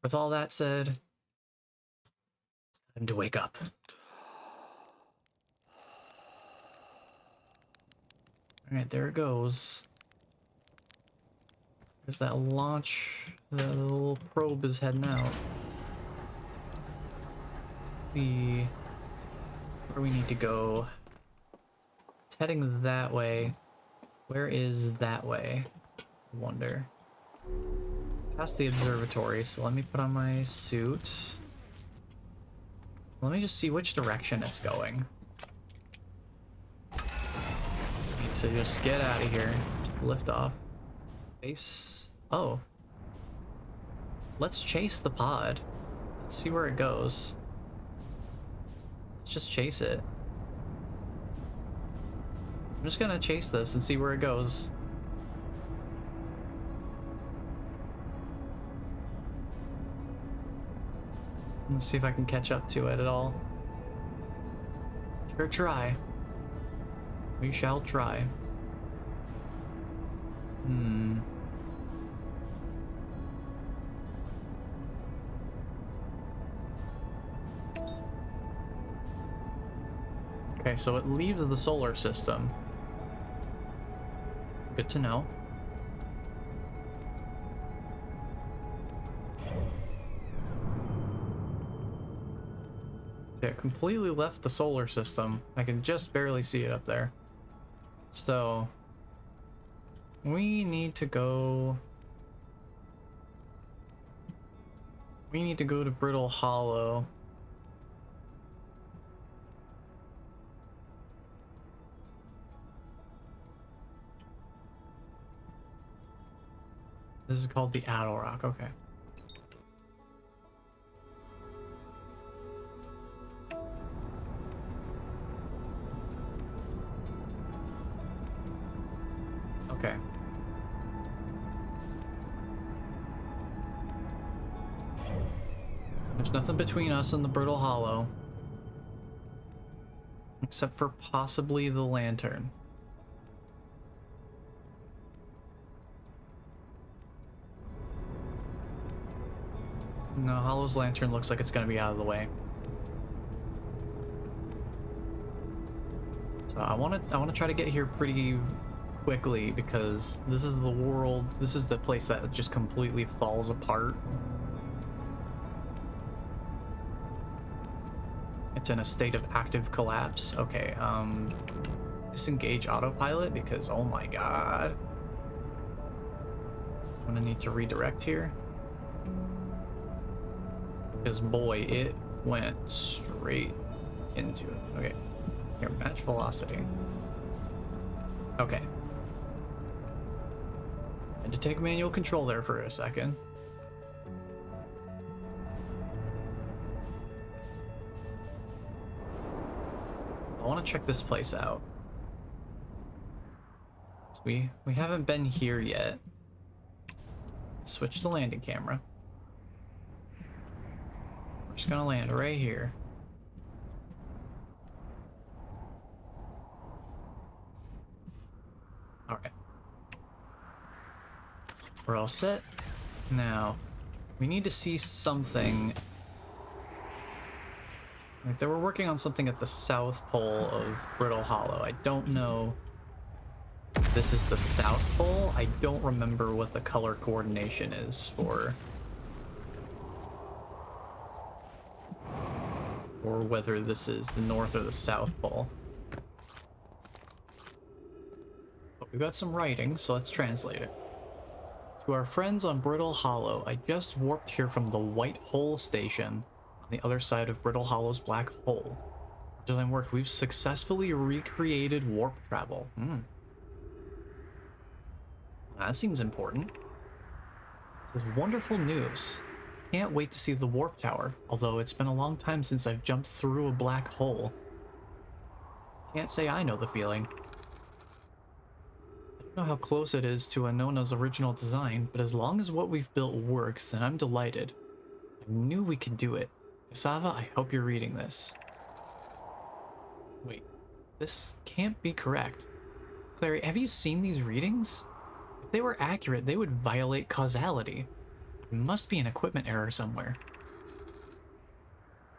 With all that said, it's time to wake up. Alright, there it goes. There's that launch. The little probe is heading out. See where we need to go. It's heading that way. Where is that way? I wonder. Past the observatory, so let me put on my suit. Let me just see which direction it's going. Need to just get out of here. Just lift off. Base. Oh. Let's chase the pod. Let's see where it goes. Let's just chase it. I'm just gonna chase this and see where it goes. Let's see if I can catch up to it at all. Sure try. We shall try. Okay, so it leaves the solar system. Good to know. Okay, it completely left the solar system. I can just barely see it up there. So we need to go. We need to go to Brittle Hollow. This is called the Addle Rock, okay. Okay. There's nothing between us and the Brittle Hollow. Except for possibly the lantern. No, Hollow's lantern looks like it's gonna be out of the way. So I wanna try to get here pretty quickly because this is the world, this is the place that just completely falls apart. It's in a state of active collapse. Okay, disengage autopilot because oh my god. I'm gonna need to redirect here. Because boy, it went straight into it. Okay, here, match velocity. Okay. Had to take manual control there for a second. I want to check this place out. We haven't been here yet. Switch to landing camera. We're just gonna land right here. All right. We're all set. Now, we need to see something. Like they were working on something at the south pole of Brittle Hollow. I don't know if this is the south pole. I don't remember what the color coordination is for. Or whether this is the north or the south pole. But we've got some writing, so let's translate it. To our friends on Brittle Hollow, I just warped here from the White Hole Station on the other side of Brittle Hollow's black hole. After that work, we've successfully recreated warp travel. That seems important. This is wonderful news. Can't wait to see the warp tower, although it's been a long time since I've jumped through a black hole. Can't say I know the feeling. I don't know how close it is to Anona's original design, but as long as what we've built works, then I'm delighted. I knew we could do it. Cassava, I hope you're reading this. Wait, this can't be correct. Clary, have you seen these readings? If they were accurate, they would violate causality. There must be an equipment error somewhere.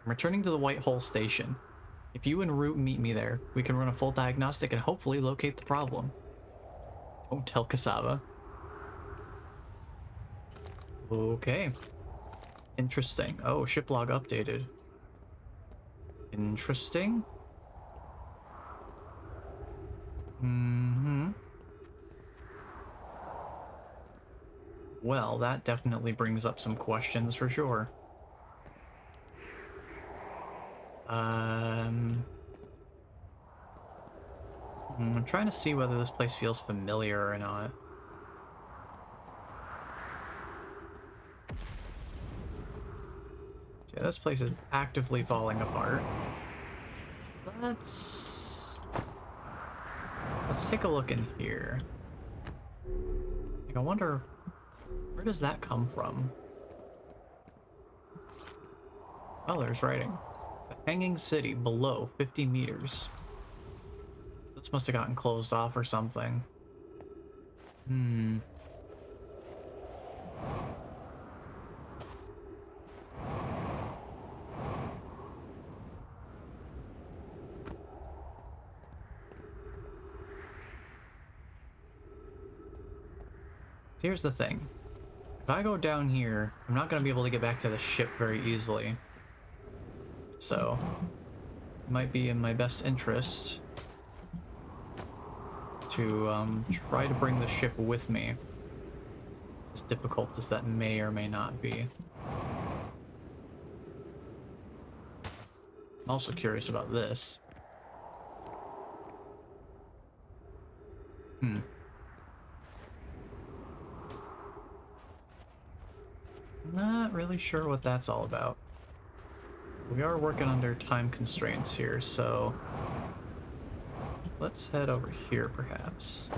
I'm returning to the White Hole Station. If you and Root meet me there, we can run a full diagnostic and hopefully locate the problem. Don't tell Cassava. Okay. Interesting. Oh, ship log updated. Interesting. Mm-hmm. Well, that definitely brings up some questions for sure. I'm trying to see whether this place feels familiar or not. Yeah, this place is actively falling apart. Let's take a look in here. Like, I wonder, where does that come from? Oh, there's writing. The Hanging City below 50 meters. This must have gotten closed off or something. Here's the thing. If I go down here, I'm not going to be able to get back to the ship very easily. So, it might be in my best interest to try to bring the ship with me. As difficult as that may or may not be. I'm also curious about this. Not really sure what that's all about. We are working under time constraints here, so let's head over here, perhaps.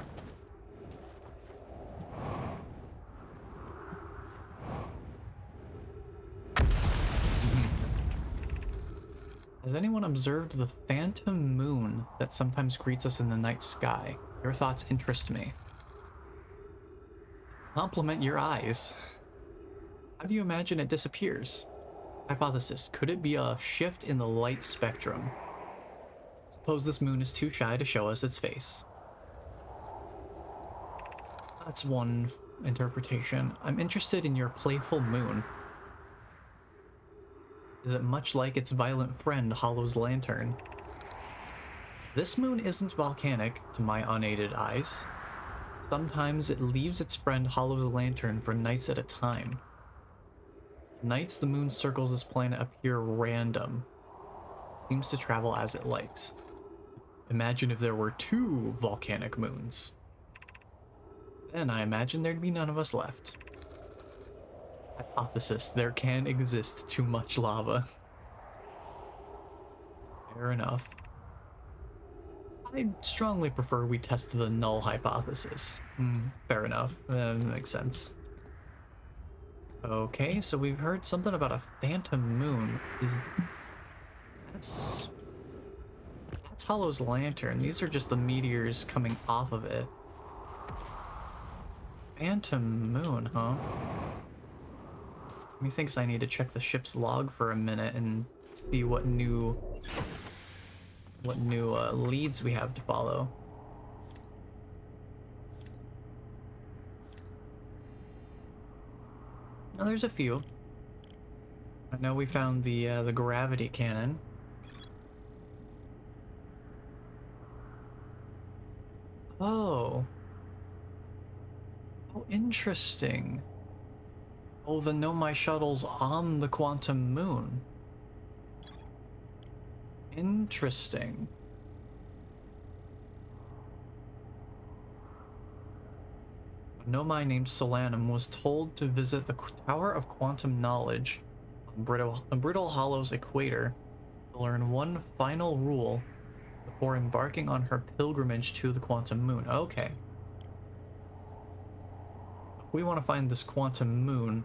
Has anyone observed the phantom moon that sometimes greets us in the night sky? Your thoughts interest me. Compliment your eyes. How do you imagine it disappears? Hypothesis, could it be a shift in the light spectrum? Suppose this moon is too shy to show us its face. That's one interpretation. I'm interested in your playful moon. Is it much like its violent friend, Hollow's lantern? This moon isn't volcanic, to my unaided eyes. Sometimes it leaves its friend Hollow's lantern for nights at a time. Nights the moon circles this planet appear random. It seems to travel as it likes. Imagine if there were 2 volcanic moons. Then I imagine there'd be none of us left. Hypothesis, there can exist too much lava. Fair enough. I strongly prefer we test the null hypothesis. Fair enough. Makes sense. Okay, so we've heard something about a phantom moon. That's Hollow's lantern. These are just the meteors coming off of it. Phantom moon, huh? Methinks I need to check the ship's log for a minute and see what new leads we have to follow. Now there's a few. I know we found the gravity cannon. Oh, interesting. Oh, the Nomai shuttle's on the quantum moon. Interesting. A Nomai named Solanum was told to visit the Tower of Quantum Knowledge on Brittle Hollow's equator to learn one final rule before embarking on her pilgrimage to the quantum moon. Okay. If we want to find this quantum moon,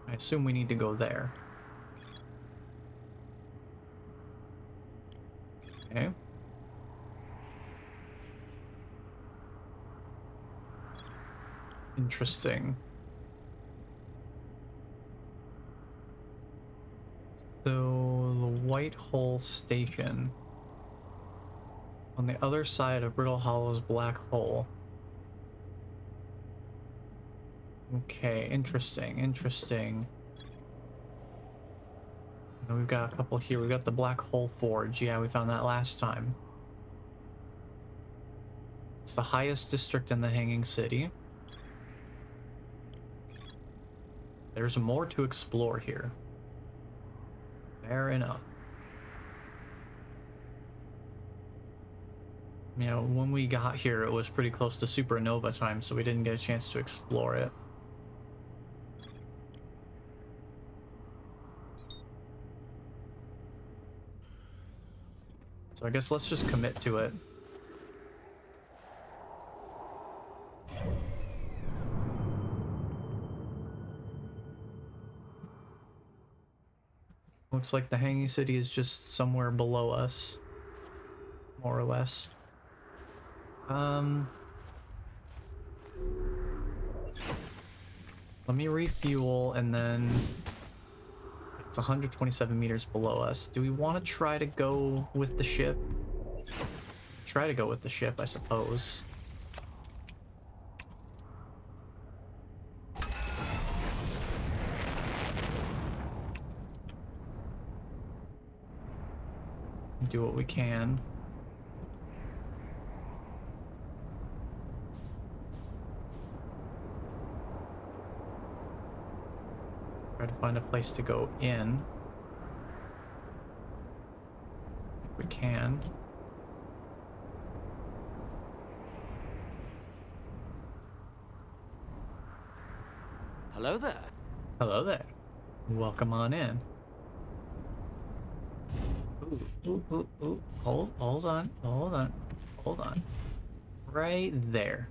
I assume we need to go there. Okay. Interesting. So, the White Hole Station. On the other side of Brittle Hollow's black hole. Okay, interesting, interesting. And we've got a couple here. We've got the Black Hole Forge. Yeah, we found that last time. It's the highest district in the Hanging City. There's more to explore here. Fair enough. You know, when we got here, it was pretty close to supernova time, so we didn't get a chance to explore it. So I guess let's just commit to it. Looks like the Hanging City is just somewhere below us, more or less. Let me refuel, and then it's 127 meters below us. Do we want to try to go with the ship? Try to go with the ship, I suppose. Do what we can. Try to find a place to go in. If we can. Hello there. Hello there. Welcome on in. Ooh. Hold on. Right there.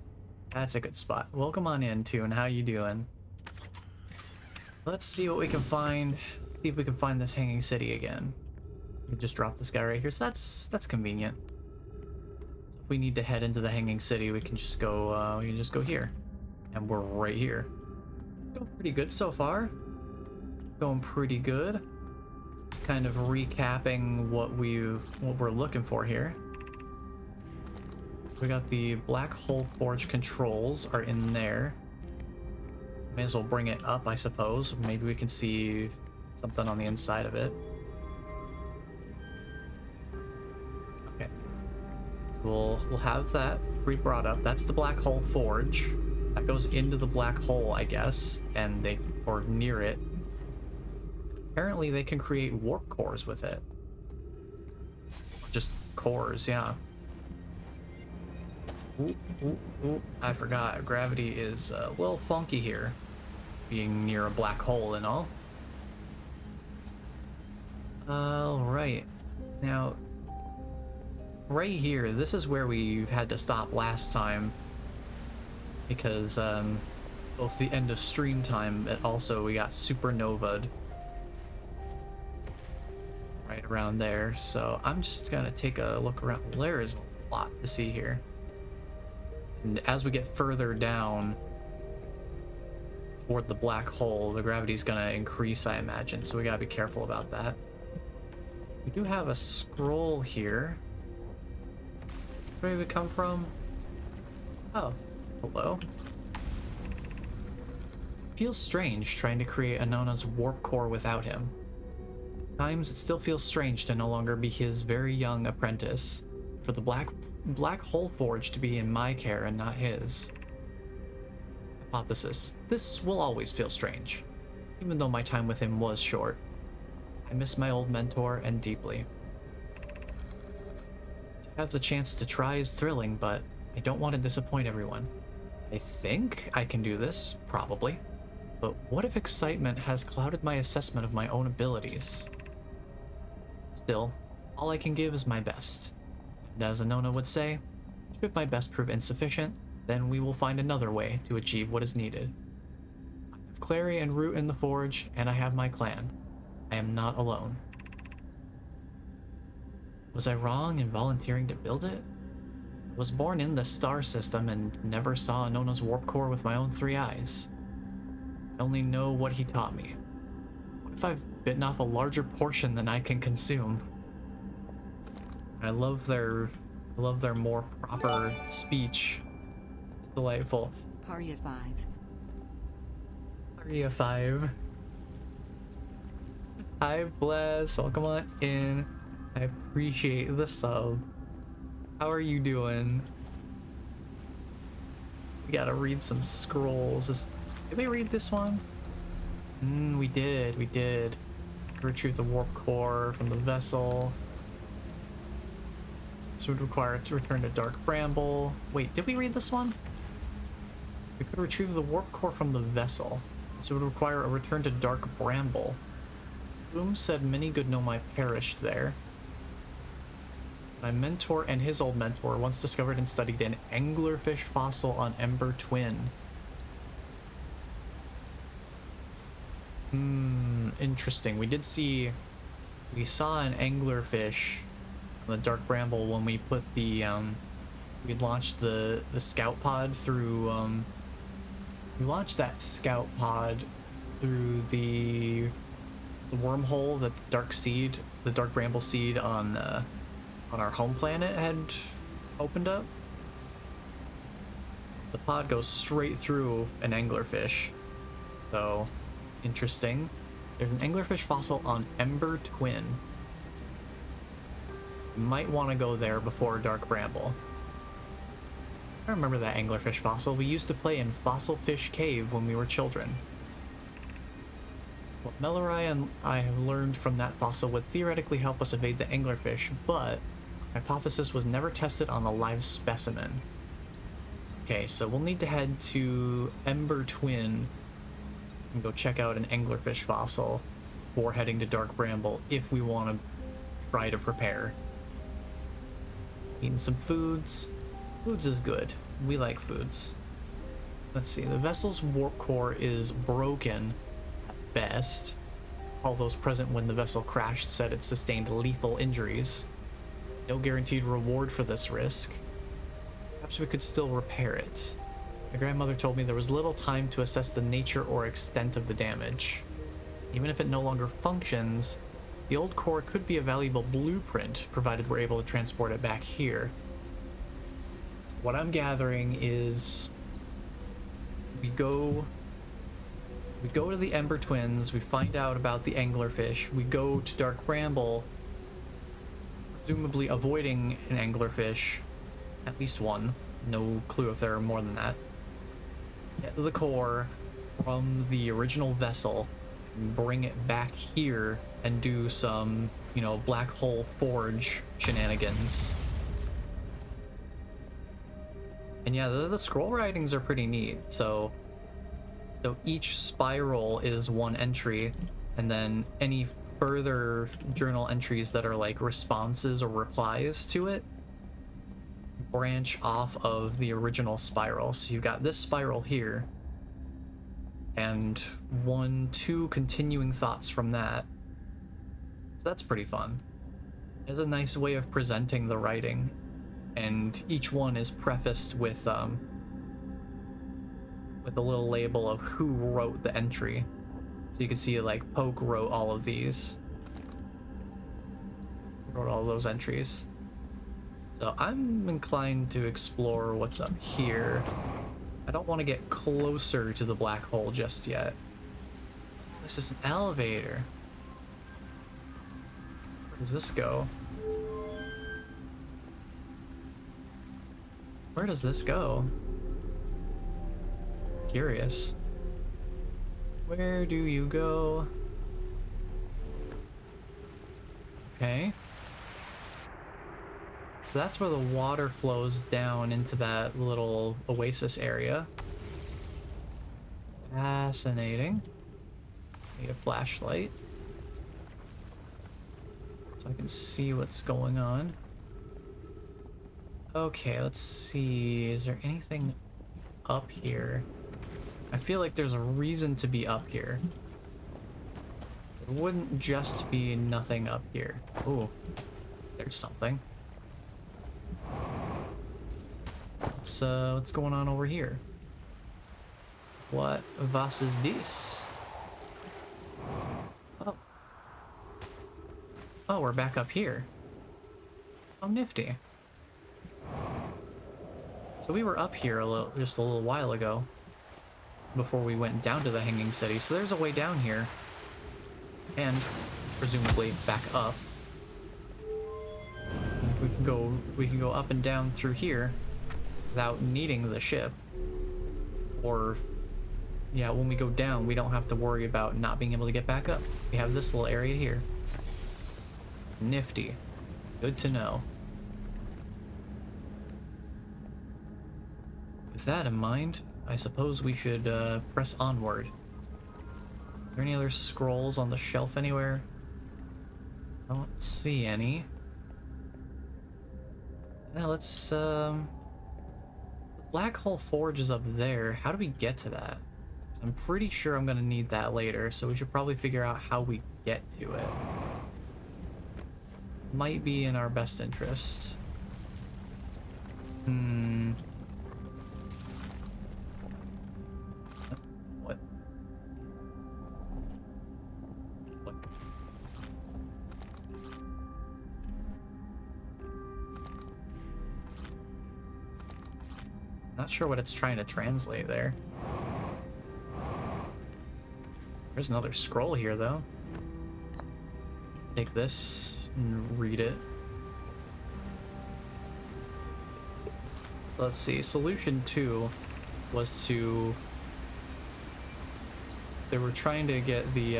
That's a good spot. Welcome on in, Toon. How you doing? Let's see what we can find. See if we can find this Hanging City again. We just drop this guy right here, so that's convenient. So if we need to head into the Hanging City, we can just go here. And we're right here. Going pretty good so far. Going pretty good. It's kind of recapping what we're looking for here. We got the Black Hole Forge controls are in there. May as well bring it up, I suppose. Maybe we can see something on the inside of it. Okay. So we'll have that brought up. That's the Black Hole Forge. That goes into the black hole, I guess, or near it. Apparently they can create warp cores with it. Just cores, yeah. Ooh, I forgot. Gravity is a little funky here, being near a black hole and all. Alright. Now, right here, this is where we had to stop last time. Because, both the end of stream time, but also we got supernova'd. Right around there, so I'm just gonna take a look around. There is a lot to see here. And as we get further down toward the black hole, the gravity's gonna increase, I imagine, so we gotta be careful about that. We do have a scroll here. Where did we come from? Oh, hello. Feels strange trying to create Anona's warp core without him. At times, it still feels strange to no longer be his very young apprentice. For the Black Hole Forge to be in my care and not his. Hypothesis. This will always feel strange, even though my time with him was short. I miss my old mentor and deeply. To have the chance to try is thrilling, but I don't want to disappoint everyone. I think I can do this, probably. But what if excitement has clouded my assessment of my own abilities? Still, all I can give is my best. And as Anona would say, should my best prove insufficient, then we will find another way to achieve what is needed. I have Clary and Root in the Forge, and I have my clan. I am not alone. Was I wrong in volunteering to build it? I was born in the star system and never saw Anona's warp core with my own 3 eyes. I only know what he taught me. What if I've bitten off a larger portion than I can consume. I love their more proper speech. It's delightful. Paria 5. Aria 5. Hi, Bless. Welcome on in. I appreciate the sub. How are you doing? We gotta read some scrolls. Did we read this one? We did. Retrieve the warp core from the vessel. This would require it to return to Dark Bramble. Wait, did we read this one? We could retrieve the warp core from the vessel. This would require a return to Dark Bramble. Boom said many good Nomai perished there. My mentor and his old mentor once discovered and studied an anglerfish fossil on Ember Twin. Interesting. We saw an anglerfish on the Dark Bramble when we put the, we launched the scout pod through, we launched that scout pod through the wormhole that the Dark Bramble seed on our home planet had opened up. The pod goes straight through an anglerfish. So, interesting. There's an anglerfish fossil on Ember Twin. You might want to go there before Dark Bramble. I remember that anglerfish fossil. We used to play in Fossil Fish Cave when we were children. What Mellorai and I have learned from that fossil would theoretically help us evade the anglerfish, but hypothesis was never tested on a live specimen. Okay, so we'll need to head to Ember Twin and go check out an anglerfish fossil before heading to Dark Bramble if we want to try to prepare. Eating some foods. Foods is good. We like foods. Let's see, the vessel's warp core is broken at best. All those present when the vessel crashed said it sustained lethal injuries. No guaranteed reward for this risk. Perhaps we could still repair it. My grandmother told me there was little time to assess the nature or extent of the damage. Even if it no longer functions, the old core could be a valuable blueprint, provided we're able to transport it back here. So what I'm gathering is we go to the Ember Twins, we find out about the anglerfish, we go to Dark Bramble, presumably avoiding an anglerfish, at least one, no clue if there are more than that. Get the core from the original vessel, bring it back here, and do some, black hole forge shenanigans. And yeah, the scroll writings are pretty neat. So each spiral is one entry, and then any further journal entries that are like responses or replies to it branch off of the original spiral. So you've got this spiral here and 2 continuing thoughts from that. So that's pretty fun. It's a nice way of presenting the writing, and each one is prefaced with a little label of who wrote the entry. So you can see like Poke wrote all of these. Wrote all those entries. So I'm inclined to explore what's up here. I don't want to get closer to the black hole just yet. This is an elevator. Where does this go? Where does this go? Curious. Where do you go? Okay. So that's where the water flows down into that little oasis area. Fascinating. Need a flashlight so I can see what's going on. Okay, let's see. Is there anything up here? I feel like there's a reason to be up here. It wouldn't just be nothing up here. Ooh, there's something. What's going on over here? What was is this? Oh, Oh, we're back up here. Oh, nifty. So we were up here just a little while ago before we went down to the Hanging City. So there's a way down here. And presumably back up. We can go up and down through here without needing the ship. Or yeah, when we go down, we don't have to worry about not being able to get back up. We have this little area here. Nifty. Good to know. With that in mind, I suppose we should press onward. Are there any other scrolls on the shelf anywhere? I don't see any. Yeah, let's the Black Hole Forge is up there. How do we get to that? 'Cause I'm pretty sure I'm gonna need that later, so we should probably figure out how we get to it. Might be in our best interest. What? What? Not sure what it's trying to translate there. There's another scroll here, though. Take this and read it. So let's see. Solution 2 was to... They were trying to get the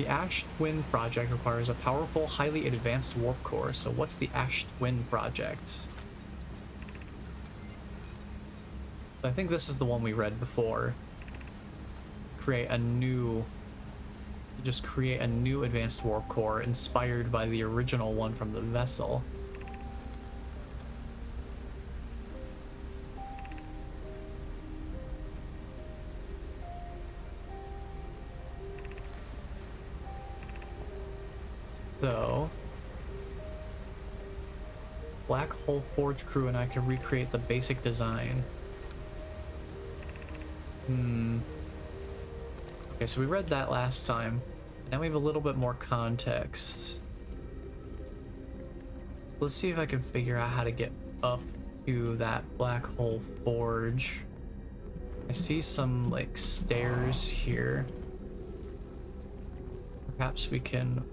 Ash Twin project requires a powerful, highly advanced warp core. So what's the Ash Twin project? So I think this is the one we read before. Just create a new advanced warp core inspired by the original one from the vessel. So, Black Hole Forge crew and I can recreate the basic design. Okay, so we read that last time. Now we have a little bit more context. So let's see if I can figure out how to get up to that Black Hole Forge. I see some, like, stairs here. Perhaps we can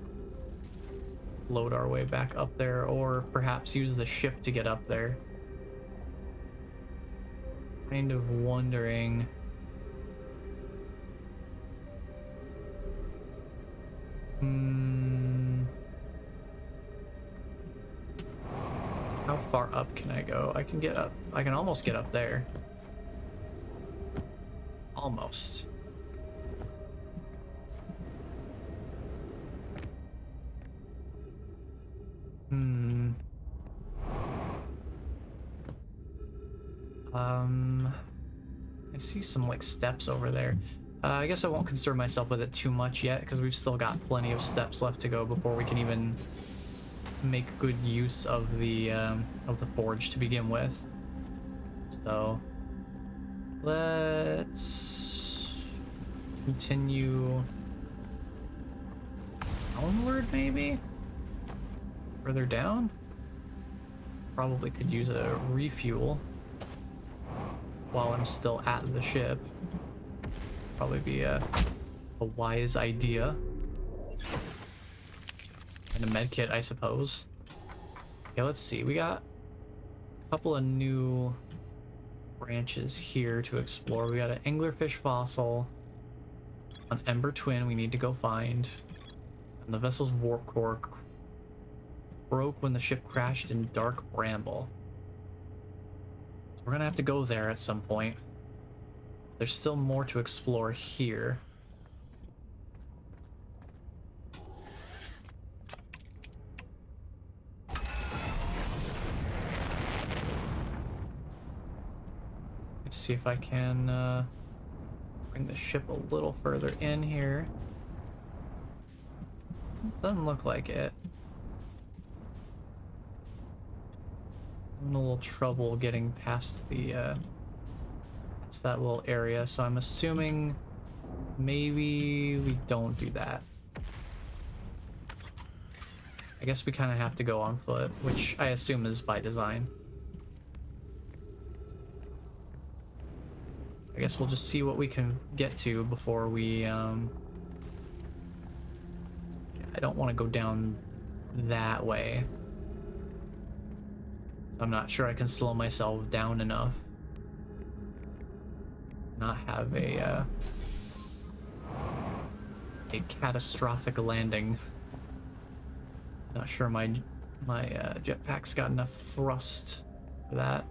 load our way back up there, or perhaps use the ship to get up there. Kind of wondering... How far up can I go? I can get up. I can almost get up there. Almost. I see some like steps over there. I guess I won't concern myself with it too much yet, because we've still got plenty of steps left to go before we can even make good use of the forge to begin with. So let's continue downward, maybe? Further down? Probably could use a refuel while I'm still at the ship. Probably be a wise idea. And a med kit, I suppose. Okay, let's see. We got a couple of new branches here to explore. We got an anglerfish fossil, an ember twin we need to go find, and the vessel's warp core broke when the ship crashed in Dark Bramble. So we're gonna have to go there at some point. There's still more to explore here. Let's see if I can bring the ship a little further in here. Doesn't look like it. I'm having a little trouble getting past the that little area, so I'm assuming maybe we don't do that. I guess we kind of have to go on foot, which I assume is by design. I guess we'll just see what we can get to before we, I don't want to go down that way. I'm not sure I can slow myself down enough. Not have a catastrophic landing. Not sure my jetpack's got enough thrust for that.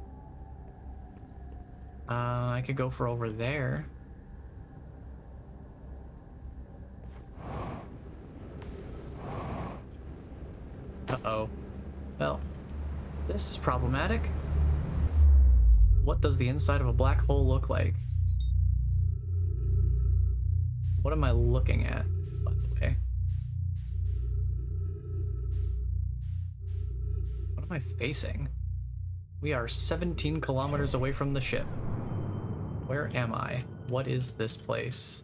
I could go for over there. Uh-oh. Well, this is problematic. What does the inside of a black hole look like? What am I looking at, by the way? What am I facing? We are 17 kilometers away from the ship. Where am I? What is this place?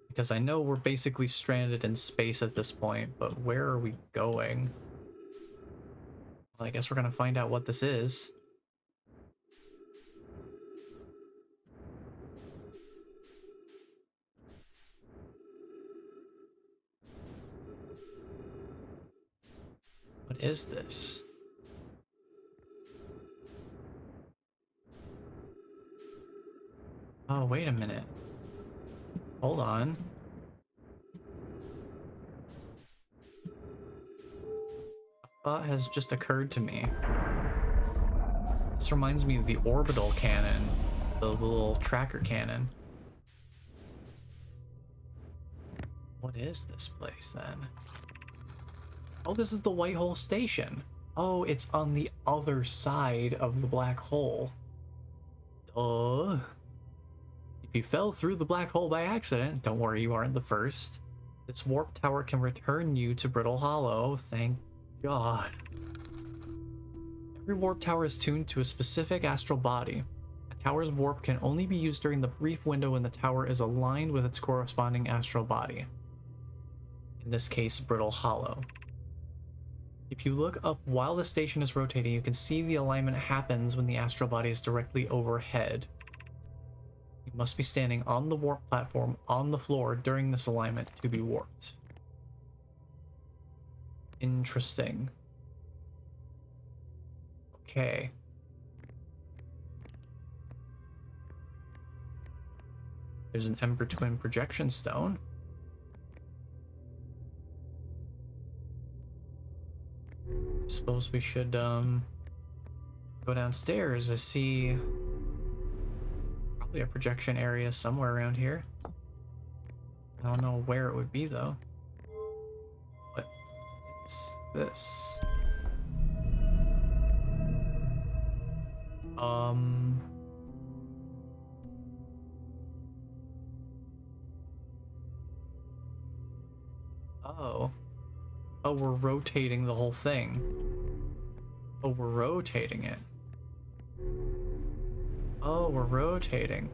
Because I know we're basically stranded in space at this point, but where are we going? Well, I guess we're gonna find out what this is. What is this? Oh, wait a minute. Hold on. A thought has just occurred to me. This reminds me of the orbital cannon, the little tracker cannon. What is this place then? Oh, this is the White Hole Station. Oh, it's on the other side of the black hole. Duh. If you fell through the black hole by accident, don't worry, you aren't the first. This warp tower can return you to Brittle Hollow, thank God. Every warp tower is tuned to a specific astral body. A tower's warp can only be used during the brief window when the tower is aligned with its corresponding astral body. In this case, Brittle Hollow. If you look up while the station is rotating, you can see the alignment happens when the astral body is directly overhead. You must be standing on the warp platform on the floor during this alignment to be warped. Interesting. Okay. There's an Ember Twin projection stone. Suppose we should go downstairs to see probably a projection area somewhere around here. I don't know where it would be though. What is this? Oh. Oh, we're rotating the whole thing. Oh, we're rotating it. Oh, we're rotating.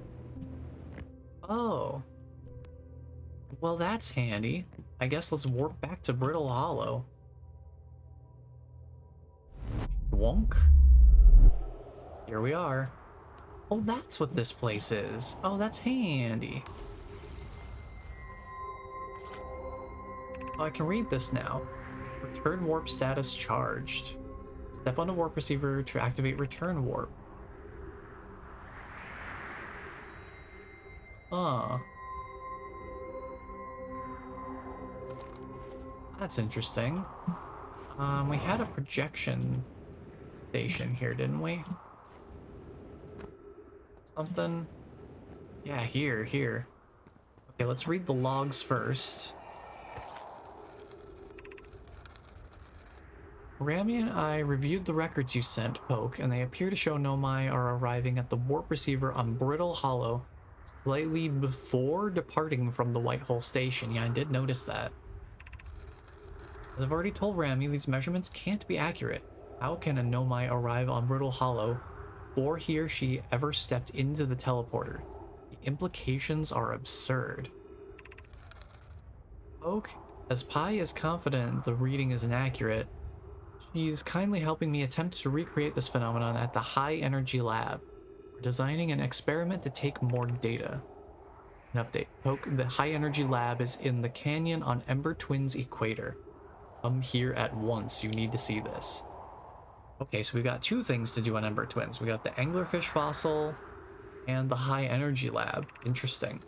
Oh. Well, that's handy. I guess let's warp back to Brittle Hollow. Wonk. Here we are. Oh, that's what this place is. Oh, that's handy. Oh, I can read this now. Return warp status charged. Step on the warp receiver to activate return warp. Huh. That's interesting. We had a projection station here, didn't we? Something? Yeah, here. Okay, let's read the logs first. Rami and I reviewed the records you sent, Poke, and they appear to show Nomai are arriving at the warp receiver on Brittle Hollow slightly before departing from the White Hole Station. Yeah, I did notice that. As I've already told Rami, these measurements can't be accurate. How can a Nomai arrive on Brittle Hollow before he or she ever stepped into the teleporter? The implications are absurd. Oak, as Pi is confident the reading is inaccurate, she's kindly helping me attempt to recreate this phenomenon at the High Energy Lab. We're designing an experiment to take more data. An update. Poke, the High Energy Lab is in the canyon on Ember Twins Equator. Come here at once. You need to see this. Okay, so we've got two things to do on Ember Twins. We got the anglerfish fossil and the High Energy Lab. Interesting.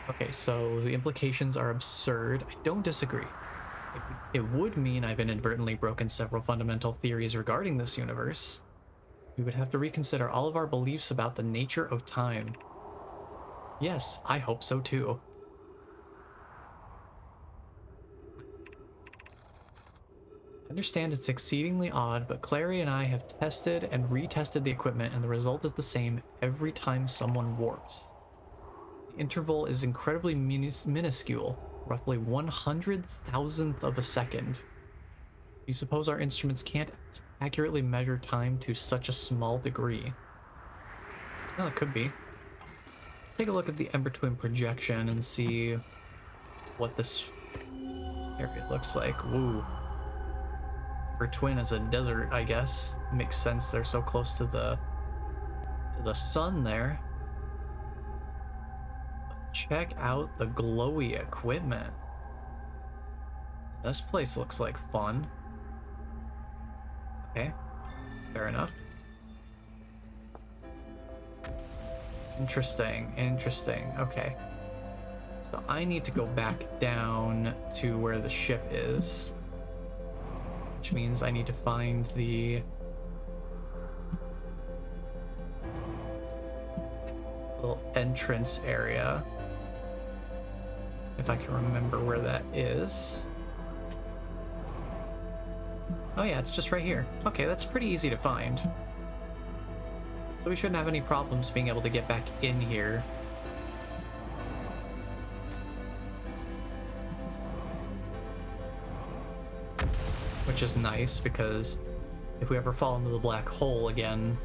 Okay, so the implications are absurd. I don't disagree. It would mean I've inadvertently broken several fundamental theories regarding this universe. We would have to reconsider all of our beliefs about the nature of time. Yes, I hope so too. I understand it's exceedingly odd, but Clary and I have tested and retested the equipment, and the result is the same every time someone warps. The interval is incredibly minuscule, roughly 100,000th of a second. You suppose our instruments can't accurately measure time to such a small degree? Well, it could be. Let's take a look at the Ember Twin projection and see what this area looks like. Woo. Ember Twin is a desert, I guess. Makes sense, they're so close to the sun there. Check out the glowy equipment. This place looks like fun. Okay, fair enough. Interesting, interesting. Okay. So I need to go back down to where the ship is. Which means I need to find the little entrance area. If I can remember where that is. Oh yeah, it's just right here. Okay, that's pretty easy to find. So we shouldn't have any problems being able to get back in here. Which is nice, because if we ever fall into the black hole again,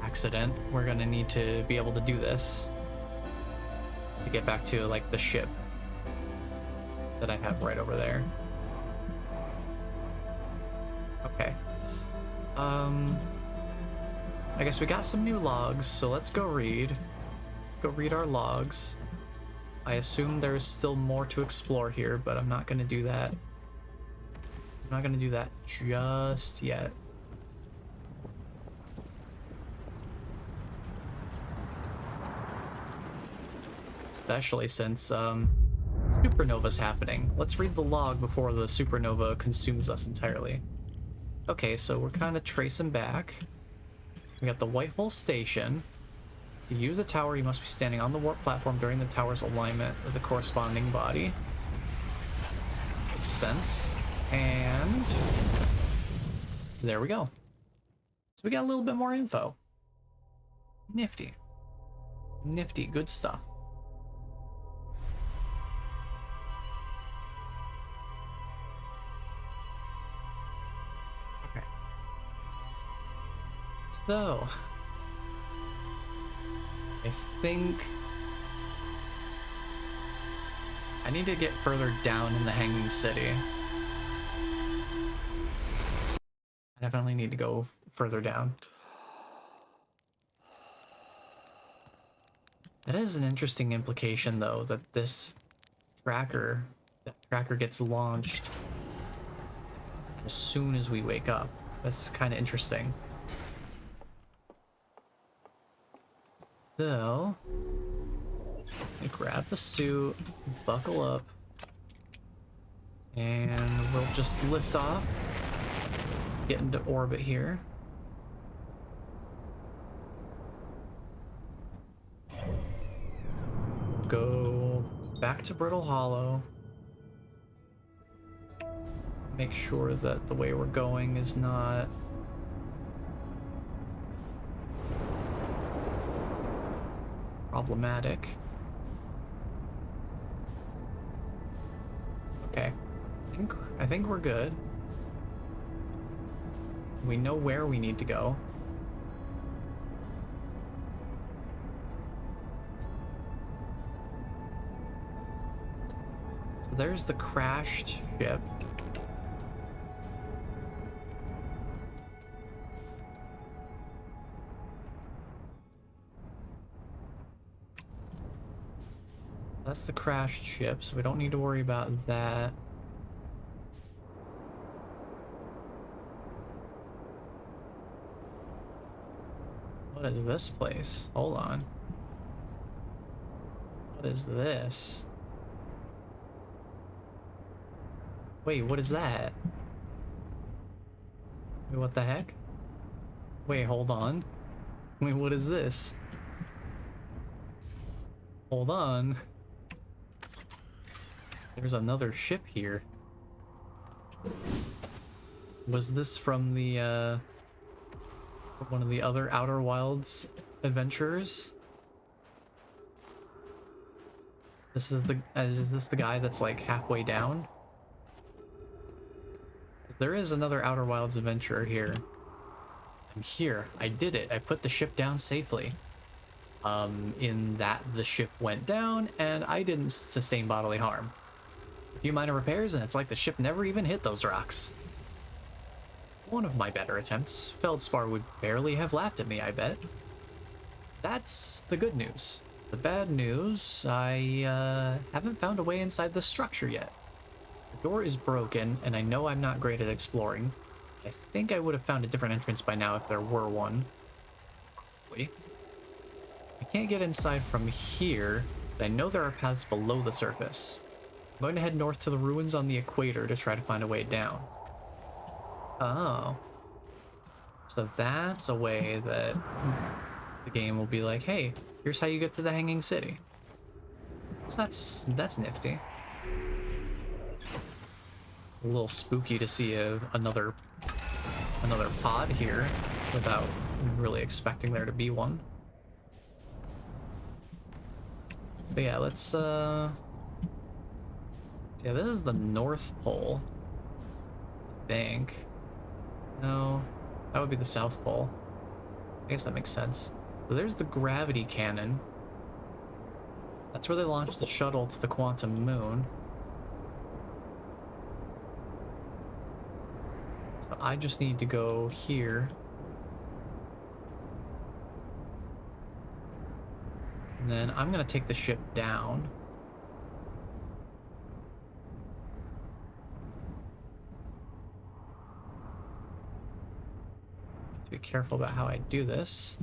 accident, we're gonna need to be able to do this to get back to, like, the ship that I have right over there. Okay. I guess we got some new logs, so let's go read. Let's go read our logs. I assume there's still more to explore here, but I'm not gonna do that. I'm not gonna do that just yet. Especially since, supernova's happening. Let's read the log before the supernova consumes us entirely. Okay, so we're kind of tracing back. We got the Whitehole Station. To use the tower, you must be standing on the warp platform during the tower's alignment with the corresponding body. Makes sense. And there we go. So we got a little bit more info. Nifty. Nifty, good stuff. Okay. So, I think I need to get further down in the Hanging City. I definitely need to go further down. That is an interesting implication, though, that that tracker gets launched as soon as we wake up. That's kind of interesting. So, grab the suit, buckle up, and we'll just lift off, get into orbit here. Go back to Brittle Hollow. Make sure that the way we're going is not problematic. Okay, I think we're good. We know where we need to go. There's the crashed ship. That's the crashed ship, so we don't need to worry about that. What is this place? Hold on. What is this? Wait, what is that? Wait, what the heck? Wait, hold on. Wait, what is this? Hold on. There's another ship here. Was this from the, one of the other Outer Wilds adventurers? Is this the guy that's like halfway down? There is another Outer Wilds adventurer here. I'm here. I did it. I put the ship down safely. In that the ship went down and I didn't sustain bodily harm. A few minor repairs and it's like the ship never even hit those rocks. One of my better attempts. Feldspar would barely have laughed at me, I bet. That's the good news. The bad news, I haven't found a way inside the structure yet. The door is broken, and I know I'm not great at exploring. I think I would have found a different entrance by now if there were one. Probably. I can't get inside from here, but I know there are paths below the surface. I'm going to head north to the ruins on the equator to try to find a way down. Oh. So that's a way that the game will be like, hey, here's how you get to the Hanging City. So that's nifty. A little spooky to see another pod here without really expecting there to be one. But yeah, let's yeah, this is the North Pole, I think. No, that would be the South Pole. I guess that makes sense. So there's the gravity cannon. That's where they launched the shuttle to the quantum moon. So I just need to go here. And then I'm gonna take the ship down. Have to be careful about how I do this.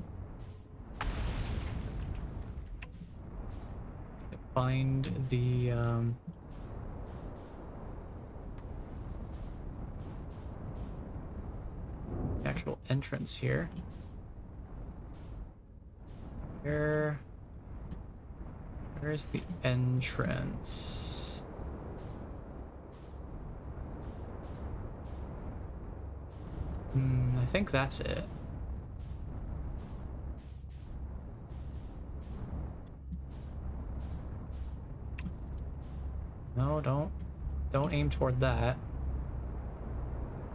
Find the actual entrance here. Where's the entrance? I think that's it. No, don't aim toward that.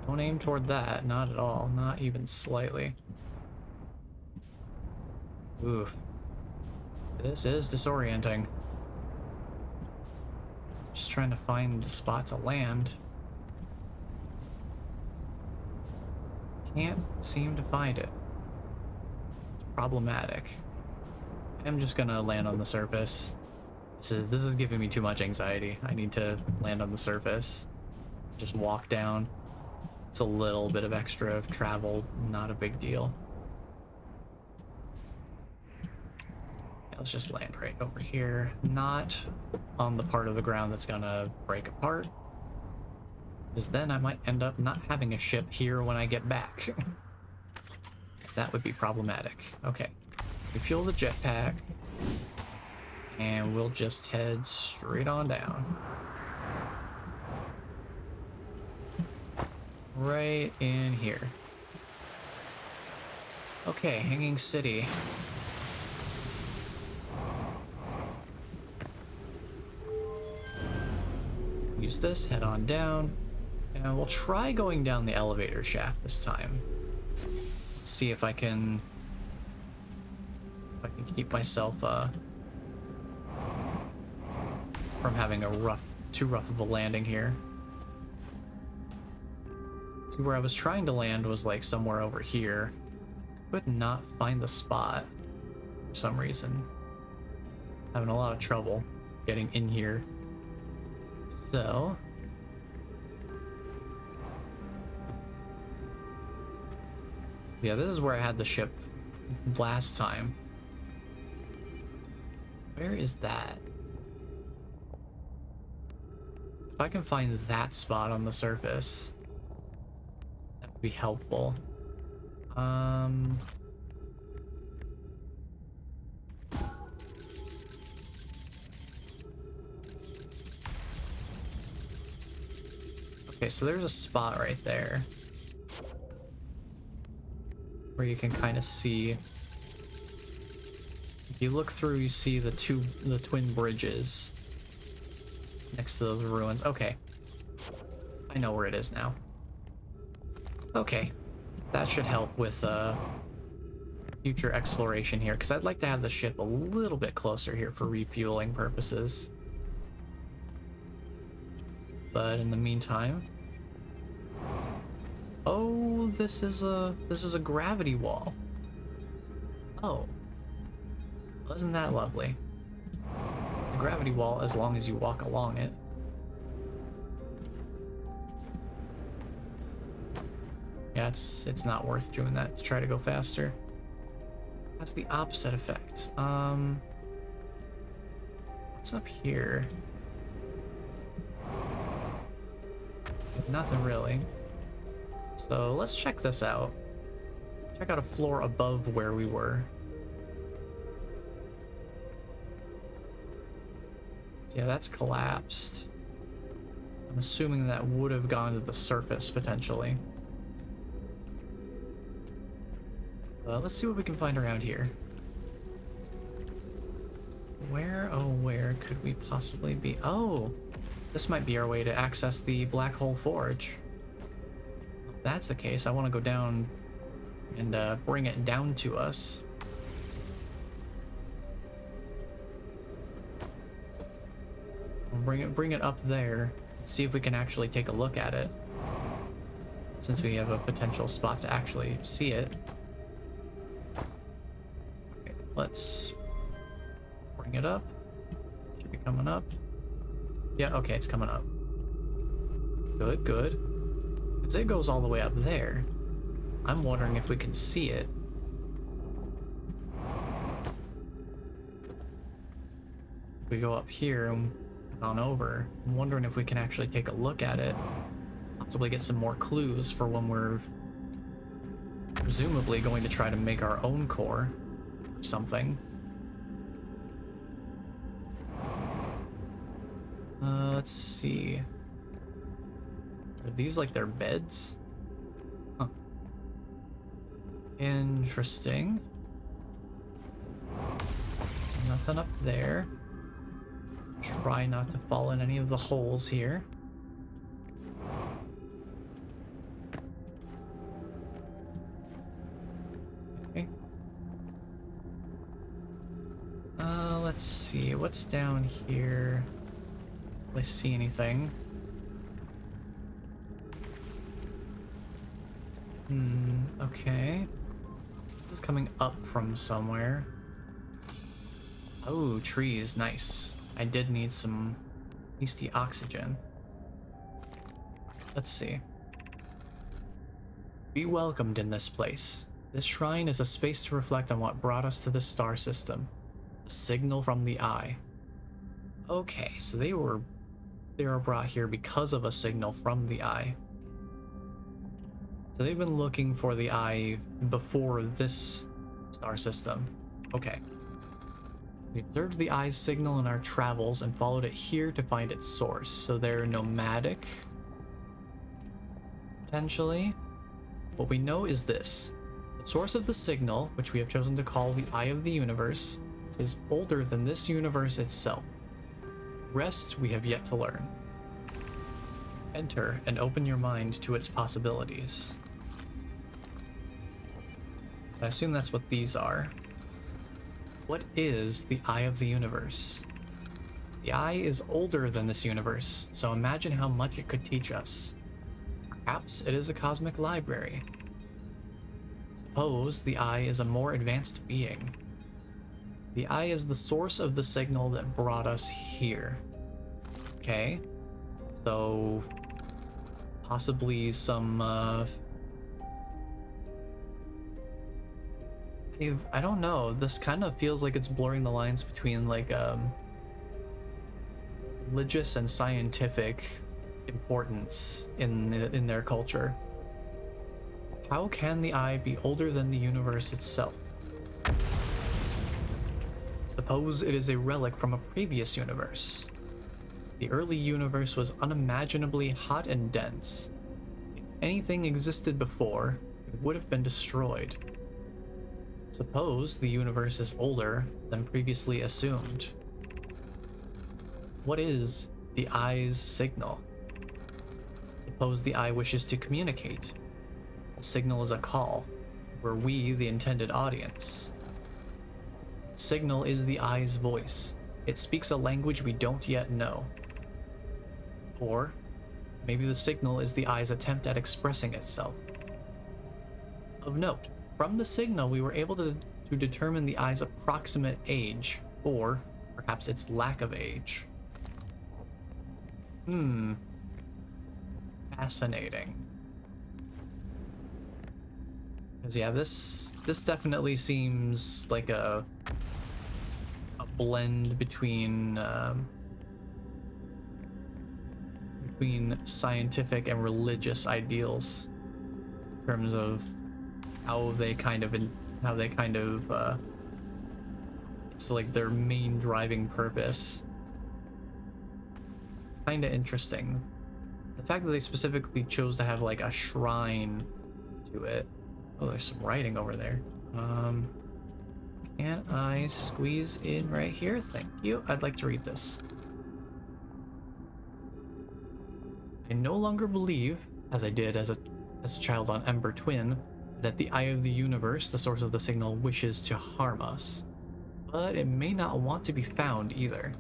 Don't aim toward that, not at all, not even slightly. Oof. This is disorienting. Just trying to find the spot to land. Can't seem to find it. It's problematic. I'm just gonna land on the surface. This is giving me too much anxiety. I need to land on the surface. Just walk down. It's a little bit of extra travel, not a big deal. Yeah, let's just land right over here. Not on the part of the ground that's gonna break apart. Because then I might end up not having a ship here when I get back. That would be problematic. Okay. Refuel the jetpack. And we'll just head straight on down. Right in here. Okay, Hanging City. Use this, head on down. And we'll try going down the elevator shaft this time. Let's see if I can keep myself from having too rough of a landing here. See, where I was trying to land was like somewhere over here. Could not find the spot for some reason. Having a lot of trouble getting in here. So yeah, this is where I had the ship last time. Where is that? If I can find that spot on the surface, that would be helpful. Okay, so there's a spot right there where you can kind of see. If you look through, you see the twin bridges next to those ruins. Okay, I know where it is now. Okay, that should help with future exploration here, because I'd like to have the ship a little bit closer here for refueling purposes. But in the meantime, oh, this is a gravity wall. Oh, wasn't that lovely? A gravity wall as long as you walk along it. Yeah, it's not worth doing that to try to go faster. That's the opposite effect. What's up here? Nothing really. So let's check this out. Check out a floor above where we were. Yeah, that's collapsed. I'm assuming that would have gone to the surface potentially. Let's see what we can find around here. Where, oh, where could we possibly be? Oh, this might be our way to access the Black Hole Forge. If that's the case, I want to go down and bring it down to us. We'll bring it up there. See if we can actually take a look at it, since we have a potential spot to actually see it. Okay, let's bring it up. Should be coming up. Yeah, okay, it's coming up. Good, good. Because it goes all the way up there. I'm wondering if we can see it. If we go up here and on over, I'm wondering if we can actually take a look at it. Possibly get some more clues for when we're presumably going to try to make our own core or something. Let's see. Are these like their beds? Huh. Interesting. Nothing up there. Try not to fall in any of the holes here. Okay. Let's see. What's down here? I see anything? Okay. This is coming up from somewhere. Oh, trees, nice. I did need some tasty oxygen. Let's see. Be welcomed in this place. This shrine is a space to reflect on what brought us to this star system. A signal from the Eye. Okay, so they were brought here because of a signal from the Eye. So they've been looking for the Eye before this star system. Okay. We observed the Eye's signal in our travels and followed it here to find its source. So they're nomadic, potentially. What we know is this. The source of the signal, which we have chosen to call the Eye of the Universe, is older than this universe itself. The rest we have yet to learn. Enter and open your mind to its possibilities. I assume that's what these are. What is the Eye of the Universe? The eye is older than this universe, so imagine how much it could teach us. Perhaps it is a cosmic library. Suppose the eye is a more advanced being. The eye is the source of the signal that brought us here. Okay, so possibly some I don't know, this kind of feels like it's blurring the lines between like religious and scientific importance in their culture. How can the eye be older than the universe itself? Suppose it is a relic from a previous universe. The early universe was unimaginably hot and dense. If anything existed before, it would have been destroyed. Suppose the universe is older than previously assumed. What is the eye's signal? Suppose the eye wishes to communicate. The signal is a call. We're we the intended audience. The signal is the eye's voice. It speaks a language we don't yet know. Or maybe the signal is the eye's attempt at expressing itself. Of note, from the signal we were able to determine the eye's approximate age, or perhaps its lack of age. Fascinating. Because yeah, this definitely seems like a blend between scientific and religious ideals in terms of how they kind of it's like their main driving purpose. Kind of interesting. The fact that they specifically chose to have like a shrine to it. Oh, there's some writing over there. Can I squeeze in right here? Thank you. I'd like to read this. I no longer believe, as I did as a child on Ember Twin, that the eye of the universe, the source of the signal, wishes to harm us. But it may not want to be found either.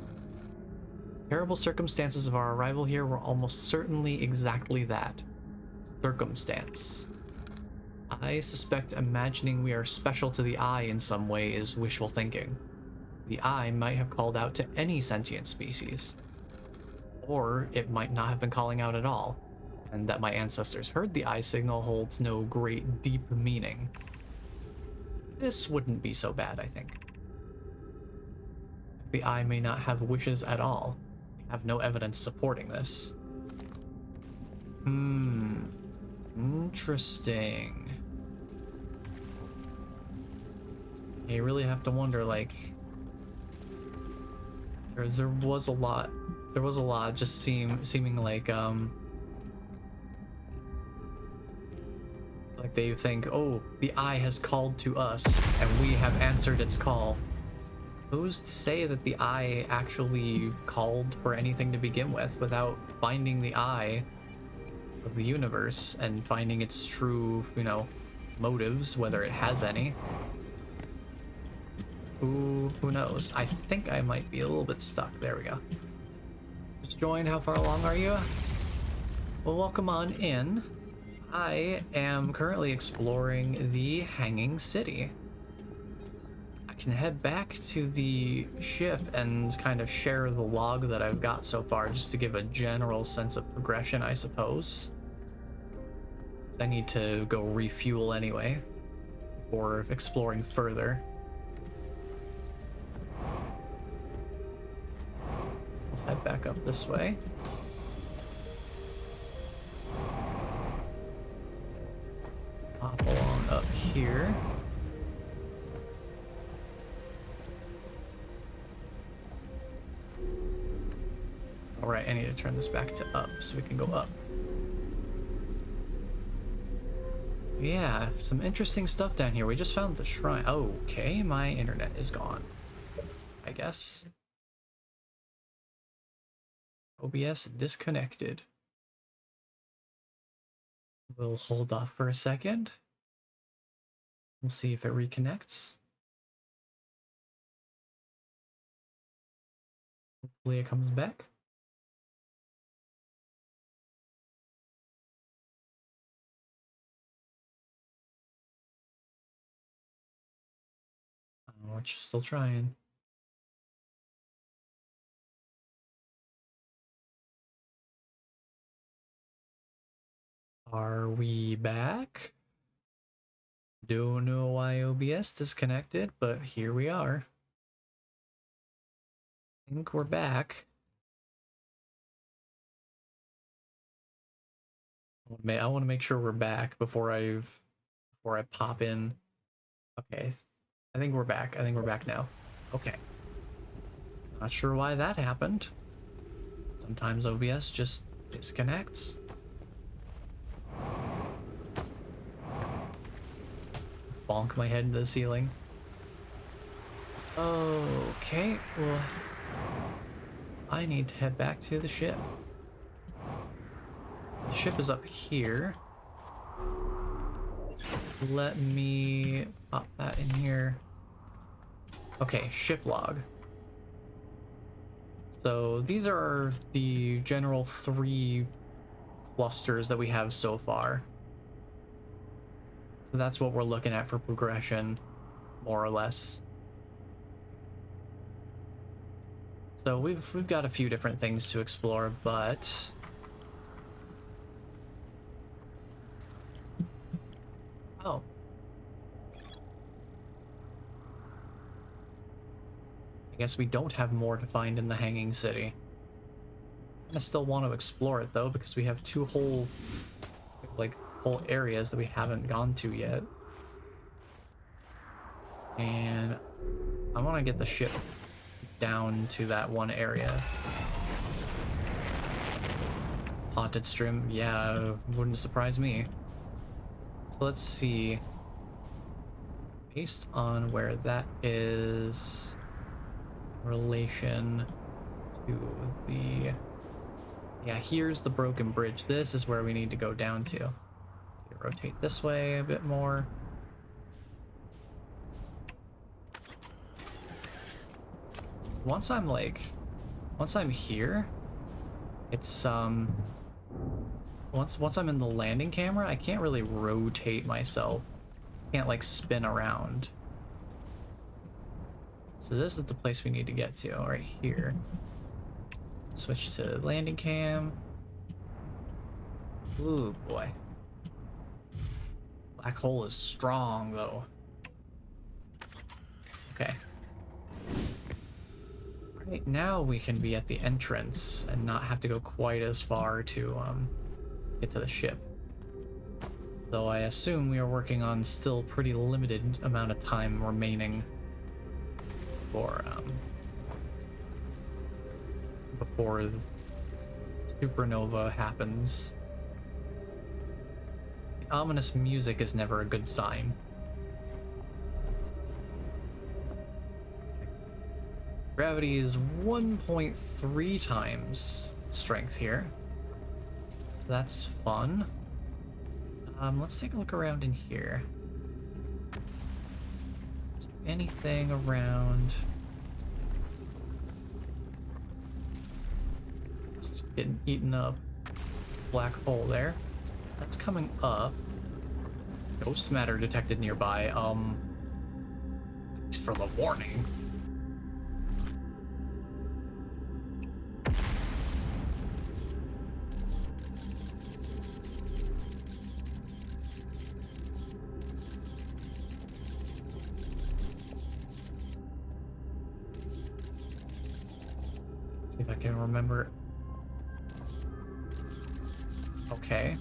The terrible circumstances of our arrival here were almost certainly exactly that. Circumstance. I suspect imagining we are special to the eye in some way is wishful thinking. The eye might have called out to any sentient species. Or it might not have been calling out at all, and that my ancestors heard the eye signal holds no great deep meaning. This wouldn't be so bad, I think. The eye may not have wishes at all. We have no evidence supporting this. Interesting. You really have to wonder, like, there was a lot just seeming like they think, oh, the eye has called to us and we have answered its call. Who's to say that the eye actually called for anything to begin with without finding the eye of the universe and finding its true, motives, whether it has any? Who knows? I think I might be a little bit stuck. There we go. Just joined. How far along are you? Well, welcome on in. I am currently exploring the Hanging City. I can head back to the ship and kind of share the log that I've got so far, just to give a general sense of progression, I suppose. I need to go refuel anyway before exploring further. Head back up this way. Hop along up here. Alright, I need to turn this back to up so we can go up. Yeah, some interesting stuff down here. We just found the shrine. Okay, my internet is gone, I guess. OBS disconnected. We'll hold off for a second. We'll see if it reconnects. Hopefully it comes back. We're still trying. Are we back? Don't know why OBS disconnected, but here we are. I think we're back. I want to make sure we're back before I pop in. Okay, I think we're back. I think we're back now. Okay. Not sure why that happened. Sometimes OBS just disconnects. Bonk my head into the ceiling. Okay, well, I need to head back to the ship. The ship is up here. Let me pop that in here. Okay, ship log. So these are the general 3 clusters that we have so far. So that's what we're looking at for progression, more or less. So we've got a few different things to explore, but oh. I guess we don't have more to find in the Hanging City. I still want to explore it though, because we have 2 whole areas that we haven't gone to yet. And I want to get the ship down to that one area. Haunted Stream, yeah, wouldn't surprise me. So let's see. Based on where that is relation to the... Yeah, here's the broken bridge. This is where we need to go down to. Rotate this way a bit more. Once I'm here, it's once I'm in the landing camera, I can't really rotate myself. I can't like spin around. So this is the place we need to get to, right here. Switch to landing cam. Ooh boy. Black hole is strong though. Okay. Right now we can be at the entrance and not have to go quite as far to get to the ship. Though I assume we are working on still pretty limited amount of time remaining for before the supernova happens. The ominous music is never a good sign. Gravity is 1.3 times strength here. So that's fun. Let's take a look around in here. Is there anything around? Just getting eaten up. Black hole there. That's coming up. Ghost matter detected nearby. Thanks for the warning. See if I can remember. Okay.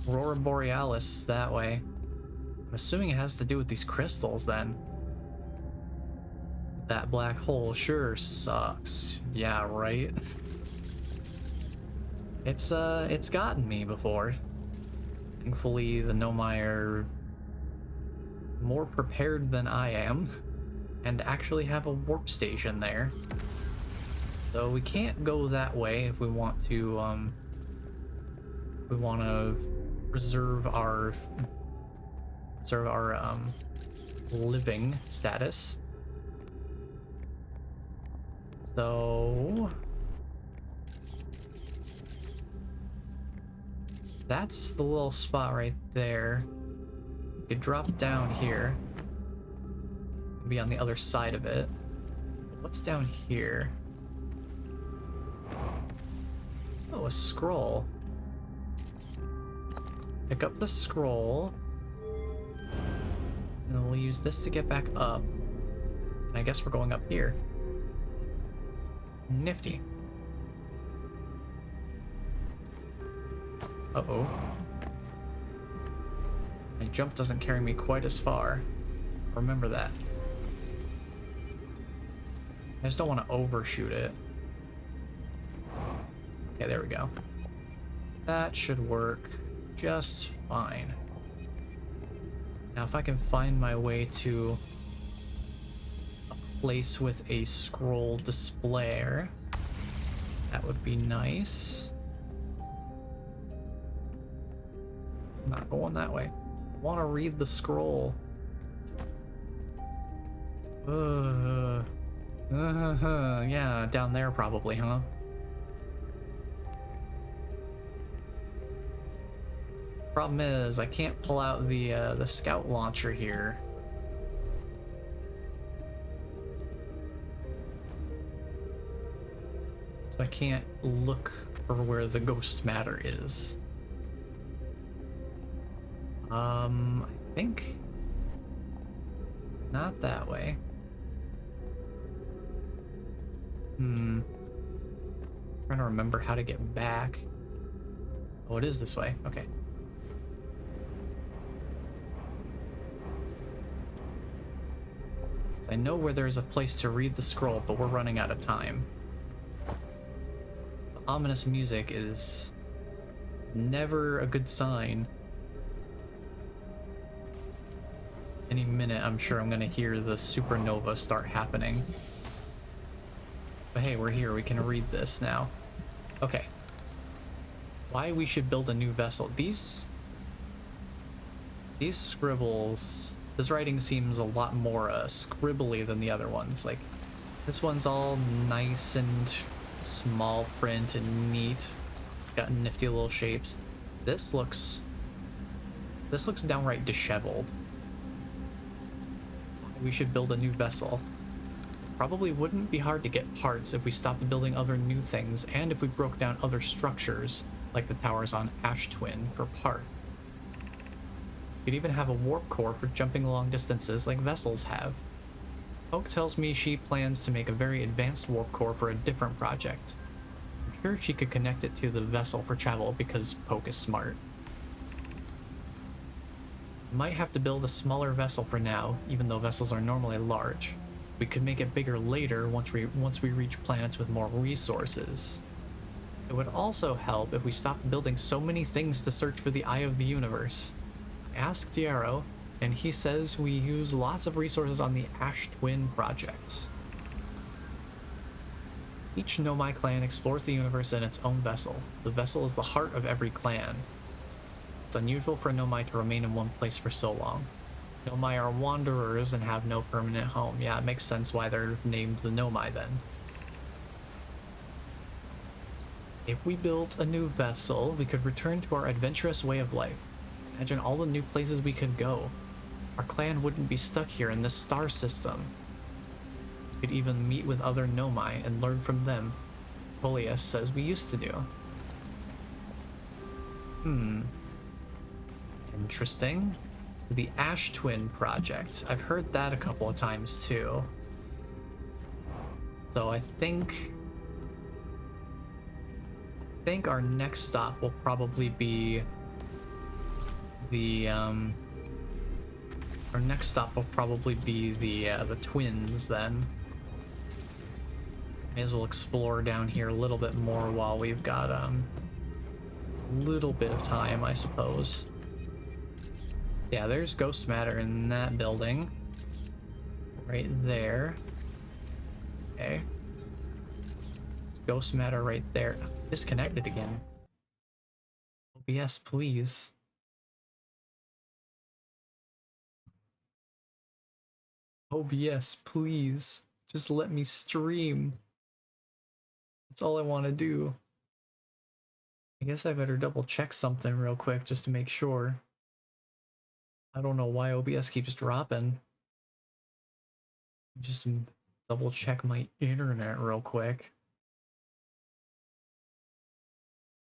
Aurora Borealis is that way. I'm assuming it has to do with these crystals then. That black hole sure sucks. Yeah, right? It's gotten me before. Thankfully, the Nomai are more prepared than I am and actually have a warp station there. So we can't go that way if we want to preserve our living status. So that's the little spot right there. You could drop down here. Be on the other side of it. What's down here? Oh, a scroll. Pick up the scroll. And we'll use this to get back up. And I guess we're going up here. Nifty. Uh-oh. My jump doesn't carry me quite as far. Remember that. I just don't want to overshoot it. Okay, there we go. That should work just fine. Now, if I can find my way to a place with a scroll displayer, that would be nice. I'm not going that way. I want to read the scroll. Yeah, down there probably, huh? Problem is, I can't pull out the scout launcher here. So I can't look for where the ghost matter is. I think not that way. Trying to remember how to get back. Oh, it is this way. Okay. So I know where there's a place to read the scroll, but we're running out of time. The ominous music is never a good sign. Any minute, I'm sure I'm gonna hear the supernova start happening. But hey, we're here. We can read this now. Okay. Why we should build a new vessel. These scribbles... This writing seems a lot more scribbly than the other ones. Like, this one's all nice and small print and neat. It's got nifty little shapes. This looks downright disheveled. We should build a new vessel. Probably wouldn't be hard to get parts if we stopped building other new things and if we broke down other structures, like the towers on Ash Twin, for parts. You could even have a warp core for jumping long distances like vessels have. Poke tells me she plans to make a very advanced warp core for a different project. I'm sure she could connect it to the vessel for travel because Poke is smart. Might have to build a smaller vessel for now, even though vessels are normally large. We could make it bigger later once we reach planets with more resources. It would also help if we stopped building so many things to search for the Eye of the Universe. I asked Diaro, and he says we use lots of resources on the Ash Twin project. Each Nomai clan explores the universe in its own vessel. The vessel is the heart of every clan. It's unusual for Nomai to remain in one place for so long. Nomai are wanderers and have no permanent home. Yeah, it makes sense why they're named the Nomai then. If we built a new vessel, we could return to our adventurous way of life. Imagine all the new places we could go. Our clan wouldn't be stuck here in this star system. We could even meet with other Nomai and learn from them. Polius says we used to do. Interesting. So the Ash Twin project. I've heard that a couple of times too. So I think our next stop will probably be the the twins then. May as well explore down here a little bit more while we've got a little bit of time, I suppose. Yeah, there's ghost matter in that building. Right there. Okay. Ghost matter right there. Disconnected again. OBS, please. OBS, please. Just let me stream. That's all I want to do. I guess I better double check something real quick just to make sure. I don't know why OBS keeps dropping. Just double check my internet real quick.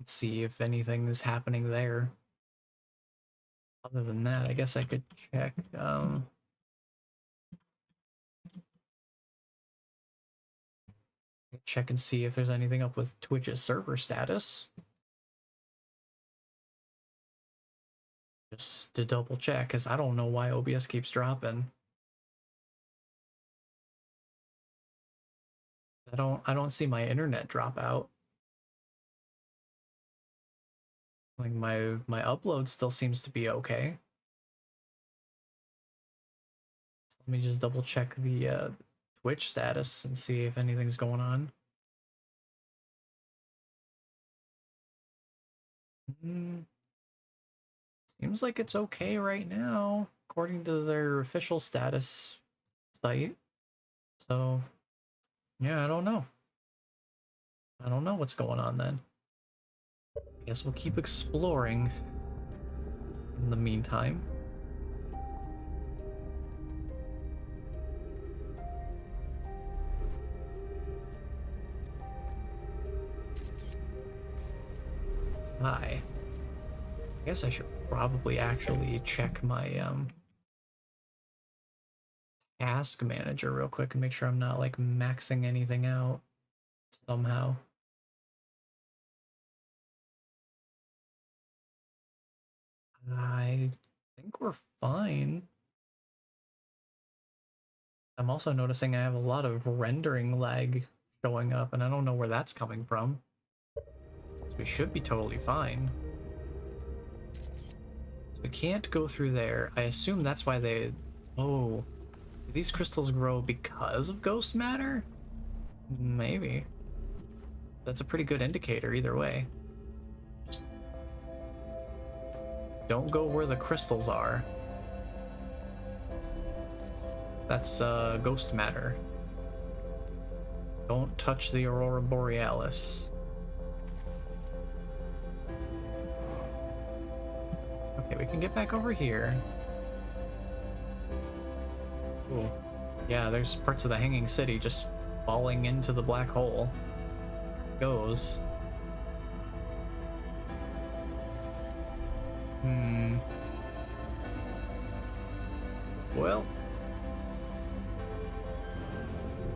Let's see if anything is happening there. Other than that, I guess I could check. Check and see if there's anything up with Twitch's server status. Just to double check, because I don't know why OBS keeps dropping. I don't see my internet drop out. Like my upload still seems to be okay. So let me just double check the Twitch status and see if anything's going on. Seems like it's okay right now, according to their official status site. So, yeah, I don't know. I don't know what's going on then. I guess we'll keep exploring in the meantime. Hi. I guess I should probably actually check my task manager real quick and make sure I'm not like maxing anything out somehow. I think we're fine. I'm also noticing I have a lot of rendering lag showing up, and I don't know where that's coming from. So we should be totally fine. So we can't go through there. I assume that's why they... Oh. Do these crystals grow because of ghost matter? Maybe. That's a pretty good indicator either way. Don't go where the crystals are. That's ghost matter. Don't touch the Aurora Borealis. Okay, we can get back over here. Ooh. Yeah, there's parts of the Hanging City just falling into the black hole. There it goes. Well,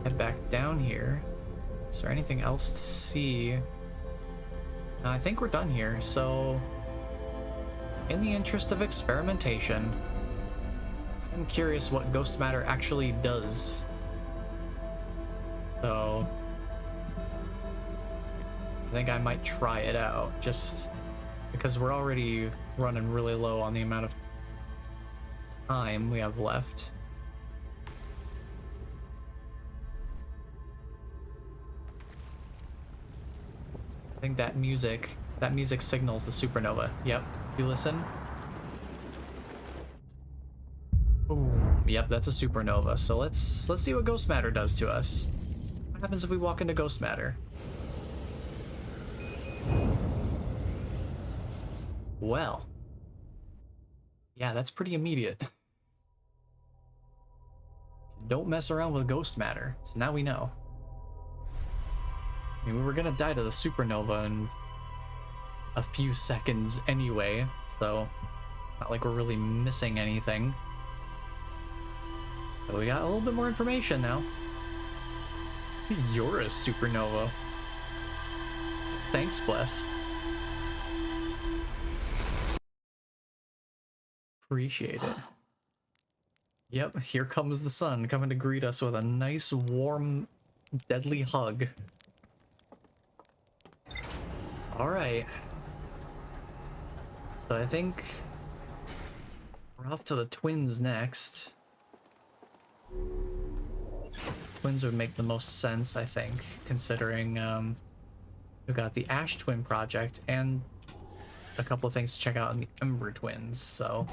head back down here. Is there anything else to see? I think we're done here, so in the interest of experimentation, I'm curious what ghost matter actually does. So I think I might try it out, just because we're already running really low on the amount of time we have left. I think that music signals the supernova. Yep, you listen. Boom. Yep, that's a supernova. So let's see what ghost matter does to us. What happens if we walk into ghost matter? Well, yeah, that's pretty immediate. Don't mess around with ghost matter. So now we know. I mean, we were gonna die to the supernova in a few seconds anyway, so not like we're really missing anything. So we got a little bit more information now. You're a supernova. Thanks, Bless. Appreciate it. Yep, here comes the sun coming to greet us with a nice, warm, deadly hug. Alright. So I think we're off to the twins next. Twins would make the most sense, I think, considering we've got the Ash Twin project and a couple of things to check out in the Ember Twins. So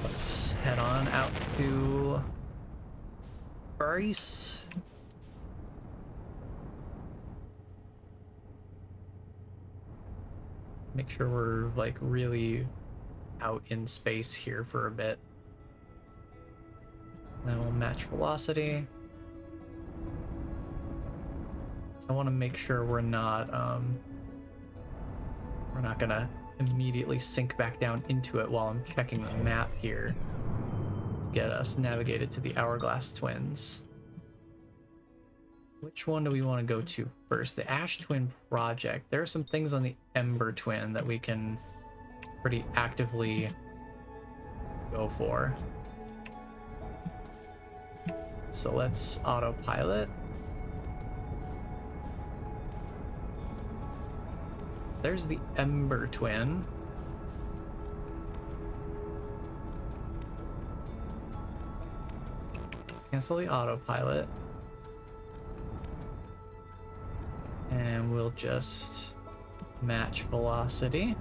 let's head on out to Bryce. Make sure we're like really out in space here for a bit. Then we'll match velocity. So I want to make sure we're not gonna immediately sink back down into it while I'm checking the map here to get us navigated to the Hourglass Twins. Which one do we want to go to first? The Ash Twin Project. There are some things on the Ember Twin that we can pretty actively go for. So let's autopilot. There's the Ember Twin. Cancel the autopilot. And we'll just match velocity.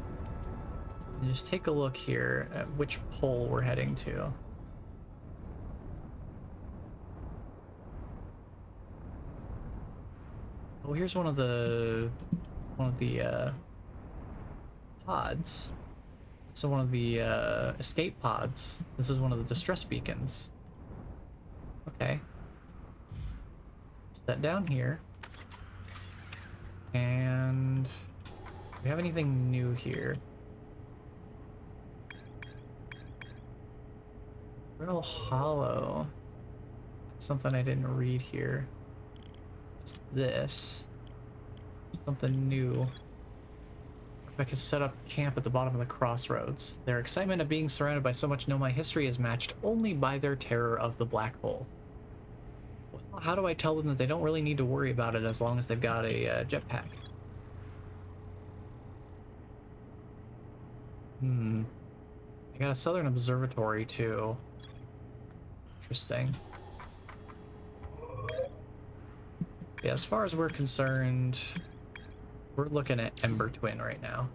And just take a look here at which pole we're heading to. Oh, here's one of the pods. So one of the escape pods. This is one of the distress beacons. Okay. Set down here. And do we have anything new here? Brittle Hollow. Something I didn't read here. What's this? Something new. I could set up camp at the bottom of the crossroads. Their excitement of being surrounded by so much know my history is matched only by their terror of the black hole. Well, how do I tell them that they don't really need to worry about it as long as they've got a jetpack? I got a Southern Observatory too. Interesting. Yeah, as far as we're concerned, we're looking at Ember Twin right now.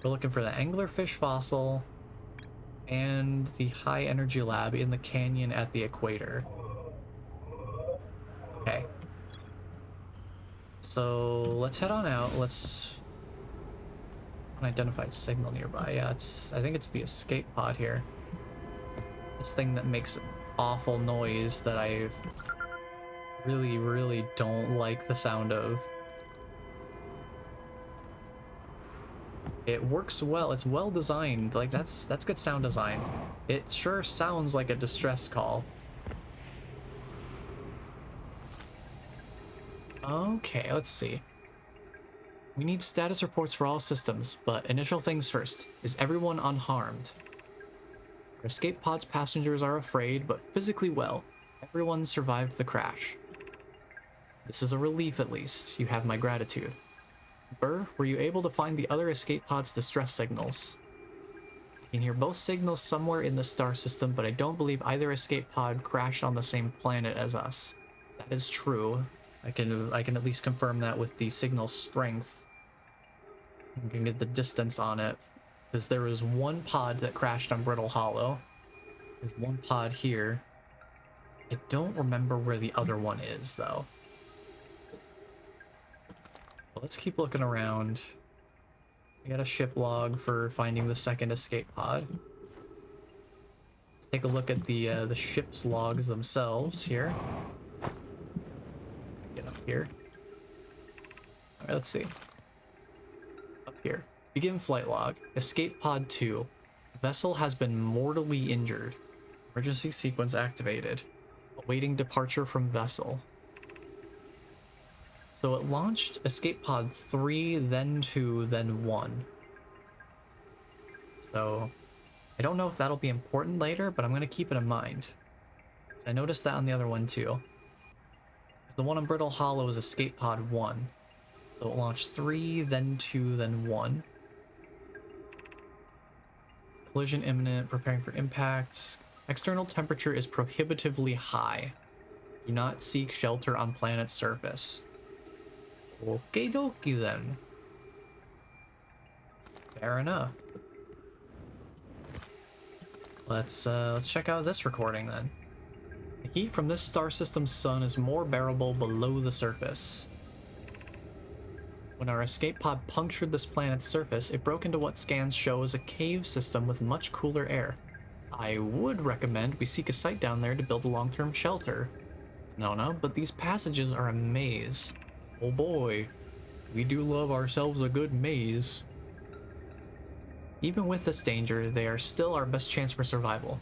We're looking for the anglerfish fossil and the high energy lab in the canyon at the equator. Okay. So let's head on out. Let's unidentified signal nearby. Yeah, I think it's the escape pod here. This thing that makes an awful noise that I've really don't like the sound of. It works well. It's well designed. Like that's good sound design. It sure sounds like a distress call. Okay, let's see. We need status reports for all systems, but initial things first. Is everyone unharmed? Our escape pod's passengers are afraid, but physically well. Everyone survived the crash. This is a relief at least. You have my gratitude. Burr, were you able to find the other escape pod's distress signals? I can hear both signals somewhere in the star system, but I don't believe either escape pod crashed on the same planet as us. That is true. I can at least confirm that with the signal strength. I can get the distance on it, because there was one pod that crashed on Brittle Hollow. There's one pod here. I don't remember where the other one is, though. Well, let's keep looking around. We got a ship log for finding the second escape pod. Let's take a look at the ship's logs themselves here. Get up here. All right, let's see. Up here. Begin flight log. Escape pod 2. Vessel has been mortally injured. Emergency sequence activated. Awaiting departure from vessel. So it launched escape pod 3, then 2, then 1. So I don't know if that'll be important later, but I'm going to keep it in mind. I noticed that on the other one too. The one on Brittle Hollow is escape pod 1. So it launched 3, then 2, then 1. Collision imminent, preparing for impacts. External temperature is prohibitively high. Do not seek shelter on planet's surface. Okie dokie then. Fair enough. Let's check out this recording then. The heat from this star system's sun is more bearable below the surface. When our escape pod punctured this planet's surface, it broke into what scans show as a cave system with much cooler air. I would recommend we seek a site down there to build a long-term shelter. No, but these passages are a maze. Oh boy, we do love ourselves a good maze. Even with this danger, they are still our best chance for survival.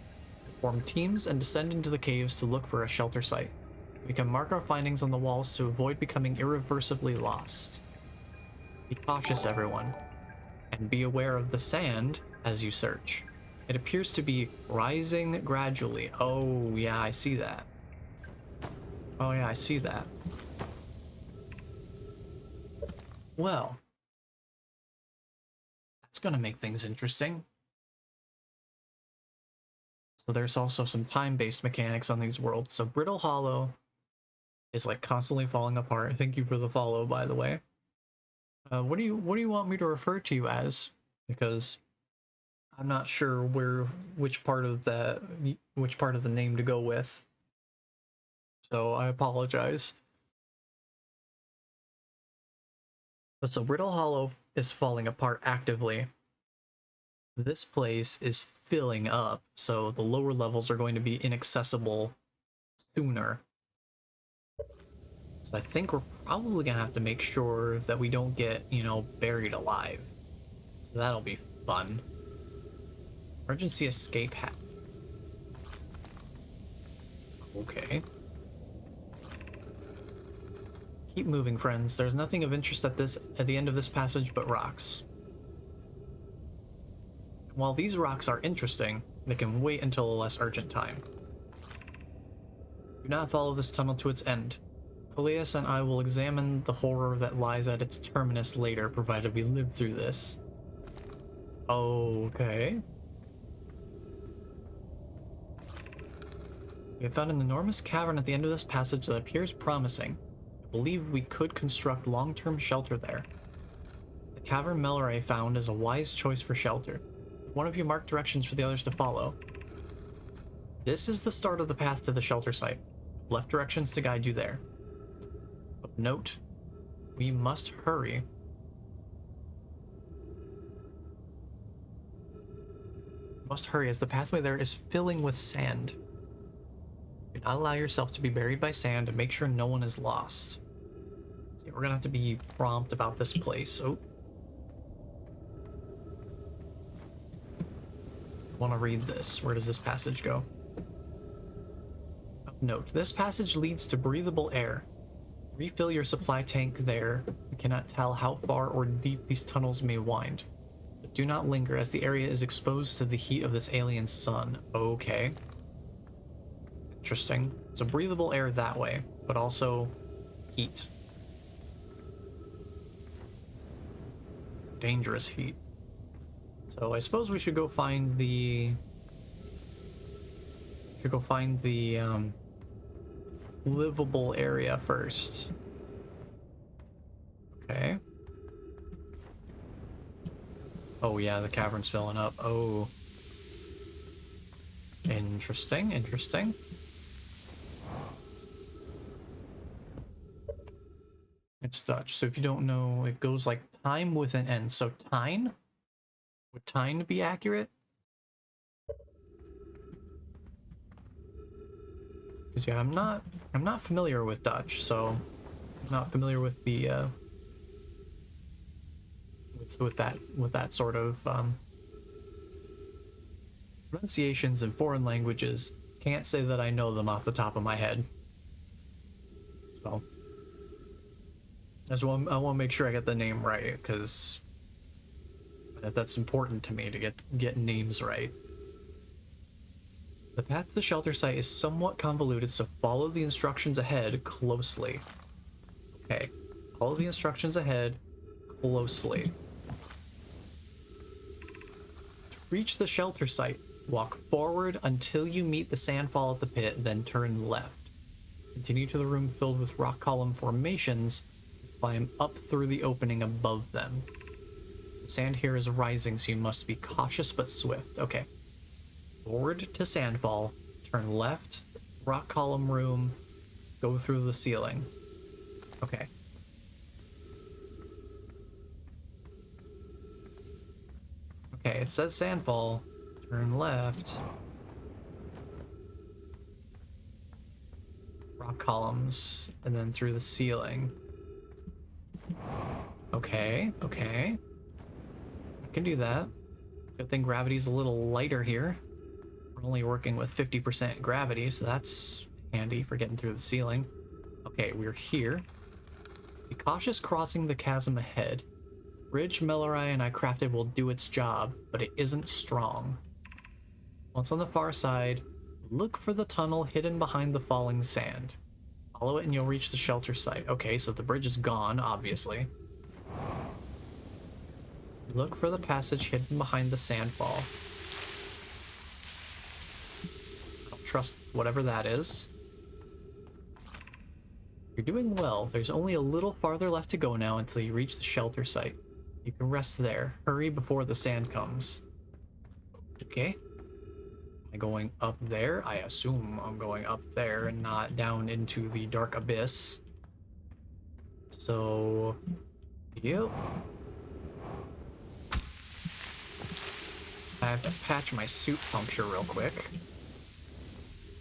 Form teams and descend into the caves to look for a shelter site. We can mark our findings on the walls to avoid becoming irreversibly lost. Be cautious, everyone, and be aware of the sand as you search. It appears to be rising gradually. Oh yeah, I see that. Oh yeah, I see that. Well, that's gonna make things interesting. So there's also some time-based mechanics on these worlds. So Brittle Hollow is like constantly falling apart. Thank you for the follow, by the way. What do you want me to refer to you as? Because I'm not sure which part of the name to go with. So I apologize. But so Brittle Hollow is falling apart actively. This place is filling up, so the lower levels are going to be inaccessible sooner. So I think we're probably gonna have to make sure that we don't get, you know, buried alive. So that'll be fun. Emergency escape hatch. Okay. Keep moving, friends. There's nothing of interest at the end of this passage but rocks. While these rocks are interesting, they can wait until a less urgent time. Do not follow this tunnel to its end. Coleus and I will examine the horror that lies at its terminus later, provided we live through this. Okay. We have found an enormous cavern at the end of this passage that appears promising. I believe we could construct long-term shelter there. The cavern Melray found is a wise choice for shelter. One of you mark directions for the others to follow. This is the start of the path to the shelter site. Left directions to guide you there. Of note, we must hurry. Must hurry as the pathway there is filling with sand. Do not allow yourself to be buried by sand and make sure no one is lost. So we're gonna have to be prompt about this place. Oh. Want to read this. Where does this passage go? Of note, this passage leads to breathable air. Refill your supply tank there. We cannot tell how far or deep these tunnels may wind. But do not linger as the area is exposed to the heat of this alien sun. Okay. Interesting. So breathable air that way, but also heat. Dangerous heat. So I suppose we should go find the... livable area first. Okay. Oh yeah, the cavern's filling up. Oh. Interesting, interesting. It's Dutch, so if you don't know, it goes like time with an N. So Tyne? Would Tyne be accurate? Because yeah, I'm not familiar with Dutch, so I'm not familiar with the with that sort of pronunciations in foreign languages. Can't say that I know them off the top of my head. So I want to make sure I get the name right, because that's important to me to get names right. The path to the shelter site is somewhat convoluted, so follow the instructions ahead closely. Okay, follow the instructions ahead closely. To reach the shelter site, walk forward until you meet the sandfall at the pit, then turn left. Continue to the room filled with rock column formations, climb up through the opening above them. The sand here is rising, so you must be cautious but swift. Okay. Forward to sandfall, turn left, rock column room, go through the ceiling. Okay. Okay, it says sandfall. Turn left. Rock columns, and then through the ceiling. Okay, okay. I can do that. Good thing gravity's a little lighter here. We're only working with 50% gravity, so that's handy for getting through the ceiling. Okay, we're here. Be cautious crossing the chasm ahead. Bridge Mellorai and I crafted will do its job, but it isn't strong. Once on the far side, look for the tunnel hidden behind the falling sand. Follow it and you'll reach the shelter site. Okay, so the bridge is gone, obviously. Look for the passage hidden behind the sandfall. I don't trust whatever that is. You're doing well. There's only a little farther left to go now until you reach the shelter site. You can rest there. Hurry before the sand comes. Okay. Am I going up there? I assume I'm going up there and not down into the dark abyss. So, yep. I have to patch my suit puncture real quick.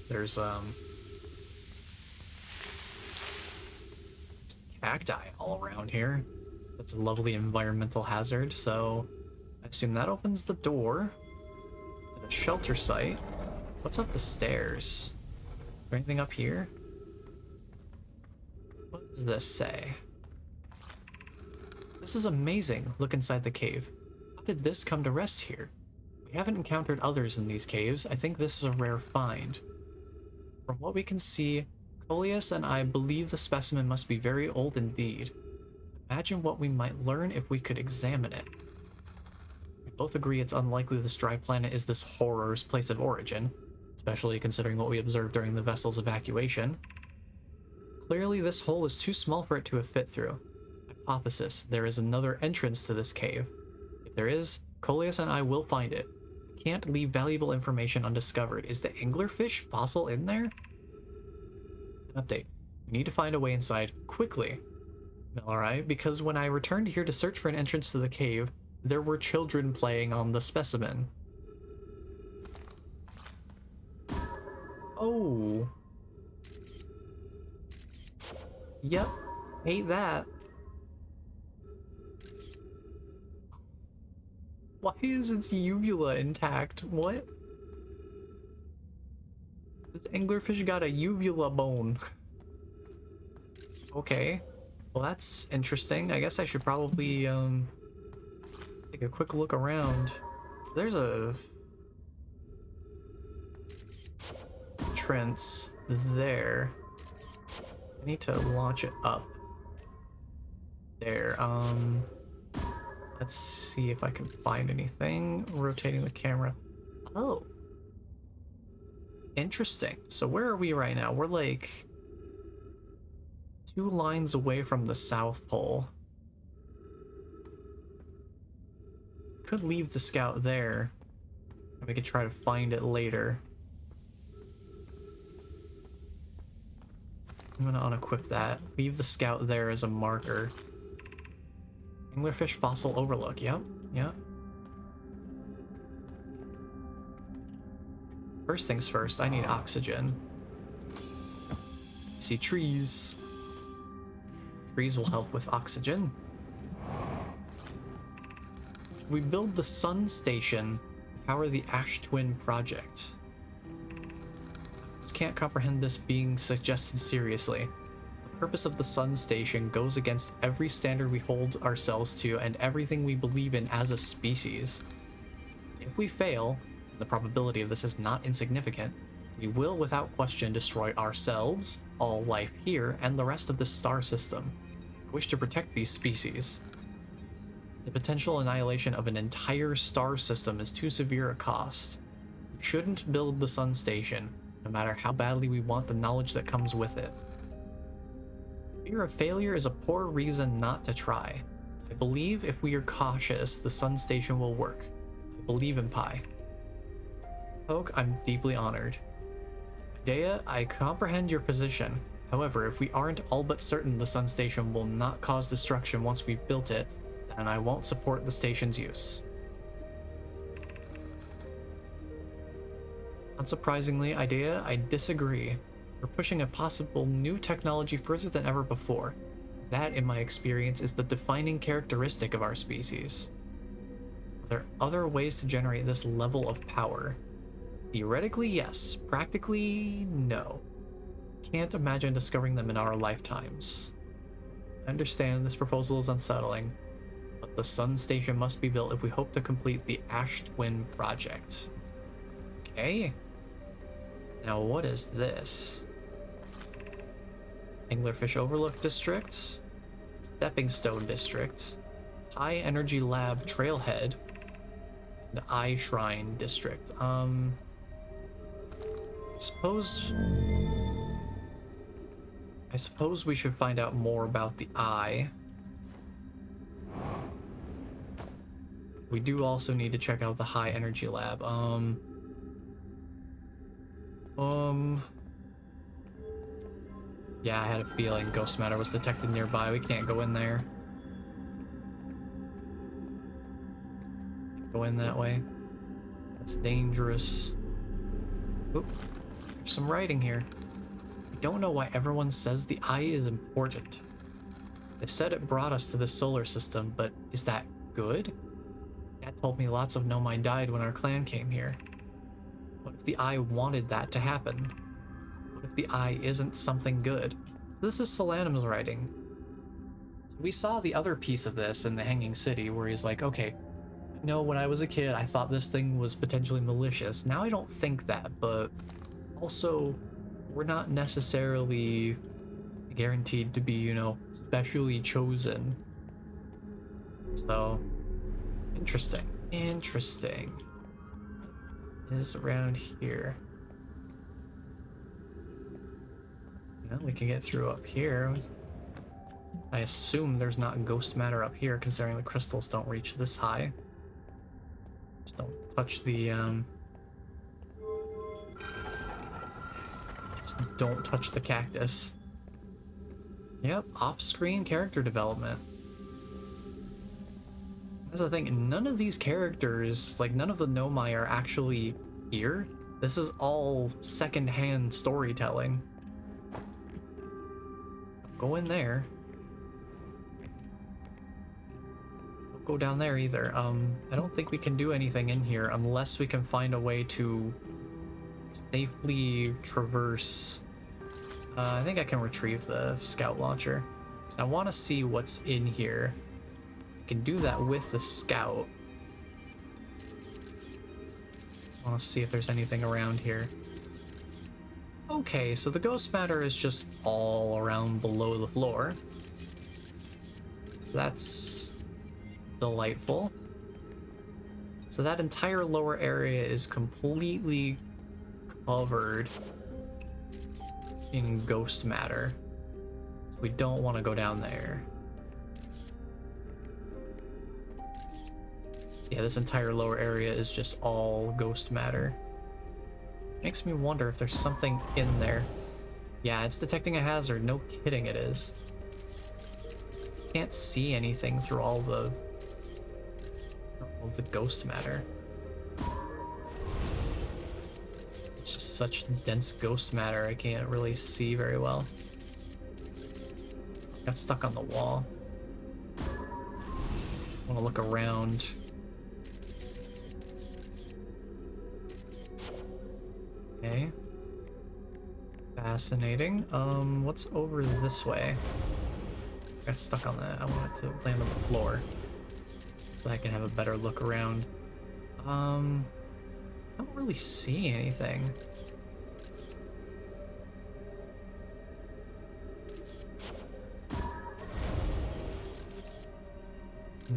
There's cacti all around here. That's a lovely environmental hazard, so I assume that opens the door to the shelter site. What's up the stairs? Is there anything up here? What does this say? This is amazing. Look inside the cave. How did this come to rest here? We haven't encountered others in these caves. I think this is a rare find. From what we can see, Coleus and I believe the specimen must be very old indeed. Imagine what we might learn if we could examine it. We both agree it's unlikely this dry planet is this horror's place of origin, especially considering what we observed during the vessel's evacuation. Clearly this hole is too small for it to have fit through. Hypothesis, there is another entrance to this cave. If there is, Coleus and I will find it. We can't leave valuable information undiscovered. Is the anglerfish fossil in there? An update. We need to find a way inside quickly. Alright, because when I returned here to search for an entrance to the cave, there were children playing on the specimen. Oh. Yep. Hate that. Why is its uvula intact? What? This anglerfish got a uvula bone. Okay. Well, that's interesting. I guess I should probably, take a quick look around. There's a entrance there. I need to launch it up. There, let's see if I can find anything. Rotating the camera. Oh. Interesting. So where are we right now? We're like 2 lines away from the South Pole. Could leave the scout there. We could try to find it later. I'm gonna unequip that. Leave the scout there as a marker. Anglerfish fossil overlook. Yep, yep. First things first, I need oxygen. See trees. Trees will help with oxygen. We build the sun station to power the Ash Twin project. Just can't comprehend this being suggested seriously. The purpose of the sun station goes against every standard we hold ourselves to and everything we believe in as a species. If we fail, the probability of this is not insignificant, we will without question destroy ourselves, all life here, and the rest of the star system. I wish to protect these species. The potential annihilation of an entire star system is too severe a cost. We shouldn't build the sun station, no matter how badly we want the knowledge that comes with it. Fear of failure is a poor reason not to try. I believe if we are cautious, the sun station will work. I believe in Pi. Poke, I'm deeply honored. Dea, I comprehend your position. However, if we aren't all but certain the sun station will not cause destruction once we've built it, then I won't support the station's use. Unsurprisingly, idea, I disagree. We're pushing a possible new technology further than ever before. That, in my experience, is the defining characteristic of our species. Are there other ways to generate this level of power? Theoretically, yes. Practically, no. Can't imagine discovering them in our lifetimes. I understand this proposal is unsettling, but the sun station must be built if we hope to complete the Ash Twin project. Okay. Now what is this? Anglerfish Overlook District, Stepping Stone District, High Energy Lab Trailhead, and Eye Shrine District. I suppose we should find out more about the eye. We do also need to check out the High Energy Lab. Yeah, I had a feeling ghost matter was detected nearby. We can't go in there. Go in that way. That's dangerous. Oop. There's some writing here. I don't know why everyone says the eye is important. They said it brought us to the solar system, but is that good? Dad told me lots of Nomai died when our clan came here. What if the eye wanted that to happen? What if the eye isn't something good? This is Solanum's writing. So we saw the other piece of this in the Hanging City where he's like, okay, no, when I was a kid, I thought this thing was potentially malicious. Now I don't think that, but also we're not necessarily guaranteed to be, you know, specially chosen. So, interesting. Interesting. It is around here. Well, we can get through up here. I assume there's not ghost matter up here, considering the crystals don't reach this high. Just don't touch the, Just don't touch the cactus. Yep, off-screen character development. That's the thing, none of these characters, like none of the Nomai are actually here. This is all second-hand storytelling. Go in there. Don't go down there either. I don't think we can do anything in here unless we can find a way to safely traverse. I think I can retrieve the scout launcher. So I want to see what's in here. I can do that with the scout. I want to see if there's anything around here. Okay, so the ghost matter is just all around below the floor. That's delightful. So that entire lower area is completely covered in ghost matter. So we don't want to go down there. So yeah, this entire lower area is just all ghost matter. Makes me wonder if there's something in there. Yeah, it's detecting a hazard. No kidding, it is. Can't see anything through all the ghost matter. It's just such dense ghost matter, I can't really see very well. Got stuck on the wall. Want to look around. Okay. Fascinating. What's over this way? Got stuck on that. I want it to land on the floor so I can have a better look around. I don't really see anything. I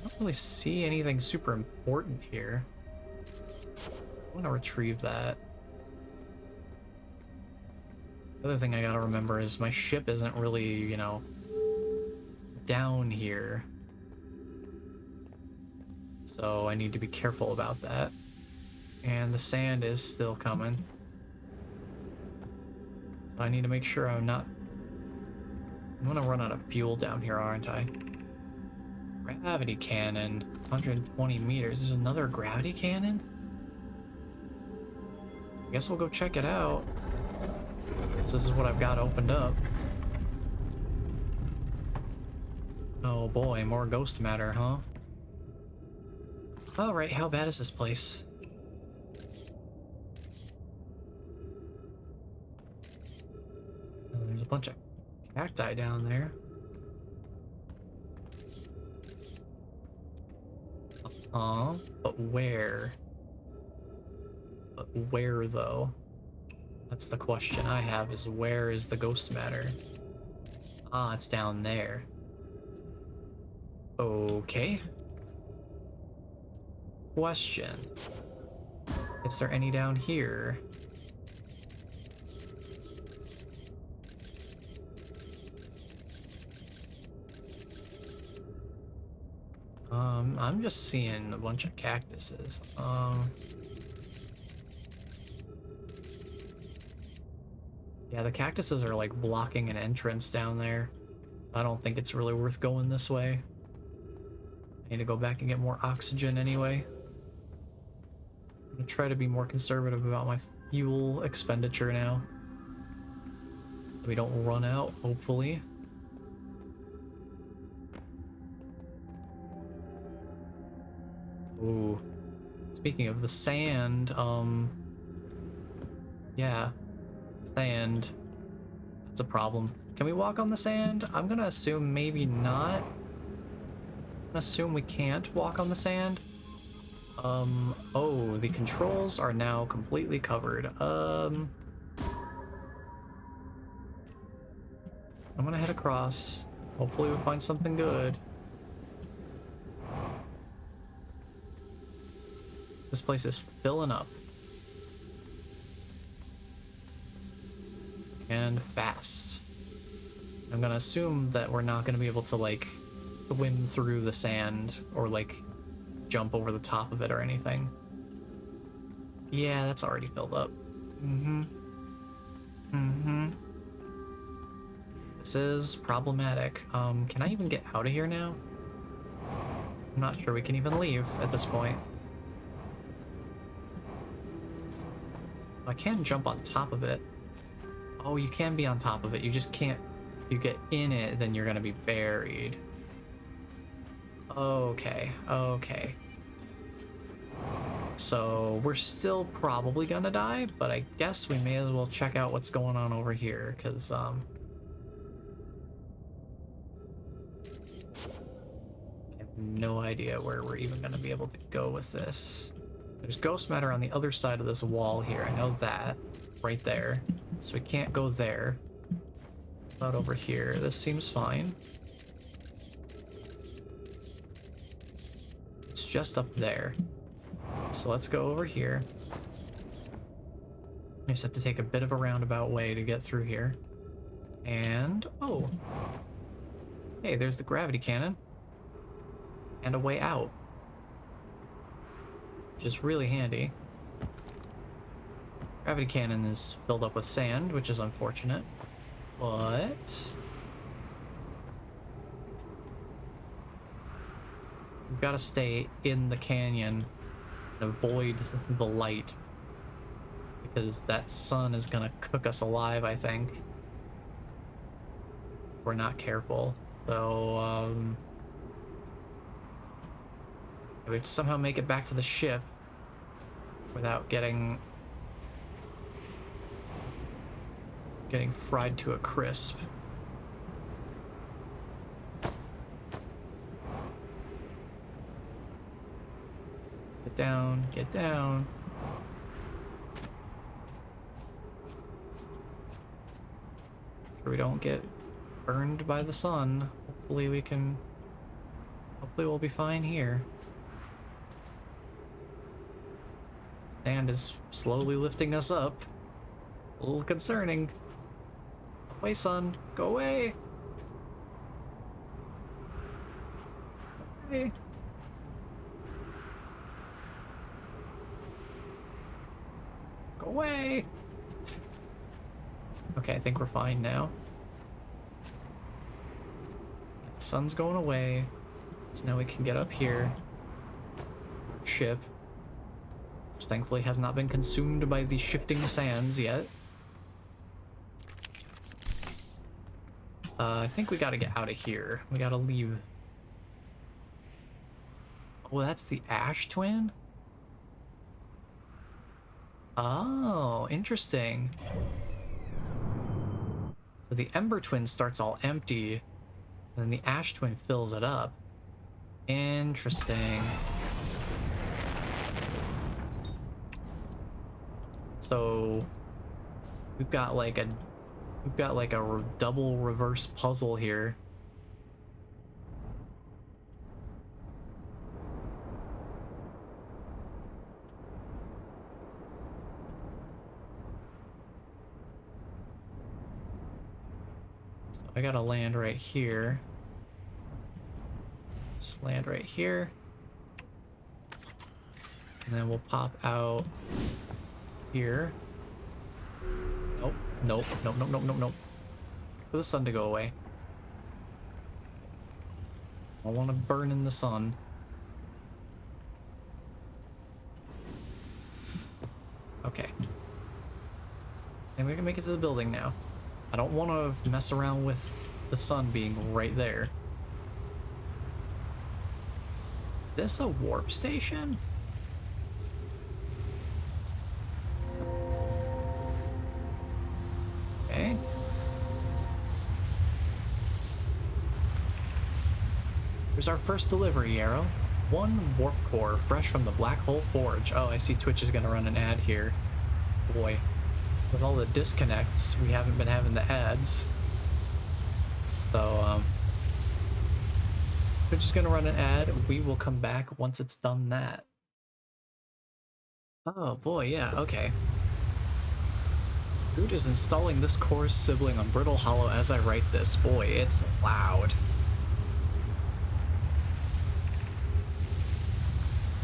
don't really see anything super important here. I want to retrieve that. The other thing I gotta remember is my ship isn't really, you know, down here. So I need to be careful about that. And the sand is still coming. So I need to make sure I'm not... I'm gonna run out of fuel down here, aren't I? Gravity cannon, 120 meters. There's another gravity cannon? I guess we'll go check it out. This is what I've got opened up. Oh boy, more ghost matter, huh? Alright, how bad is this place? Oh, there's a bunch of cacti down there. But where? But where, though? That's the question I have, is where is the ghost matter? Ah, it's down there. Okay. Question. Is there any down here? I'm just seeing a bunch of cactuses. Yeah, the cactuses are like blocking an entrance down there. I don't think it's really worth going this way. I need to go back and get more oxygen anyway. I'm gonna try to be more conservative about my fuel expenditure now, so we don't run out, hopefully. Ooh. Speaking of the sand, yeah. Sand. That's a problem. Can we walk on the sand? I'm gonna assume maybe not. I'm gonna assume we can't walk on the sand. Oh, the controls are now completely covered. I'm gonna head across. Hopefully we find something good. This place is filling up. And fast. I'm gonna assume that we're not gonna be able to, like, swim through the sand or, like, jump over the top of it or anything. Yeah, that's already filled up. This is problematic. Can I even get out of here now? I'm not sure we can even leave at this point. I can jump on top of it. Oh, you can be on top of it. You just can't. If you get in it, then you're gonna be buried. Okay, okay. So we're still probably gonna die, but I guess we may as well check out what's going on over here, because I have no idea where we're even gonna be able to go with this. There's ghost matter on the other side of this wall here. I know that. Right there. So we can't go there. Not over here. This seems fine. It's just up there. So let's go over here. I just have to take a bit of a roundabout way to get through here. And, oh. Hey, there's the gravity cannon. And a way out. Which is really handy. Gravity cannon is filled up with sand, which is unfortunate. But we've got to stay in the canyon and avoid the light, because that sun is gonna cook us alive, I think, if we're not careful. So we have to somehow make it back to the ship without getting fried to a crisp. Get down, get down. Sure we don't get burned by the sun. Hopefully we'll be fine here. Sand is slowly lifting us up. A little concerning. Go away, sun. Go away. Go away. Go away. Okay, I think we're fine now. The sun's going away. So now we can get up here. Ship. which thankfully has not been consumed by the shifting sands yet. I think we gotta get out of here. We gotta leave. Oh, that's the Ash Twin? Oh, interesting. So the Ember Twin starts all empty, and then the Ash Twin fills it up. Interesting. So we've got like a double reverse puzzle here. So I gotta land right here. Just land right here. And then we'll pop out here. Nope, nope, nope, nope, nope, nope, nope. For the sun to go away. I want to burn in the sun. Okay. And we can make it to the building now. I don't want to mess around with the sun being right there. Is this a warp station? Okay. Here's our first delivery, Arrow. 1 warp core, fresh from the Black Hole Forge. Oh, I see Twitch is gonna run an ad here. Boy. With all the disconnects, we haven't been having the ads. So, Twitch is gonna run an ad. We will come back once it's done that. Oh boy, yeah, okay. Groot is installing this core's sibling on Brittle Hollow as I write this. Boy, it's loud.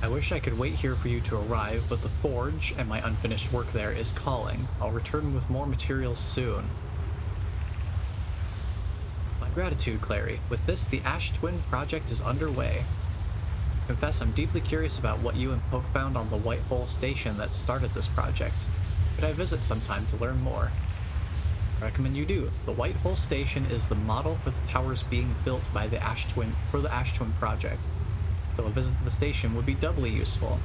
I wish I could wait here for you to arrive, but the forge and my unfinished work there is calling. I'll return with more materials soon. My gratitude, Clary. With this, the Ash Twin project is underway. Confess I'm deeply curious about what you and Poke found on the White Hole Station that started this project. Could I visit sometime to learn more? I recommend you do. The White Hole Station is the model for the towers being built by the Ash Twin for the Ash Twin project. So a visit to the station would be doubly useful.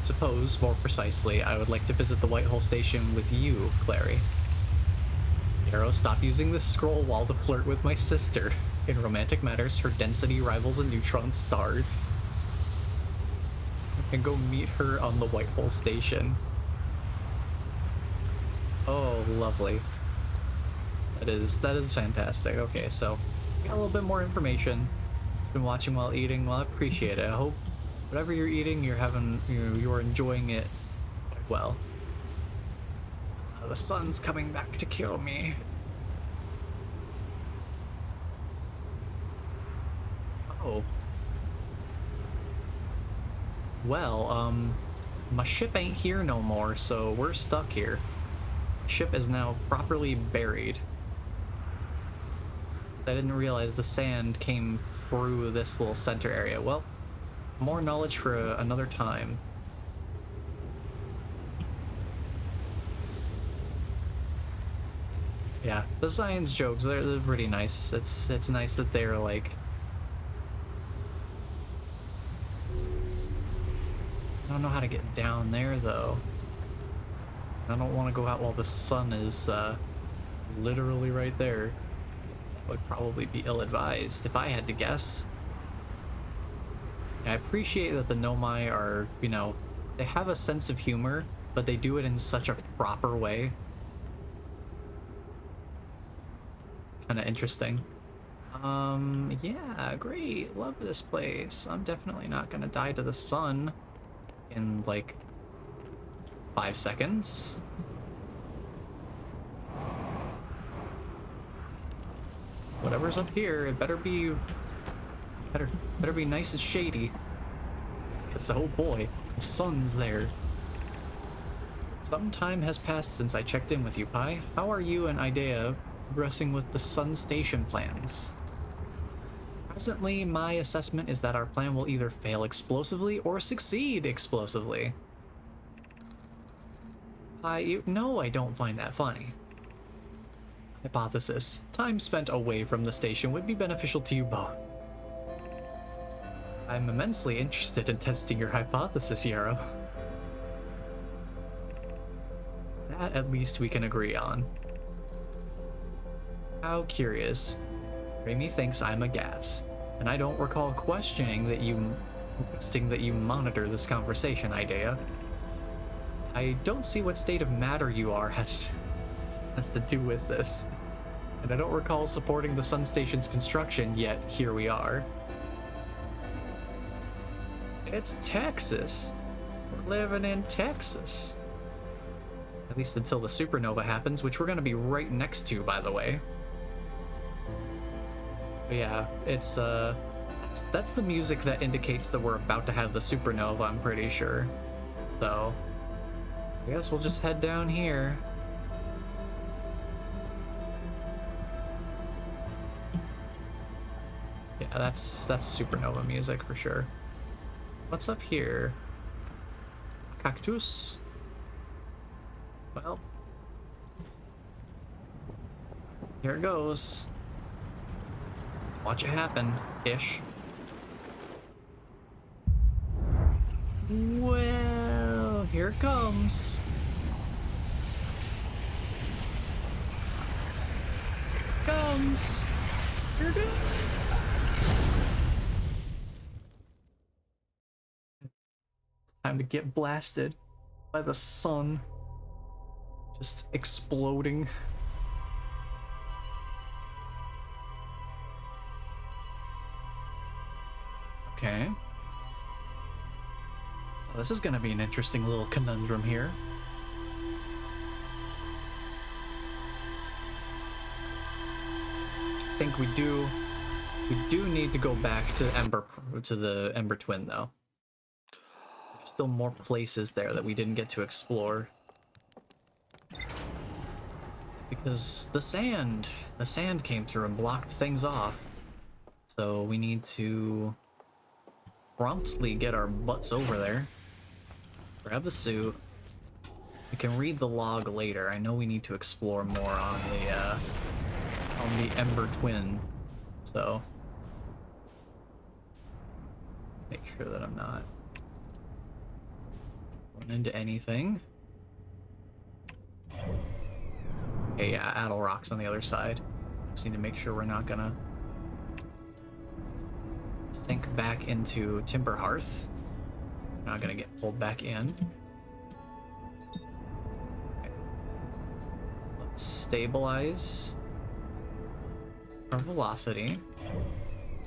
Suppose, more precisely, I would like to visit the White Hole Station with you, Clary. Arrow, stop using this scroll wall to flirt with my sister. In romantic matters, her density rivals a neutron star's. And go meet her on the White Hole Station. Oh, lovely. That is fantastic. Okay, so we got a little bit more information. Been watching while eating. Well, I appreciate it. I hope whatever you're eating, you're enjoying it quite well. The sun's coming back to kill me. Oh. Well, my ship ain't here no more, so we're stuck here. Ship is now properly buried. I didn't realize the sand came through this little center area. Well, more knowledge for another time. Yeah, the science jokes, they're pretty nice. It's nice that they're like... I don't know how to get down there, though. I don't want to go out while the sun is literally right there. Would probably be ill-advised if I had to guess. I appreciate that the Nomai are, you know, they have a sense of humor, but they do it in such a proper way. Kind of interesting. Yeah, great. Love this place. I'm definitely not gonna die to the sun in like 5 seconds. Whatever's up here, it better be nice and shady. Cause oh boy, the sun's there. Some time has passed since I checked in with you, Pi. How are you and Idea progressing with the Sun Station plans? Presently, my assessment is that our plan will either fail explosively or succeed explosively. No, I don't find that funny. Hypothesis. Time spent away from the station would be beneficial to you both. I'm immensely interested in testing your hypothesis, Yarrow. That at least we can agree on. How curious. Raimi thinks I'm a gas, and I don't recall questioning that you monitor this conversation, Idea. I don't see what state of matter you are has to do with this. And I don't recall supporting the Sun Station's construction, yet here we are. It's Texas. We're living in Texas. At least until the supernova happens, which we're going to be right next to, by the way. But yeah, it's that's the music that indicates that we're about to have the supernova, I'm pretty sure. So I guess we'll just head down here. Yeah, that's supernova music for sure. What's up here? Cactus? Well, here it goes. Let's watch it happen, ish. Well, here it comes. Here it comes. Here it is. Time to get blasted by the sun. Just exploding. Okay. Well, this is gonna be an interesting little conundrum here. I think we do need to go back to the Ember Twin though. There's still more places there that we didn't get to explore. Because the sand came through and blocked things off. So we need to promptly get our butts over there. Grab the suit. We can read the log later. I know we need to explore more on the Ember Twin. So make sure that I'm not running into anything. Okay, yeah, Addle Rock's on the other side. Just need to make sure we're not gonna sink back into Timber Hearth. We're not gonna get pulled back in. Okay. Let's stabilize our velocity.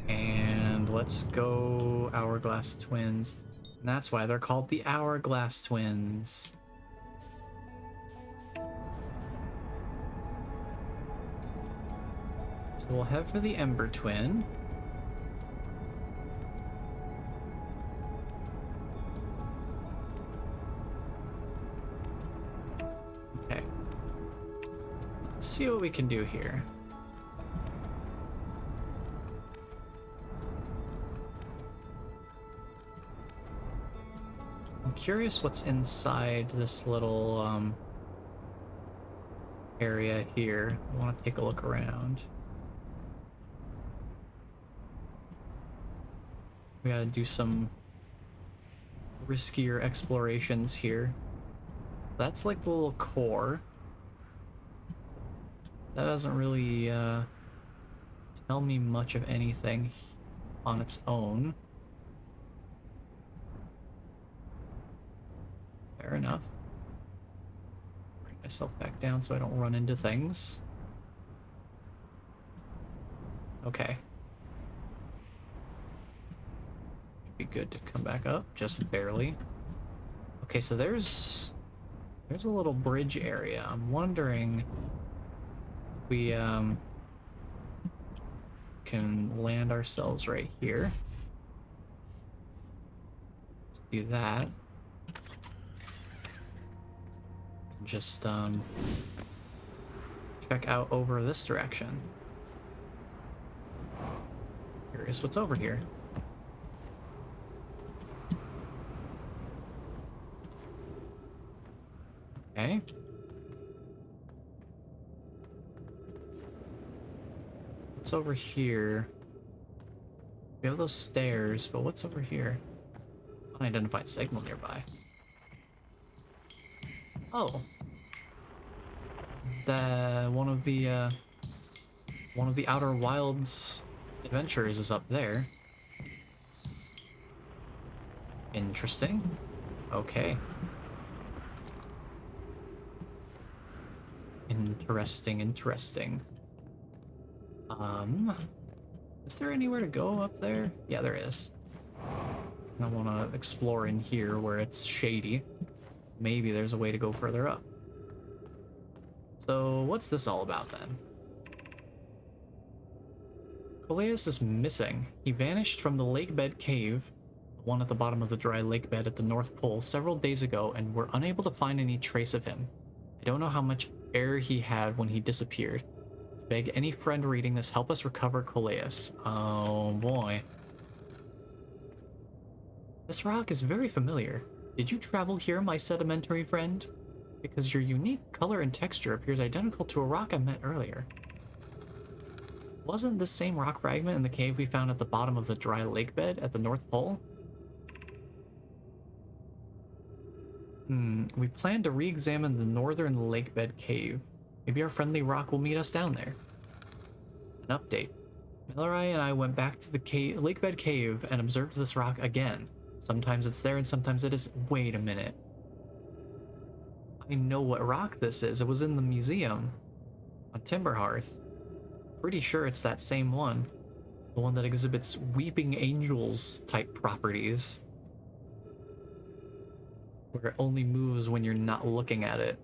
And let's go Hourglass Twins. And that's why they're called the Hourglass Twins. So we'll head for the Ember Twin. Okay. Let's see what we can do here. I'm curious what's inside this little area here. I want to take a look around. We gotta do some riskier explorations here. That's like the little core. That doesn't really tell me much of anything on its own. Fair enough. Bring myself back down so I don't run into things. Okay. Be good to come back up, just barely. Okay, so there's a little bridge area. I'm wondering if we can land ourselves right here. Let's do that. Just check out over this direction. Curious what's over here. Okay. What's over here? We have those stairs, but what's over here? Unidentified signal nearby. Oh. One of the Outer Wilds adventures is up there. Interesting. Okay. Interesting. Is there anywhere to go up there? Yeah, there is. I want to explore in here where it's shady. Maybe there's a way to go further up. So what's this all about then? Coleus is missing. He vanished from the lake bed cave, the one at the bottom of the dry lake bed at the North Pole, several days ago, and we're unable to find any trace of him. I don't know how much air he had when he disappeared. I beg any friend reading this, help us recover Coleus. Oh boy. This rock is very familiar. Did you travel here, my sedimentary friend? Because your unique color and texture appears identical to a rock I met earlier. Wasn't this same rock fragment in the cave we found at the bottom of the dry lake bed at the North Pole? We plan to re-examine the northern lake bed cave. Maybe our friendly rock will meet us down there. An update. Mallory and I went back to the lake bed cave and observed this rock again. Sometimes it's there and sometimes it isn't. Wait a minute. I know what rock this is. It was in the museum on Timberhearth. Pretty sure it's that same one. The one that exhibits weeping angels type properties. Where it only moves when you're not looking at it.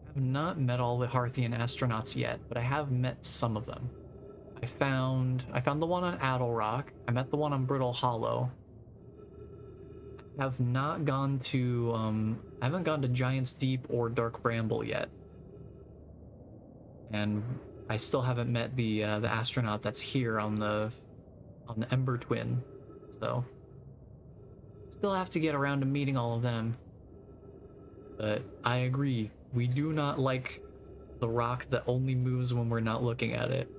I have not met all the Hearthian astronauts yet, but I have met some of them. I found the one on Addle Rock. I met the one on Brittle Hollow. I have not gone to I haven't gone to Giant's Deep or Dark Bramble yet. And I still haven't met the astronaut that's here on the Ember Twin. So still have to get around to meeting all of them. But I agree, we do not like the rock that only moves when we're not looking at it.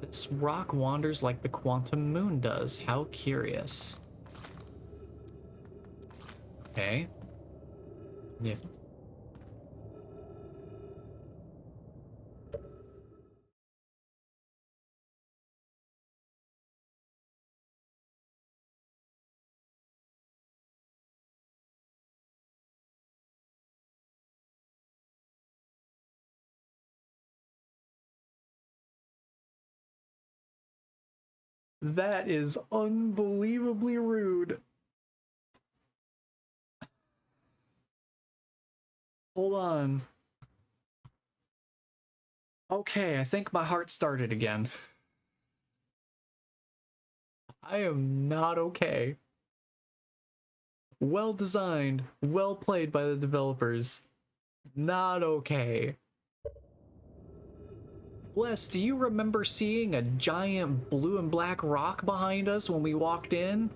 This rock wanders like the quantum moon does. How curious. Okay. Nifty. That is unbelievably rude. Hold on. Okay, I think my heart started again. I am not okay. Well designed, well played by the developers. Not okay. Bless, do you remember seeing a giant blue and black rock behind us when we walked in?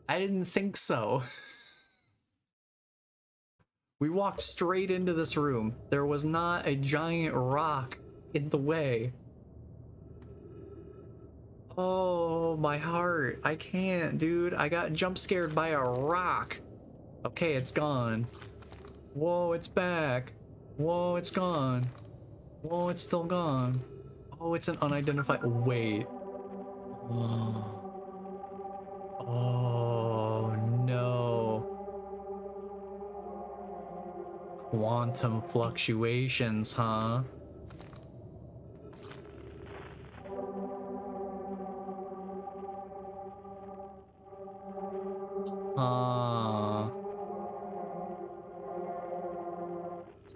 I didn't think so. We walked straight into this room. There was not a giant rock in the way. Oh, my heart. I can't, dude. I got jump scared by a rock. Okay, it's gone. Whoa, it's back. Whoa, it's gone. Whoa, it's still gone. Oh, it's an unidentified. Wait. Oh, no. Quantum fluctuations, huh?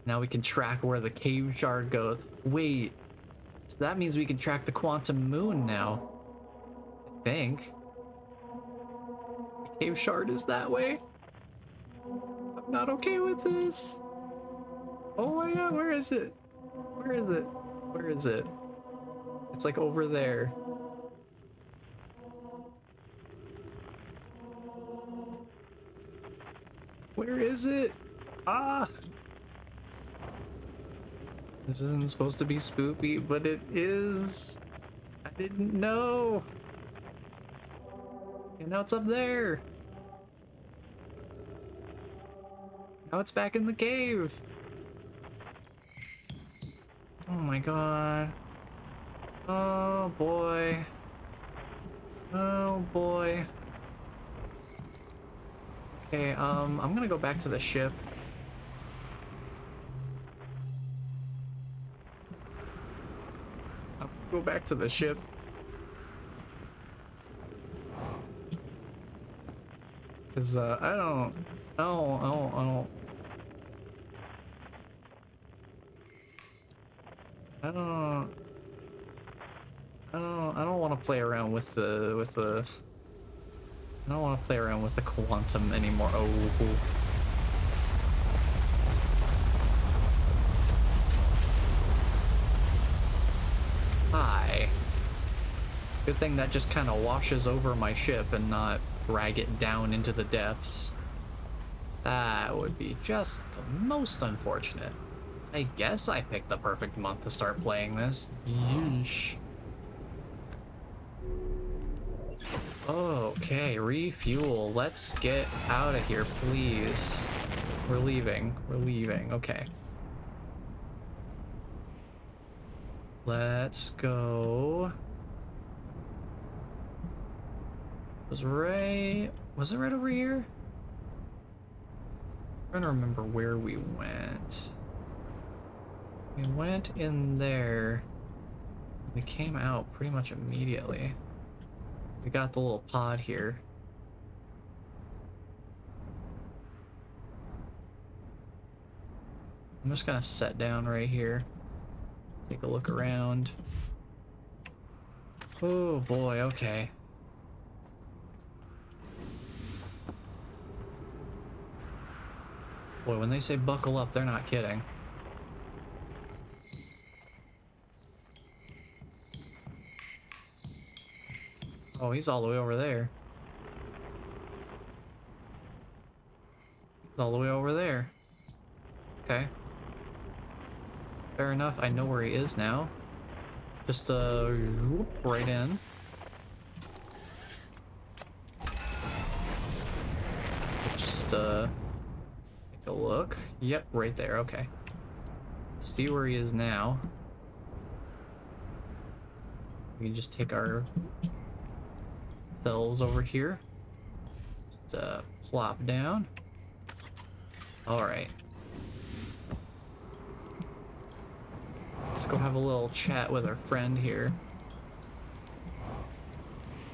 Now we can track where the cave shard goes. Wait, so that means we can track the quantum moon now. I think. The cave shard is that way? I'm not okay with this. Oh my god, where is it? Where is it? Where is it? It's like over there. Where is it? Ah! This isn't supposed to be spooky, but it is. I didn't know. And now it's up there. Now it's back in the cave. Oh my god. Oh boy. Oh boy. Okay, I'm gonna go back to the ship. I'll go back to the ship. Cause I don't I don't want to play around with the I don't want to play around with the quantum anymore. Oh. Hi. Good thing that just kind of washes over my ship and not drag it down into the depths. That would be just the most unfortunate. I guess I picked the perfect month to start playing this. Yeesh. Okay, refuel. Let's get out of here, please. We're leaving. We're leaving. Okay. Let's go. Was it right over here? I'm trying to remember where we went. We went in there. We came out pretty much immediately. We got the little pod here. I'm just gonna set down right here. Take a look around. Oh boy, okay. Boy, when they say buckle up, they're not kidding. Oh, he's all the way over there. He's all the way over there. Okay. Fair enough, I know where he is now. Just, right in. Just, take a look. Yep, right there, okay. See where he is now. We can just take our cells over here. Just, plop down. Alright. Let's go have a little chat with our friend here.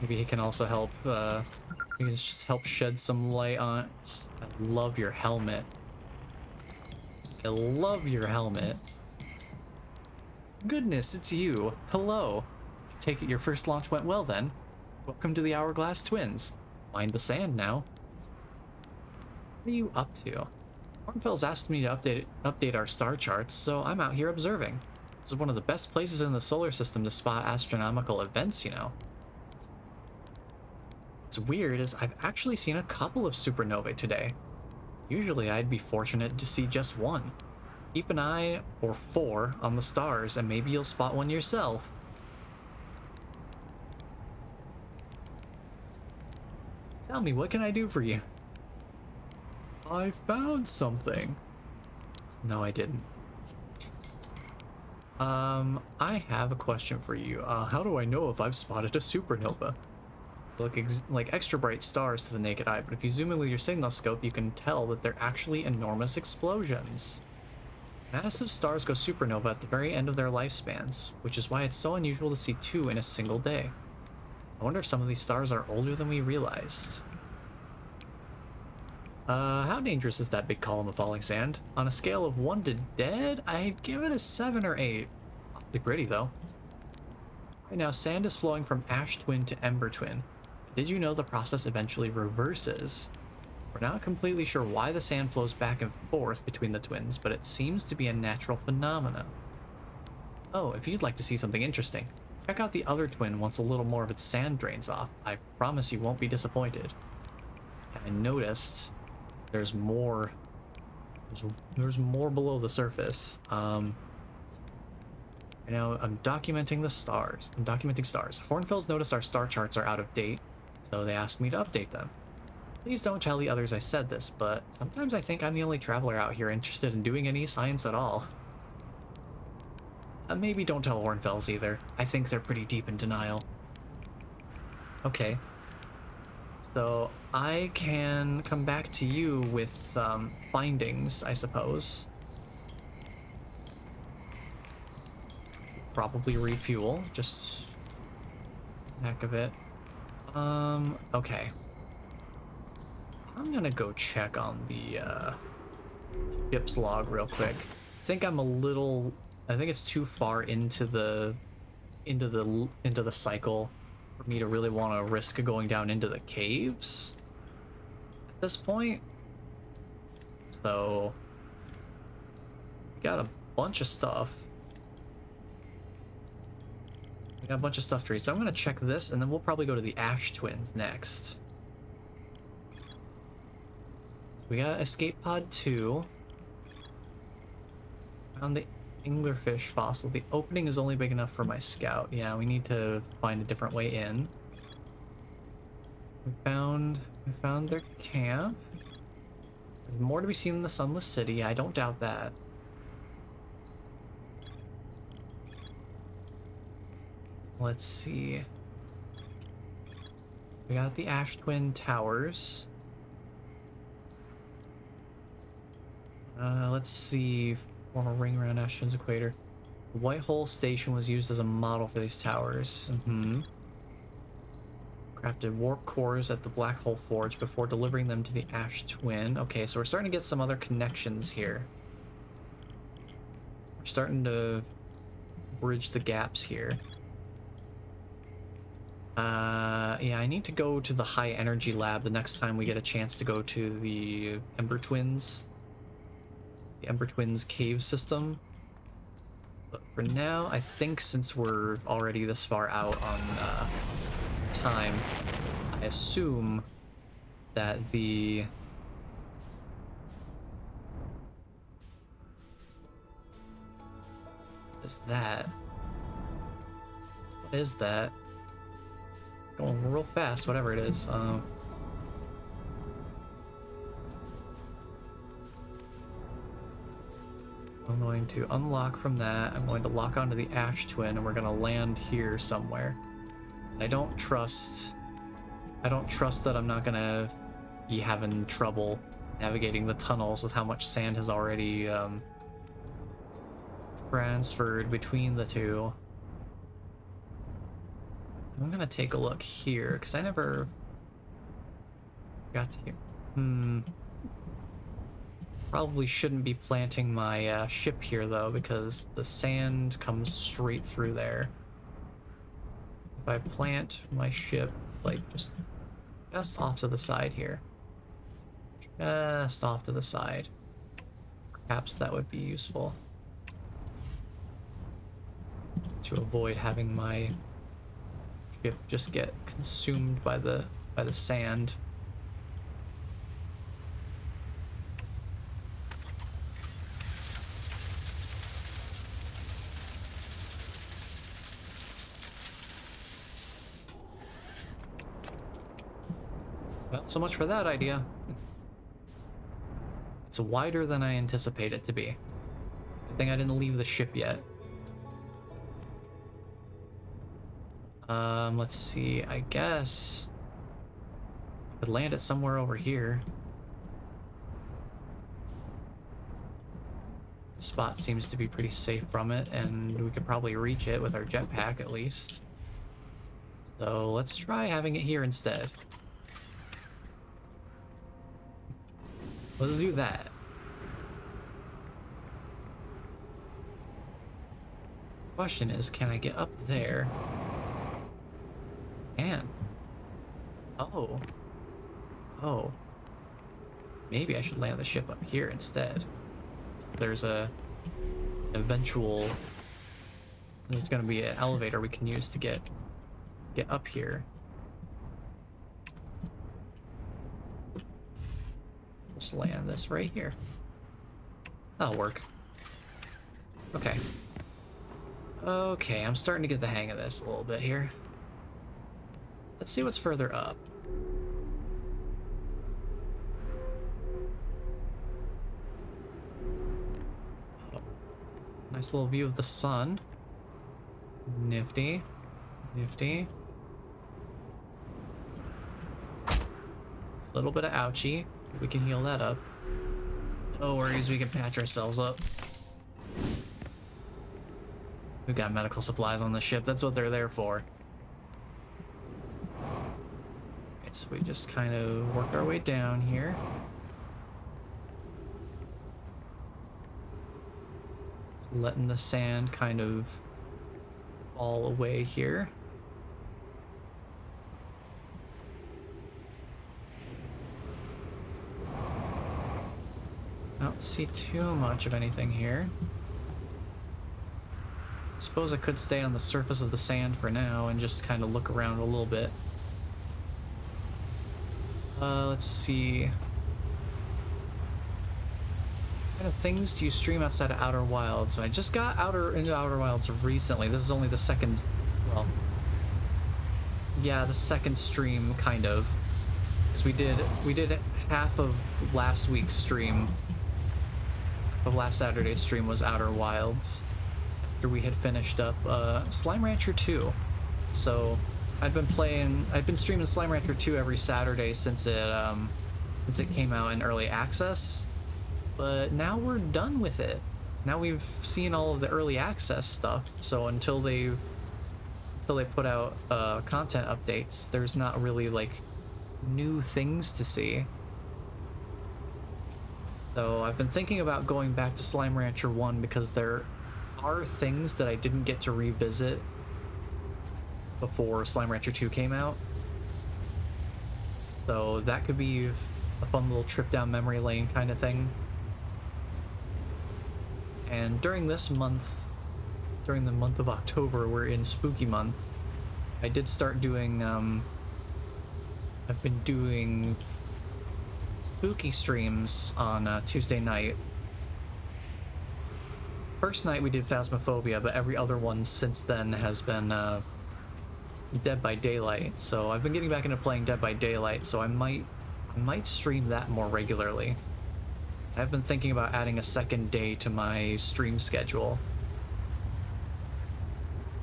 Maybe he can also help, he can just help shed some light on... I love your helmet. I love your helmet. Goodness, it's you. Hello. Take it your first launch went well then. Welcome to the Hourglass Twins. Mind the sand now. What are you up to? Ornfell's asked me to update our star charts, so I'm out here observing. This is one of the best places in the solar system to spot astronomical events, you know. What's weird is I've actually seen a couple of supernovae today. Usually I'd be fortunate to see just one. Keep an eye, or 4, on the stars and maybe you'll spot one yourself. Tell me, what can I do for you? I found something. No, I didn't. I have a question for you. How do I know if I've spotted a supernova? Look like extra bright stars to the naked eye, but if you zoom in with your signal scope, you can tell that they're actually enormous explosions. Massive stars go supernova at the very end of their lifespans, which is why it's so unusual to see 2 in a single day. I wonder if some of these stars are older than we realized. How dangerous is that big column of falling sand? On a scale of 1 to dead, I'd give it a 7 or 8. Awfully pretty, though. Right now, sand is flowing from ash twin to ember twin. Did you know the process eventually reverses? We're not completely sure why the sand flows back and forth between the twins, but it seems to be a natural phenomenon. Oh, if you'd like to see something interesting, check out the other twin once a little more of its sand drains off. I promise you won't be disappointed. I noticed there's more. There's more below the surface. You know, I'm documenting the stars. I'm documenting stars. Hornfels noticed our star charts are out of date, so they asked me to update them. Please don't tell the others I said this, but sometimes I think I'm the only traveler out here interested in doing any science at all. Maybe don't tell Hornfels either. I think they're pretty deep in denial. Okay. So I can come back to you with findings, I suppose. Probably refuel, just heck of it. Okay. I'm gonna go check on the ship's log real quick. I think I think it's too far into the cycle for me to really want to risk going down into the caves at this point. So got a bunch of stuff. We got a bunch of stuff to read, so I'm gonna check this, and then we'll probably go to the Ash Twins next. So we got Escape Pod 2. Found the anglerfish fossil. The opening is only big enough for my scout. Yeah, we need to find a different way in. We found their camp. There's more to be seen in the Sunless City. I don't doubt that. Let's see. We got the Ash Twin Towers. Let's see. Former ring around Ash Twin's equator. The White Hole Station was used as a model for these towers. Crafted warp cores at the Black Hole Forge before delivering them to the Ash Twin. Okay, so we're starting to get some other connections here. We're starting to bridge the gaps here. Yeah, I need to go to the high energy lab the next time we get a chance to go to the Ember Twins. The Ember Twins cave system. But for now, I think since we're already this far out on time, I assume that the... What is that? What is that? It's going real fast, whatever it is. I'm going to unlock from that. I'm going to lock onto the Ash Twin, and we're going to land here somewhere. I don't trust that I'm not going to be having trouble navigating the tunnels with how much sand has already transferred between the two. I'm going to take a look here, because I never got to here. Probably shouldn't be planting my ship here, though, because the sand comes straight through there. If I plant my ship, like, just off to the side here. Just off to the side. Perhaps that would be useful. To avoid having my ship just get consumed by the sand. Well, so much for that idea. It's wider than I anticipate it to be. Good thing I didn't leave the ship yet. Let's see, I guess I could land it somewhere over here. The spot seems to be pretty safe from it, and we could probably reach it with our jetpack at least. So let's try having it here instead. Let's do that. Question is, can I get up there? Can. Oh. Oh. Maybe I should land the ship up here instead. There's a eventual There's gonna be an elevator we can use to get up here. Just land this right here. That'll work. Okay. Okay, I'm starting to get the hang of this a little bit here. Let's see what's further up. Oh, nice little view of the sun. Nifty. Nifty. A little bit of ouchie. We can heal that up. No worries, we can patch ourselves up. We've got medical supplies on the ship. That's what they're there for. Okay, so we just kind of worked our way down here. Letting the sand kind of fall away here. I don't see too much of anything here. Suppose I could stay on the surface of the sand for now and just kind of look around a little bit. Let's see. What kind of things do you stream outside of Outer Wilds? I just got into Outer Wilds recently. This is only the second, well, yeah, the second stream, kind of. Because we did half of last week's stream. Of last Saturday's stream was Outer Wilds. After we had finished up Slime Rancher 2. So I've been streaming Slime Rancher 2 every Saturday since it came out in early access. But now we're done with it. Now we've seen all of the early access stuff. So until they put out content updates, there's not really like new things to see. So I've been thinking about going back to Slime Rancher 1 because there are things that I didn't get to revisit before Slime Rancher 2 came out. So that could be a fun little trip down memory lane kind of thing. And during this month, during the month of October, we're in Spooky Month, I did start doing, I've been doing spooky streams on Tuesday night. First night we did Phasmophobia, but every other one since then has been Dead by Daylight. So I've been getting back into playing Dead by Daylight, so I might stream that more regularly. I've been thinking about adding a second day to my stream schedule.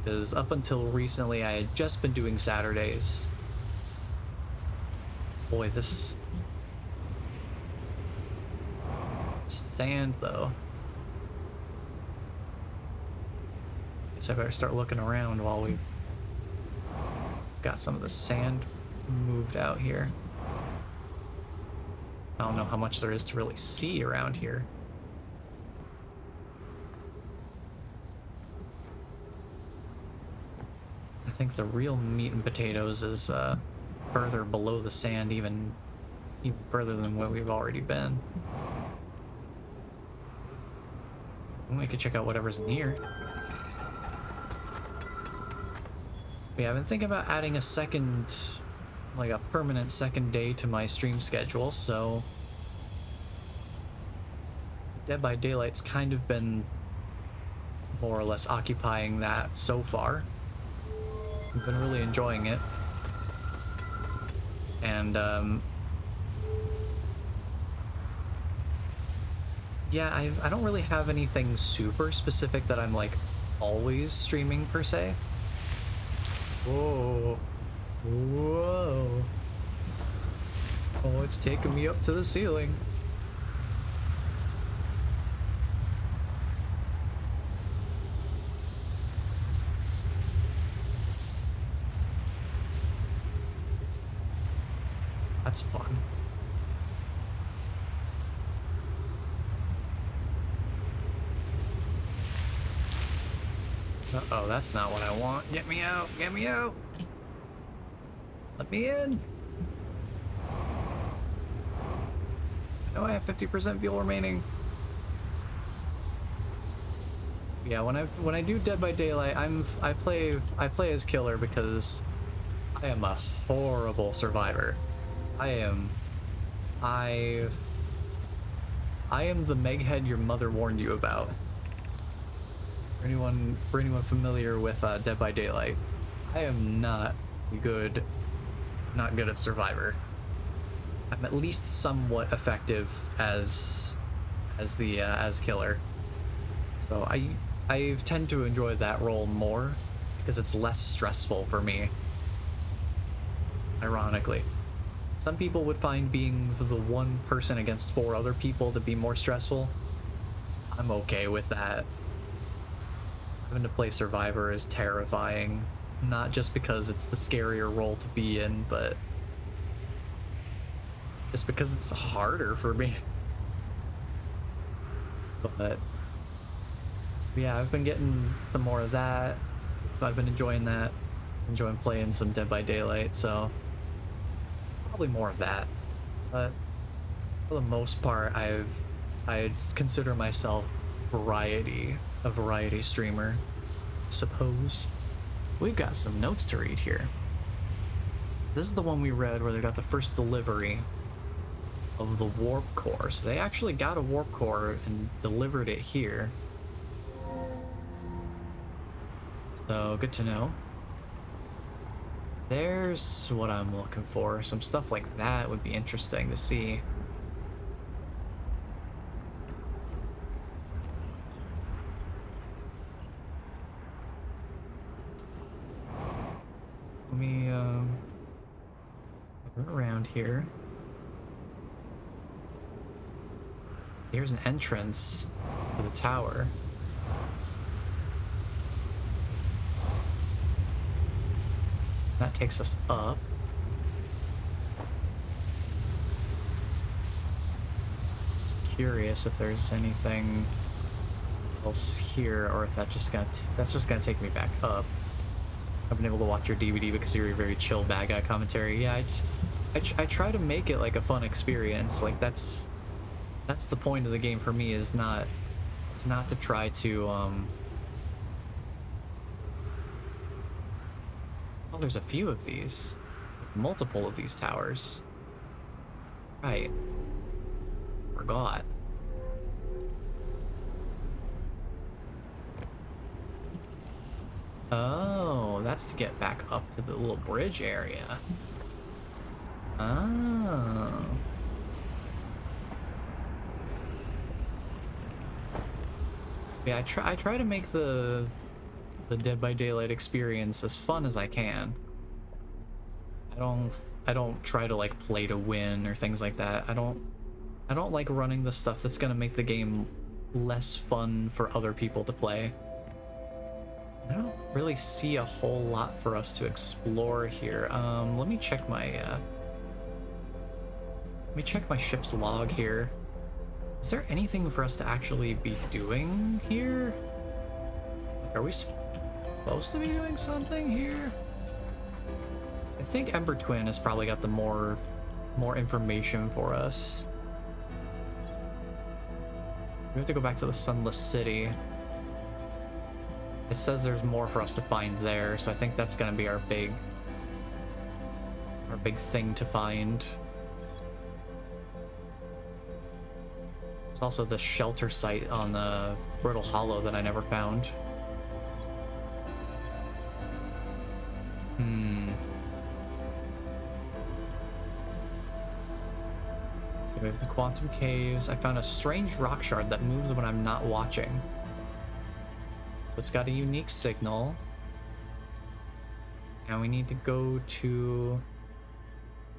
Because up until recently I had just been doing Saturdays. Boy, this sand though. Guess I better start looking around while we got some of the sand moved out here. I don't know how much there is to really see around here. I think the real meat and potatoes is further below the sand, even further than where we've already been. And we could check out whatever's in here. But yeah, I've been thinking about adding a second, like a permanent second day to my stream schedule, so Dead by Daylight's kind of been more or less occupying that so far. I've been really enjoying it. And yeah, I don't really have anything super specific that I'm like always streaming per se. Whoa. Whoa. Oh, it's taking me up to the ceiling. That's fun. Uh-oh, that's not what I want. Get me out! Get me out! Let me in! I know I have 50% fuel remaining. Yeah, when I do Dead by Daylight, I play as killer because I am a horrible survivor. I am I I am the Meghead your mother warned you about. For anyone familiar with Dead by Daylight, I am good not good at Survivor. I'm at least somewhat effective as killer. So I tend to enjoy that role more because it's less stressful for me. Ironically, some people would find being the one person against four other people to be more stressful. I'm okay with that. Having to play Survivor is terrifying, not just because it's the scarier role to be in, but just because it's harder for me. But yeah, I've been getting some more of that. I've been enjoying that. Enjoying playing some Dead by Daylight, so probably more of that. But for the most part, I'd consider myself a variety streamer, suppose. We've got some notes to read here. This is the one we read where they got the first delivery of the warp core. So they actually got a warp core and delivered it here. So good to know. There's what I'm looking for. Some stuff like that would be interesting to see. Let me run around here. Here's an entrance to the tower. That takes us up. Just curious if there's anything else here, or if that's just gonna take me back up. I've been able to watch your DVD because you're a very chill bad guy commentary. Yeah, I try to make it like a fun experience. Like that's the point of the game for me, is not to try to oh, there's a few of these. Multiple of these towers. Right. Forgot. Oh, that's to get back up to the little bridge area. Oh. Yeah, I try to make the Dead by Daylight experience as fun as I can. I don't try to like play to win or things like that. I don't like running the stuff that's gonna make the game less fun for other people to play. I don't really see a whole lot for us to explore here. Let me check my ship's log here. Is there anything for us to actually be doing here? Like, are we supposed to be doing something here? I think Ember Twin has probably got the more information for us. We have to go back to the Sunless City. It says there's more for us to find there, so I think that's gonna be our big thing to find. There's also the shelter site on the Brittle Hollow that I never found. Okay, we have the Quantum Caves. I found a strange rock shard that moves when I'm not watching. So it's got a unique signal. Now we need to go to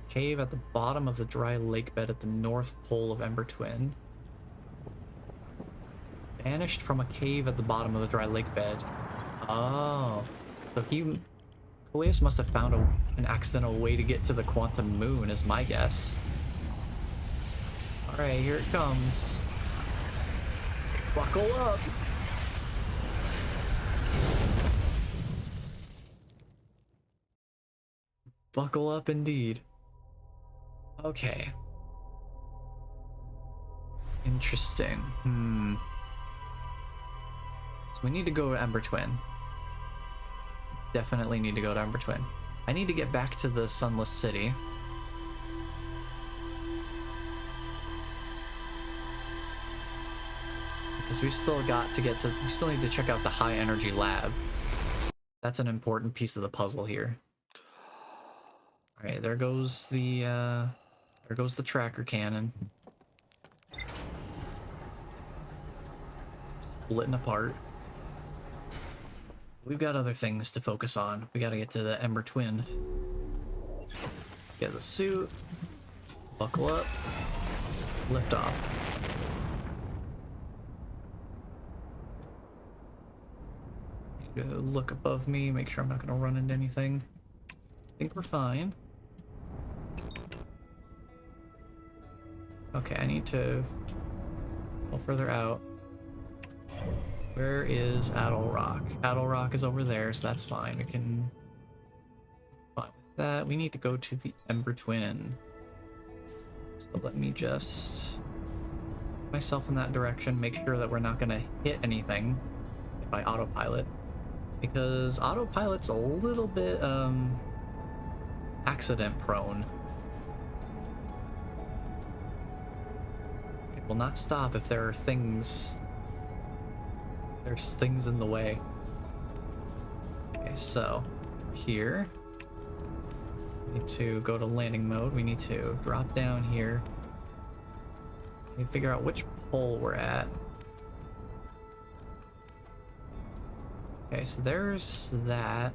a cave at the bottom of the dry lake bed at the north pole of Ember Twin. Vanished from a cave at the bottom of the dry lake bed. Oh. So Polius must have found an accidental way to get to the Quantum Moon, is my guess. Alright, here it comes. Buckle up! Buckle up indeed. Okay. Interesting. So we need to go to Ember Twin. Definitely need to go to Ember Twin. I need to get back to the Sunless City. Because we still need to check out the high energy lab. That's an important piece of the puzzle here. Alright, there goes the tracker cannon. Splitting apart. We've got other things to focus on. We gotta get to the Ember Twin. Get the suit. Buckle up. Lift off. Need to look above me, make sure I'm not gonna run into anything. I think we're fine. Okay, I need to go further out. Where is Addle Rock? Addle Rock is over there, so that's fine. We can fine with that. We need to go to the Ember Twin. So let me just put myself in that direction, make sure that we're not gonna hit anything if I autopilot. Because autopilot's a little bit accident prone. It will not stop if there are things. There's things in the way. Okay, so here we need to go to landing mode. We need to drop down here. We need to figure out which pole we're at. Okay, so there's that.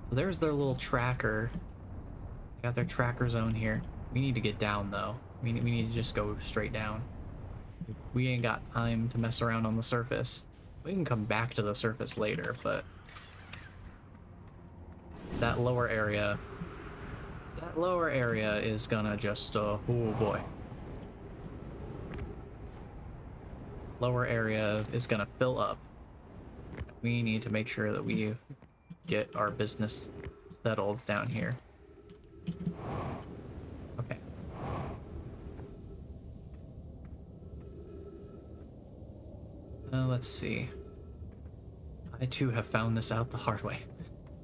So there's their little tracker. They got their tracker zone here. We need to get down though. We need to just go straight down. We ain't got time to mess around on the surface. We can come back to the surface later, but that lower area is gonna just oh boy. Lower area is gonna fill up. We need to make sure that we get our business settled down here. Okay. Let's see. I too have found this out the hard way.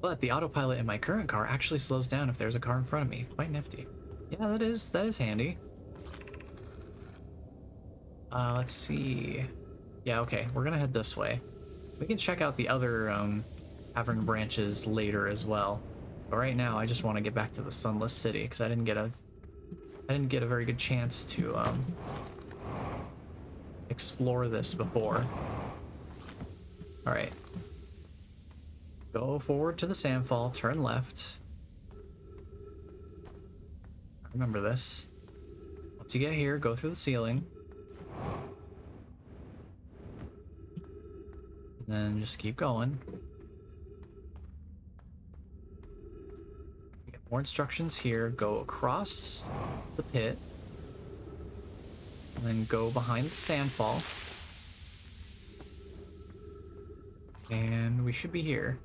But the autopilot in my current car actually slows down if there's a car in front of me. Quite nifty. Yeah, that is handy. Let's see. Yeah, okay, we're gonna head this way. We can check out the other cavern branches later as well. But right now, I just want to get back to the Sunless City because I didn't get a very good chance to explore this before. All right. Go forward to the sandfall, turn left. Remember this. Once you get here, go through the ceiling. And then just keep going. You get more instructions here. Go across the pit. And then go behind the sandfall. And we should be here.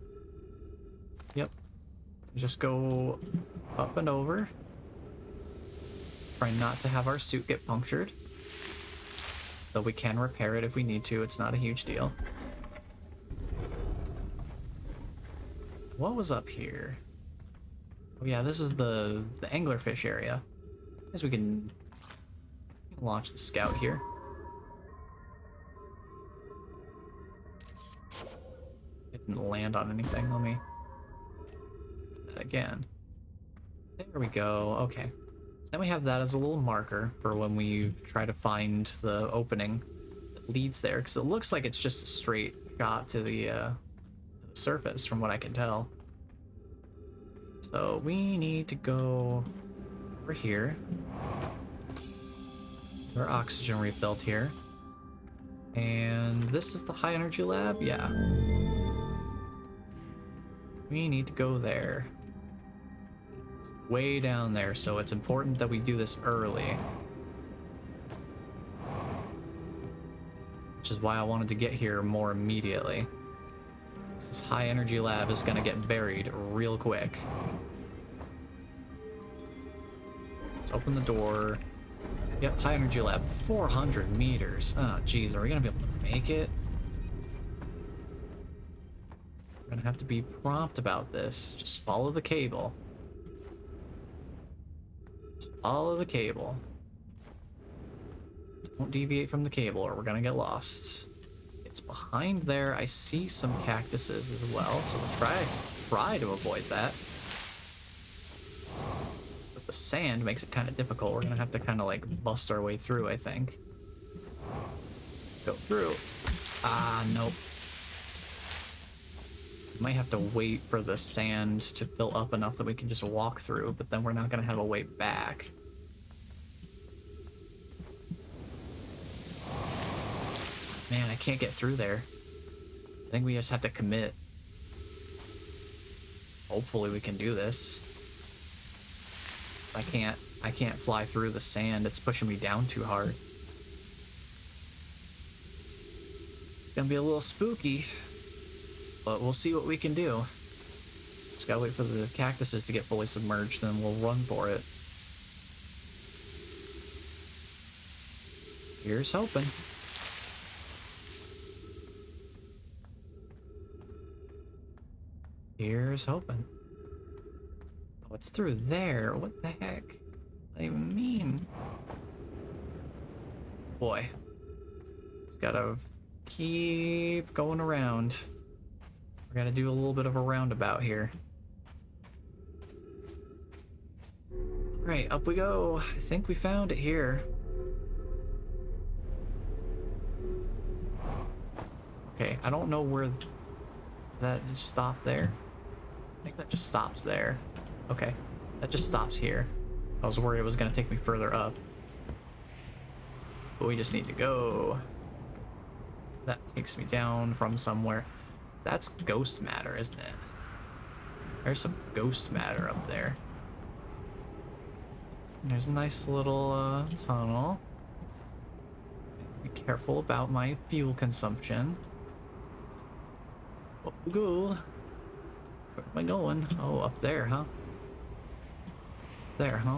Yep. Just go up and over. Try not to have our suit get punctured. Though we can repair it if we need to. It's not a huge deal. What was up here? Oh yeah, this is the anglerfish area. I guess we can launch the scout here. It didn't land on anything. Let me do that again. There we go. Okay. So now we have that as a little marker for when we try to find the opening that leads there, because it looks like it's just a straight shot to the surface from what I can tell. So we need to go over here. Our oxygen refilled here. And this is the high energy lab? Yeah. We need to go there. It's way down there, so it's important that we do this early. Which is why I wanted to get here more immediately. This high energy lab is gonna get buried real quick. Let's open the door. Yep, high energy lab, 400 meters. Oh, geez, are we gonna be able to make it? We're gonna have to be prompt about this. Just follow the cable. Just follow the cable. Don't deviate from the cable or we're gonna get lost. It's behind there. I see some cactuses as well, so we'll try to avoid that. But the sand makes it kind of difficult. We're gonna have to kind of like bust our way through, I think. Go through. Ah, nope. Might have to wait for the sand to fill up enough that we can just walk through, but then we're not gonna have a way back. Man, I can't get through there. I think we just have to commit. Hopefully we can do this. I can't fly through the sand. It's pushing me down too hard. It's gonna be a little spooky, but we'll see what we can do. Just gotta wait for the cactuses to get fully submerged, then we'll run for it. Here's hoping. Here's hoping. Oh, it's through there. What the heck? What does that even mean? Boy. Just gotta keep going around. We're gonna do a little bit of a roundabout here. Alright, up we go. I think we found it here. Okay, I don't know where... Does that just stop there? I think that just stops there. Okay, that just stops here. I was worried it was gonna take me further up. But we just need to go. That takes me down from somewhere. That's ghost matter, isn't it? There's some ghost matter up there. And there's a nice little tunnel. Be careful about my fuel consumption. Up we go. Where am I going? Oh, up there, huh? There, huh?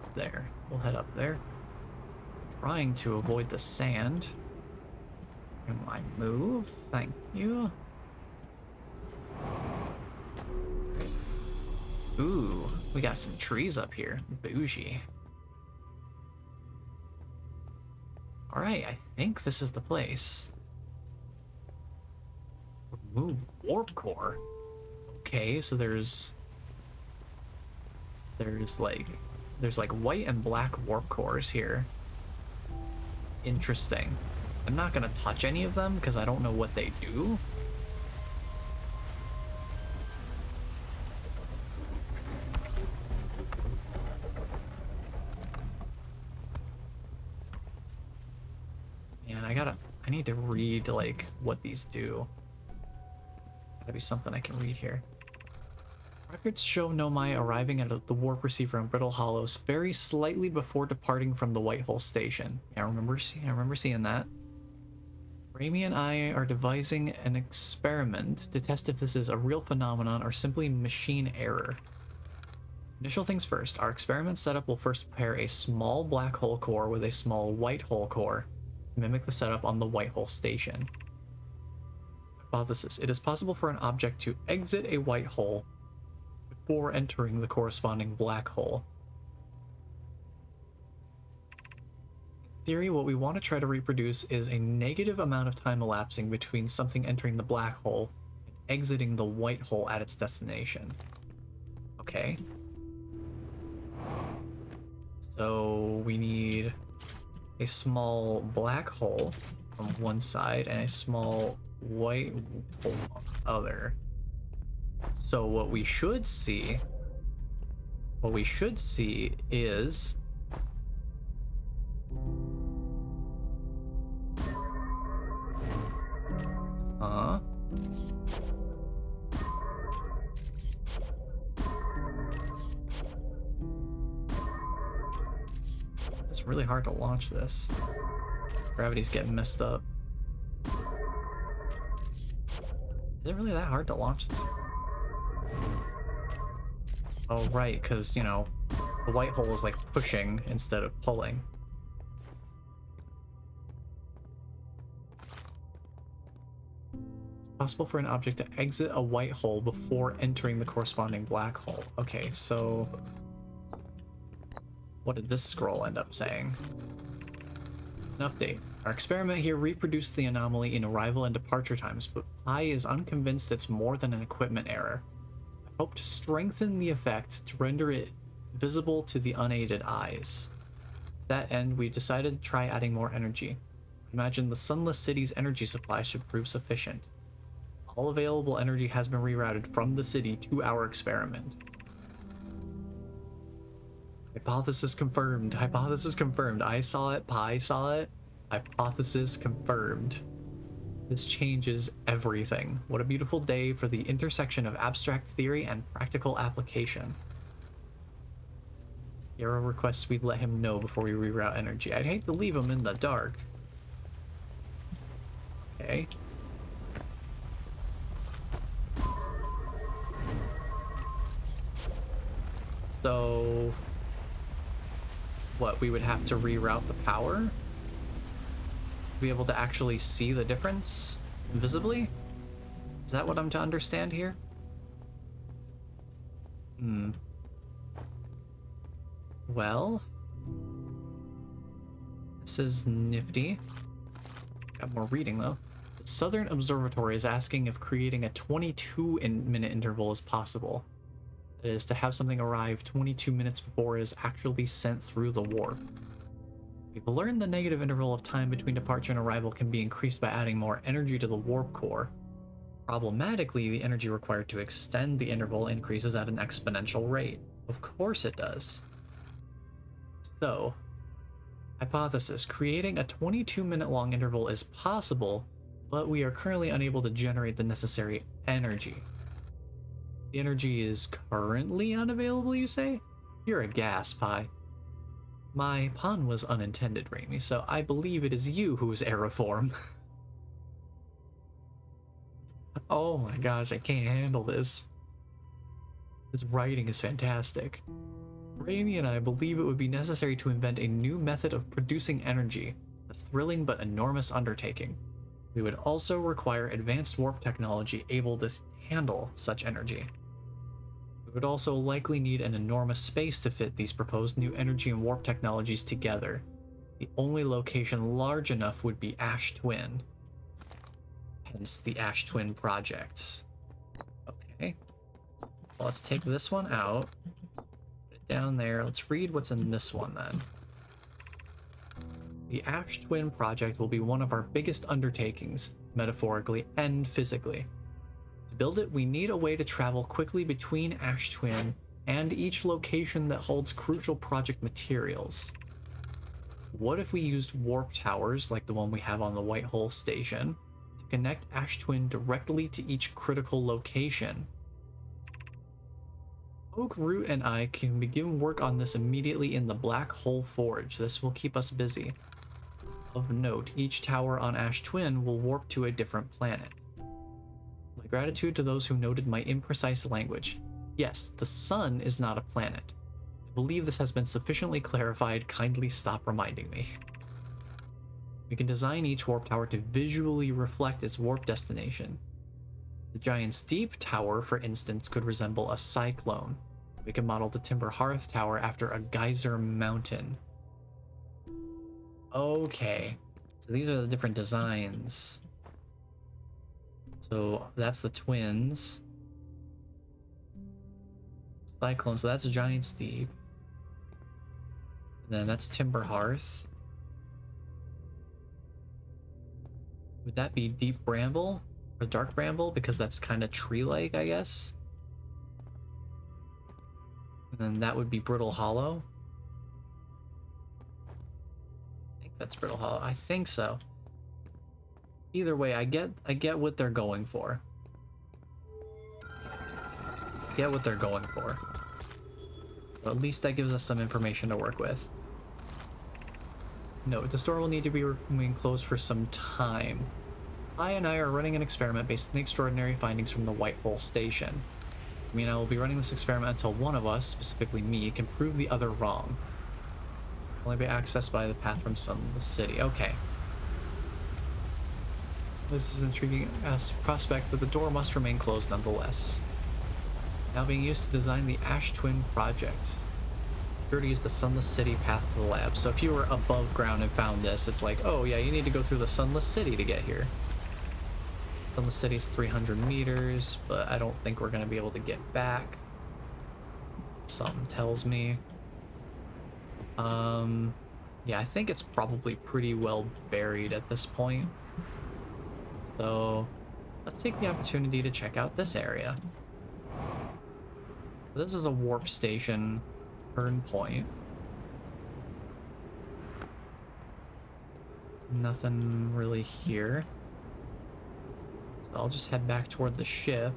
Up there. We'll head up there. Trying to avoid the sand. Can I move? Thank you. Ooh, we got some trees up here. Bougie. Alright, I think this is the place. Remove warp core. Okay, so there's like white and black warp cores here. Interesting. I'm not gonna touch any of them because I don't know what they do. And I need to read like what these do. Gotta be something I can read here. Records show Nomai arriving at the warp receiver on Brittle Hollows very slightly before departing from the Whitehole station. Yeah, I remember seeing that. Raimi and I are devising an experiment to test if this is a real phenomenon or simply machine error. Initial things first, our experiment setup will first pair a small black hole core with a small white hole core to mimic the setup on the Whitehole station. Hypothesis: it is possible for an object to exit a white hole before entering the corresponding black hole. In theory, what we want to try to reproduce is a negative amount of time elapsing between something entering the black hole and exiting the white hole at its destination. Okay. So we need a small black hole on one side and a small white hole on the other. So what we should see is it's really hard to launch this. Gravity's getting messed up. Is it really that hard to launch this? Oh, right, because, you know, The white hole is like pushing instead of pulling. It's possible for an object to exit a white hole before entering the corresponding black hole. Okay, so what did this scroll end up saying? An update. Our experiment here reproduced the anomaly in arrival and departure times, but I is unconvinced it's more than an equipment error. I hope to strengthen the effect to render it visible to the unaided eyes. To that end, we decided to try adding more energy. Imagine the sunless city's energy supply should prove sufficient. All available energy has been rerouted from the city to our experiment. Hypothesis confirmed. Hypothesis confirmed. I saw it. Pi saw it. Hypothesis confirmed. This changes everything. What a beautiful day for the intersection of abstract theory and practical application. Yarrow requests we let him know before we reroute energy. I'd hate to leave him in the dark. Okay. So what, we would have to reroute the power to be able to actually see the difference visibly? Is that what I'm to understand here? Well, this is nifty. Got more reading though. The Southern Observatory is asking if creating a 22-minute interval is possible. That is, to have something arrive 22 minutes before it is actually sent through the warp. We've learned the negative interval of time between departure and arrival can be increased by adding more energy to the warp core. Problematically, the energy required to extend the interval increases at an exponential rate. Of course it does. So, hypothesis, creating a 22-minute long interval is possible, but we are currently unable to generate the necessary energy. The energy is currently unavailable, you say? You're a gas, Pi. My pun was unintended, Raimi, so I believe it is you who is aeriform. Oh my gosh, I can't handle this. This writing is fantastic. Raimi and I believe it would be necessary to invent a new method of producing energy, a thrilling but enormous undertaking. We would also require advanced warp technology able to handle such energy. We would also likely need an enormous space to fit these proposed new energy and warp technologies together. The only location large enough would be Ash Twin. Hence the Ash Twin project. Okay. Well, let's take this one out. Down there. Let's read what's in this one then. The Ash Twin project will be one of our biggest undertakings, metaphorically and physically. To build it, we need a way to travel quickly between Ash Twin and each location that holds crucial project materials. What if we used warp towers like the one we have on the White Hole Station to connect Ash Twin directly to each critical location? Oak, Root, and I can begin work on this immediately in the Black Hole Forge. This will keep us busy. Of note, each tower on Ash Twin will warp to a different planet. My gratitude to those who noted my imprecise language. Yes, the sun is not a planet. I believe this has been sufficiently clarified. Kindly stop reminding me. We can design each warp tower to visually reflect its warp destination. The Giant's Deep Tower, for instance, could resemble a cyclone. We can model the Timber Hearth Tower after a geyser mountain. Okay, so these are the different designs. So that's the twins. Cyclone, so that's a Giant's Deep. And then that's Timber Hearth. Would that be Deep Bramble? Or Dark Bramble? Because that's kind of tree-like, I guess. And then that would be Brittle Hollow. I think that's Brittle Hollow. I think so. Either way, I get what they're going for. Get what they're going for. So at least that gives us some information to work with. Note, the store will need to be remaining closed for some time. I and I are running an experiment based on the extraordinary findings from the White Hole Station. I mean, I will be running this experiment until one of us, specifically me, can prove the other wrong. Only be accessed by the path from the city. Okay. This is an intriguing prospect, but the door must remain closed nonetheless. Now being used to design the Ash Twin project. Security is the Sunless City path to the lab. So if you were above ground and found this, it's like, oh yeah, you need to go through the Sunless City to get here. Sunless City is 300 meters, but I don't think we're going to be able to get back. Something tells me. Yeah, I think it's probably pretty well buried at this point. So let's take the opportunity to check out this area. This is a warp station turn point. Nothing really here. So I'll just head back toward the ship.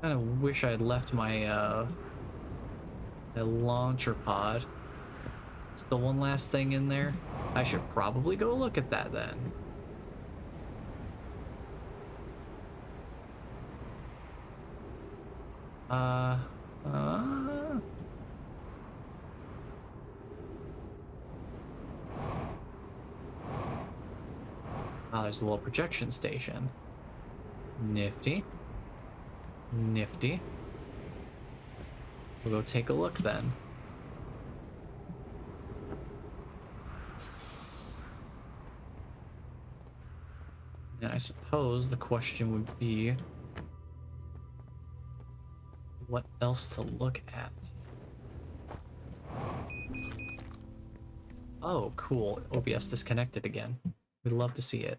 Kind of wish I had left my my launcher pod. Still one last thing in there. I should probably go look at that then. Oh, there's a little projection station. Nifty. Nifty. We'll go take a look then. And I suppose the question would be, what else to look at? Oh, cool. OBS disconnected again. We'd love to see it.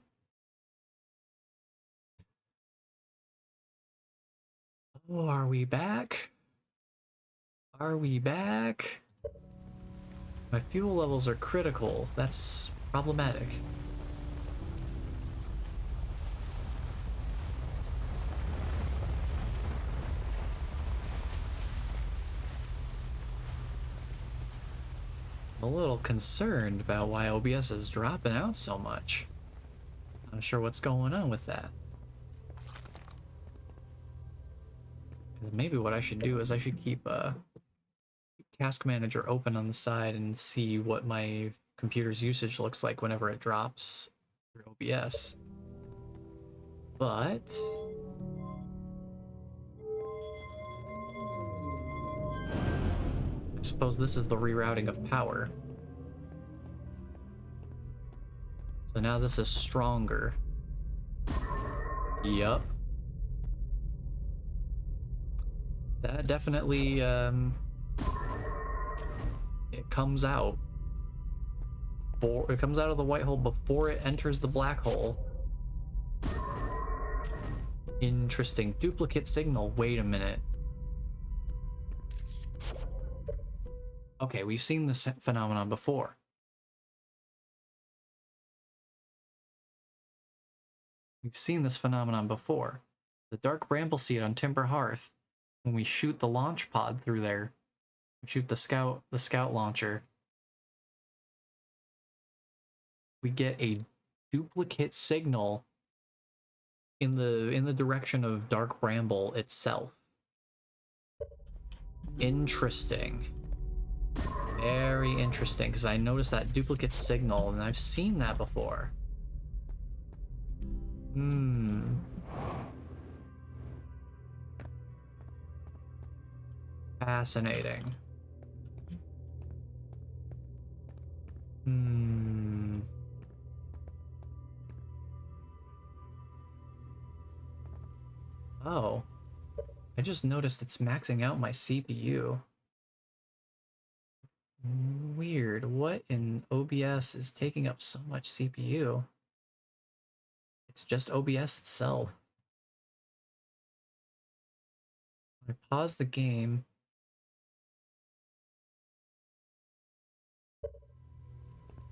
Oh, are we back? Are we back? My fuel levels are critical. That's problematic. I'm a little concerned about why OBS is dropping out so much. Not sure what's going on with that. Maybe what I should do is I should keep Task Manager open on the side and see what my computer's usage looks like whenever it drops through OBS. But I suppose this is the rerouting of power. So now this is stronger. Yup. That definitely, it comes out. It comes out of the white hole before it enters the black hole. Interesting. Duplicate signal. Wait a minute. Okay, we've seen this phenomenon before. We've seen this phenomenon before. The dark bramble seed on Timber Hearth. When we shoot the launch pod through there, we shoot the scout launcher, we get a duplicate signal in the direction of dark bramble itself. Interesting. Very interesting, because I noticed that duplicate signal and I've seen that before. Fascinating. Oh. I just noticed it's maxing out my CPU. Weird. What in OBS is taking up so much CPU? It's just OBS itself. I pause the game.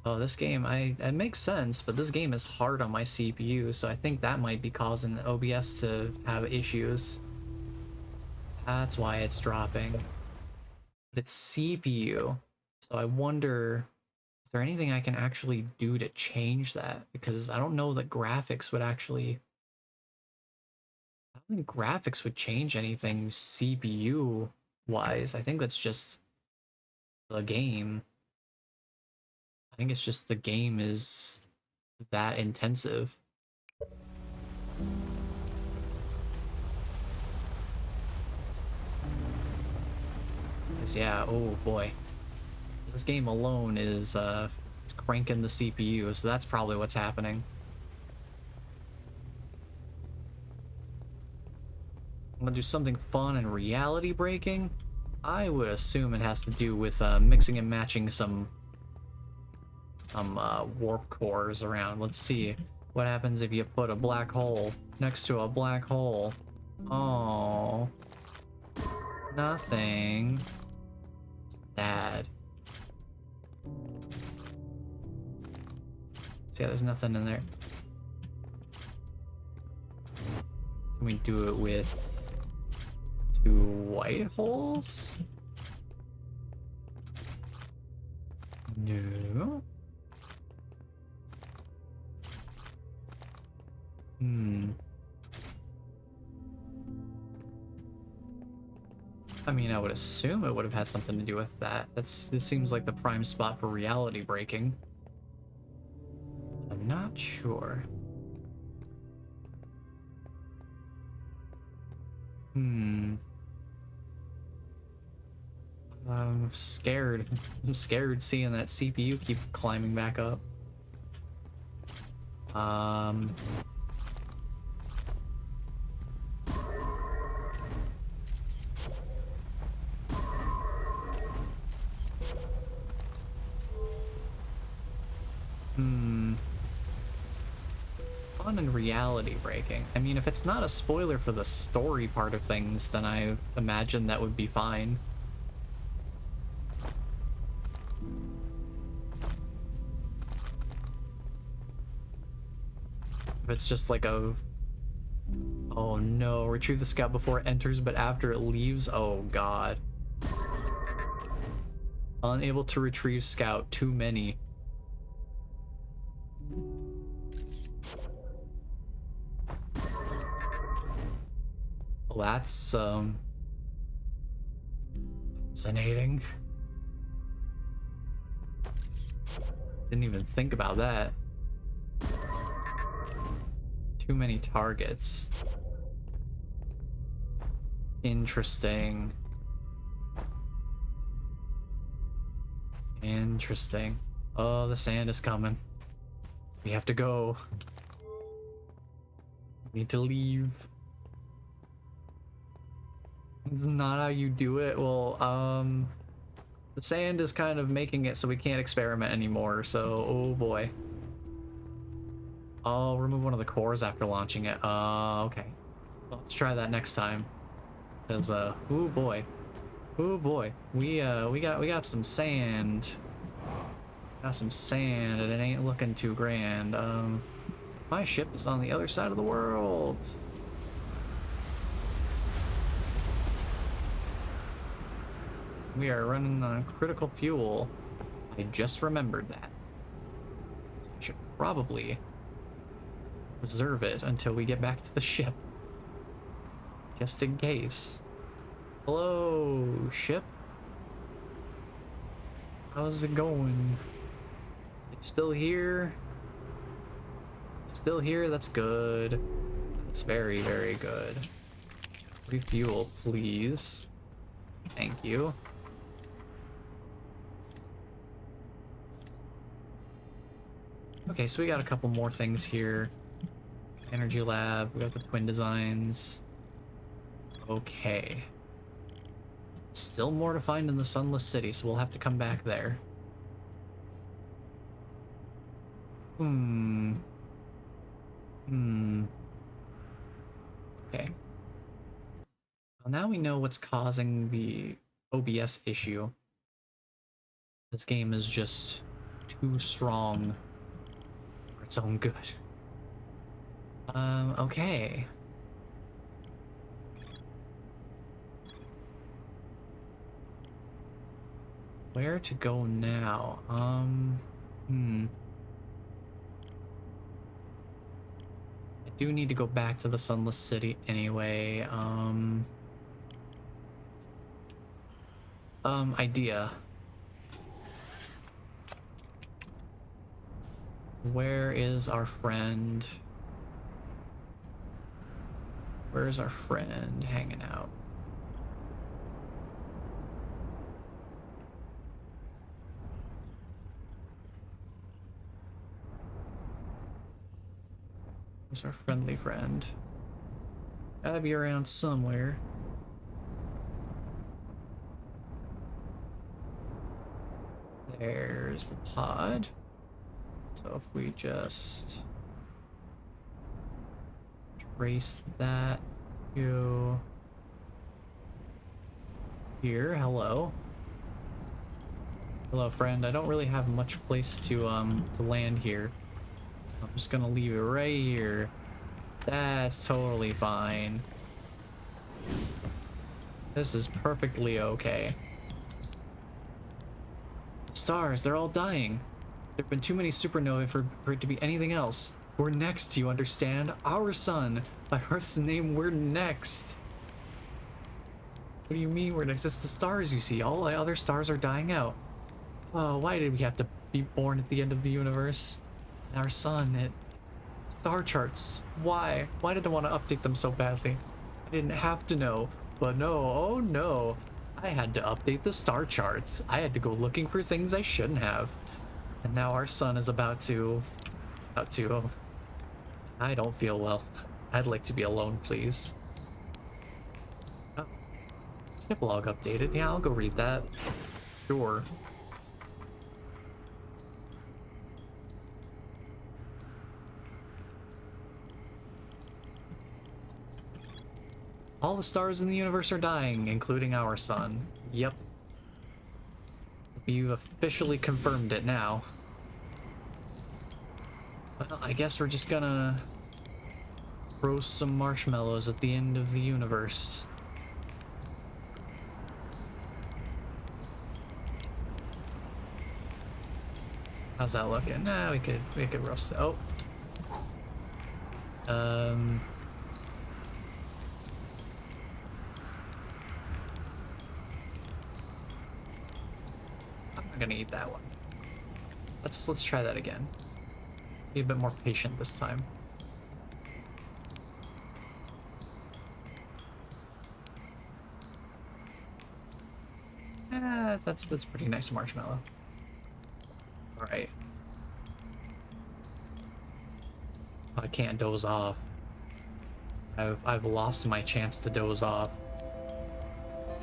Oh, this game, it makes sense, but this game is hard on my CPU, so I think that might be causing OBS to have issues. That's why it's dropping. But it's CPU, so I wonder, is there anything I can actually do to change that? Because I don't know that graphics would actually I don't think graphics would change anything CPU wise. I think that's just the game. I think it's just the game is that intensive. 'Cause yeah, oh boy. This game alone is it's cranking the CPU, so that's probably what's happening. I'm gonna do something fun and reality breaking. I would assume it has to do with mixing and matching some warp cores around. Let's see what happens if you put a black hole next to a black hole. Oh, nothing. Sad. See, there's nothing in there. Can we do it with 2 white holes? No. I mean, I would assume it would have had something to do with that. This seems like the prime spot for reality breaking. I'm not sure. I'm scared. I'm scared seeing that CPU keep climbing back up. Fun and reality breaking. I mean, if it's not a spoiler for the story part of things, then I imagine that would be fine. If it's just like a... Oh no, retrieve the scout before it enters, but after it leaves? Oh god. Unable to retrieve scout, too many. Well, that's, fascinating. Didn't even think about that. Too many targets. Interesting. Interesting. Oh, the sand is coming. We have to go. We need to leave. It's not how you do it. Well, the sand is kind of making it so we can't experiment anymore, so, oh boy. I'll remove one of the cores after launching it. Okay. Well, let's try that next time. Cause, oh boy. Oh boy. We got some sand. Got some sand and it ain't looking too grand. My ship is on the other side of the world. We are running on critical fuel. I just remembered that. So I should probably reserve it until we get back to the ship. Just in case. Hello, ship. How's it going? You're still here? Still here? That's good. That's very, very good. Refuel, please. Thank you. Okay, so we got a couple more things here. Energy lab, we got the twin designs. Okay. Still more to find in the Sunless City, so we'll have to come back there. Okay. Well, now we know what's causing the OBS issue. This game is just too strong for its own good. Okay. Where to go now? I do need to go back to the Sunless City anyway. Idea. Where is our friend? Where is our friend hanging out? Where's our friendly friend? Gotta be around somewhere. There's the pod. So if we just trace that to here, hello. Hello, friend. I don't really have much place to land here. I'm just gonna leave it right here. That's totally fine. This is perfectly okay. Stars, they're all dying. There have been too many supernovae for it to be anything else. We're next, you understand? Our sun. By Earth's name, we're next. What do you mean we're next? It's the stars, you see. All the other stars are dying out. Oh, why did we have to be born at the end of the universe? Our sun, it... Star charts. Why? Why did they want to update them so badly? I didn't have to know. But no, oh no. I had to update the star charts. I had to go looking for things I shouldn't have. And now our sun is about to... I don't feel well. I'd like to be alone, please. Oh. Ship log updated. Yeah, I'll go read that. Sure. All the stars in the universe are dying, including our sun. Yep. You've officially confirmed it now. Well, I guess we're just gonna roast some marshmallows at the end of the universe. How's that looking? Nah, we could roast it. Oh. I'm not gonna eat that one. Let's try that again. Be a bit more patient this time. That's pretty nice marshmallow. All right. I can't doze off. I've lost my chance to doze off.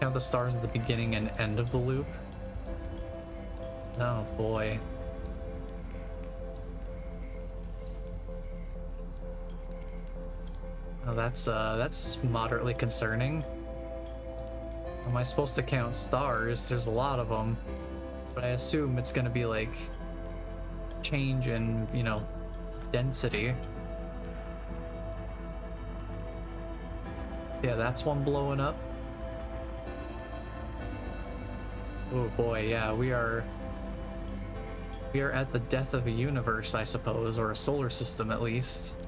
Count the stars at the beginning and end of the loop. Oh boy. Oh, that's moderately concerning. Am I supposed to count stars? There's a lot of them, but I assume it's gonna be like change in, you know, density. Yeah, that's one blowing up. Oh boy, yeah, we are at the death of a universe, I suppose, or a solar system at least.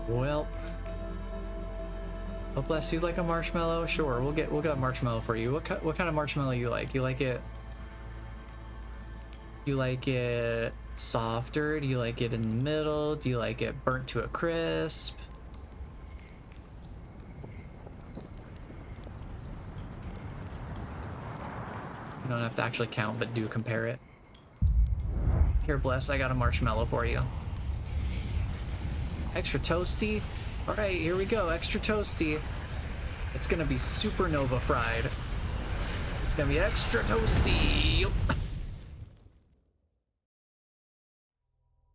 Well, oh bless you, like a marshmallow? Sure, we'll get a marshmallow for you. What kind of marshmallow you like? You like it? You like it softer? Do you like it in the middle? Do you like it burnt to a crisp? You don't have to actually count, but do compare it. Here, bless, I got a marshmallow for you. Extra toasty? Alright, here we go, extra toasty. It's gonna be supernova fried. It's gonna be extra toasty.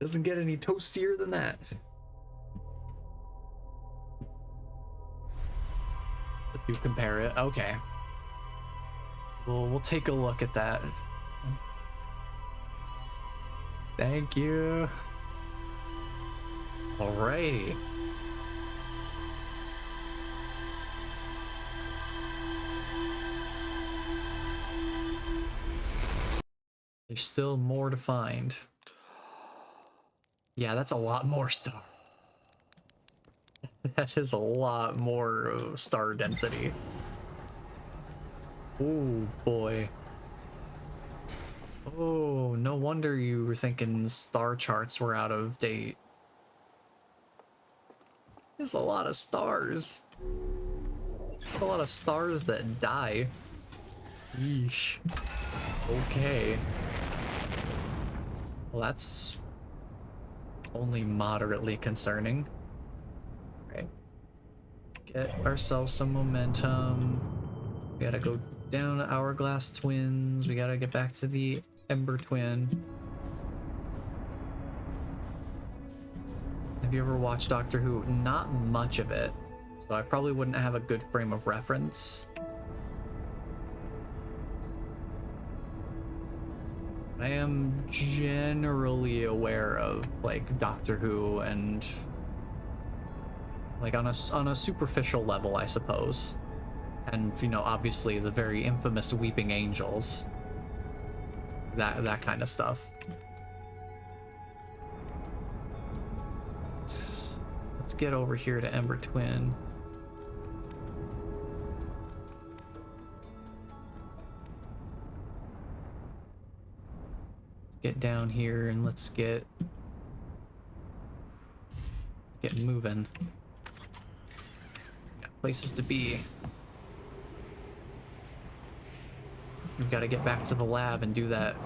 Doesn't get any toastier than that. If you compare it, okay. We'll take a look at that. Thank you. Alrighty. There's still more to find. Yeah, that's a lot more star. That is a lot more star density. Oh boy. Oh, no wonder you were thinking star charts were out of date. There's a lot of stars. A lot of stars that die. Yeesh. Okay. Well, that's only moderately concerning. Right. Get ourselves some momentum. We gotta go down to Hourglass Twins. We gotta get back to the Ember Twin. Have you ever watched Doctor Who? Not much of it, so I probably wouldn't have a good frame of reference. I am generally aware of like Doctor Who and like on a superficial level, I suppose. And you know, obviously the very infamous Weeping Angels. That kind of stuff. Let's get over here to Ember Twin. Get down here and let's get moving. Got places to be. We've got to get back to the lab and do that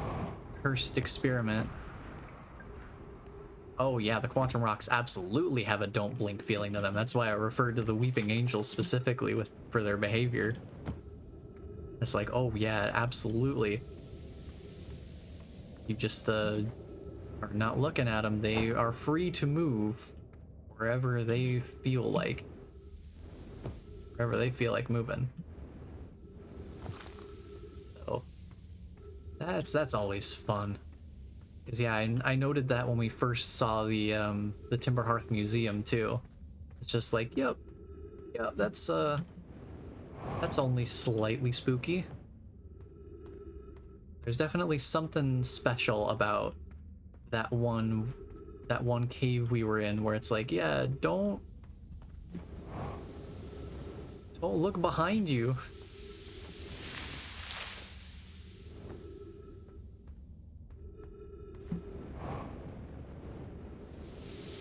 cursed experiment. Oh yeah, the quantum rocks absolutely have a don't blink feeling to them. That's why I referred to the Weeping Angels specifically for their behavior. It's like, oh yeah, absolutely. You just are not looking at them. They are free to move wherever they feel like. Wherever they feel like moving. So that's always fun. Cause yeah, I noted that when we first saw the Timberhearth Museum too. It's just like, yep, that's only slightly spooky. There's definitely something special about that one cave we were in where it's like, yeah, don't look behind you.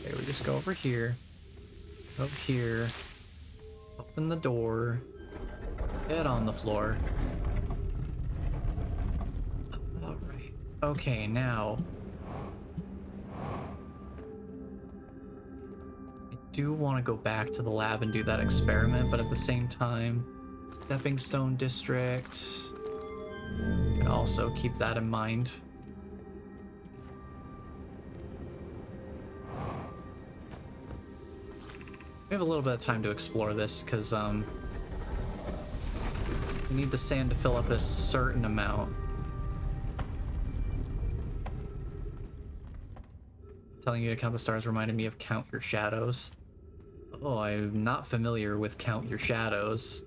Okay, we just go over here, open the door, get on the floor. All right. Okay, now I do want to go back to the lab and do that experiment, but at the same time, Stepping Stone District. And also keep that in mind. We have a little bit of time to explore this because we need the sand to fill up a certain amount. Telling you to count the stars reminded me of Count Your Shadows. Oh, I'm not familiar with Count Your Shadows.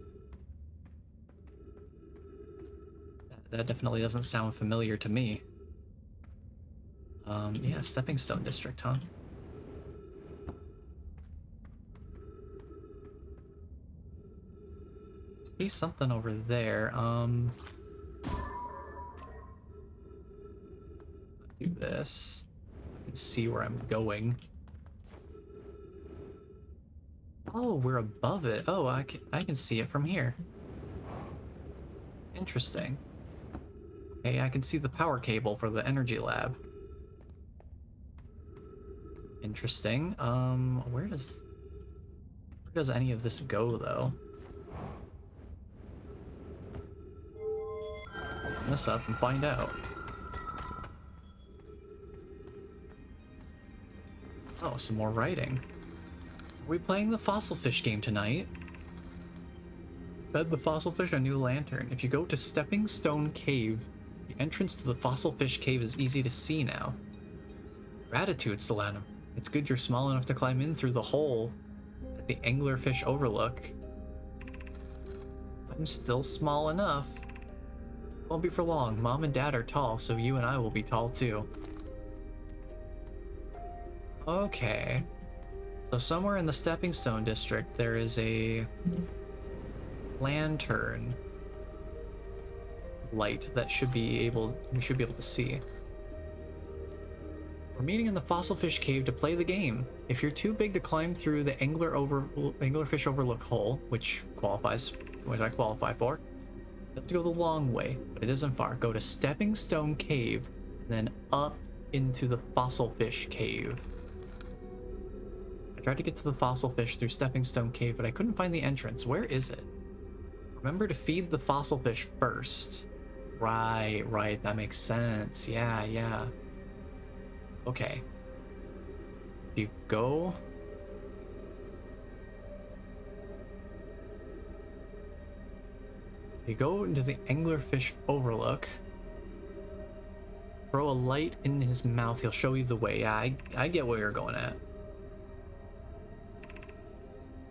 That definitely doesn't sound familiar to me. Yeah, Stepping Stone District, huh? See something over there. Do this. I can see where I'm going. Oh, we're above it. Oh, I can see it from here. Interesting. Okay, I can see the power cable for the energy lab. Interesting. Where does any of this go though? Open this up and find out. Oh, some more writing. Are we playing the fossil fish game tonight? Fed the fossil fish a new lantern. If you go to Stepping Stone Cave, the entrance to the fossil fish cave is easy to see now. Gratitude, Solanum. It's good you're small enough to climb in through the hole at the anglerfish overlook. I'm still small enough. Won't be for long. Mom and Dad are tall, so you and I will be tall too. Okay. So somewhere in the Stepping Stone district, there is a lantern light that we should be able to see. We're meeting in the Fossilfish Cave to play the game. If you're too big to climb through the Anglerfish Overlook hole, which I qualify for, you have to go the long way, but it isn't far. Go to Stepping Stone Cave, then up into the Fossilfish Cave. I tried to get to the fossilfish through Stepping Stone Cave, but I couldn't find the entrance. Where is it? Remember to feed the fossilfish first. Right, that makes sense. Yeah. Okay. You go... You go into the Anglerfish Overlook. Throw a light in his mouth. He'll show you the way. Yeah, I get where you're going at.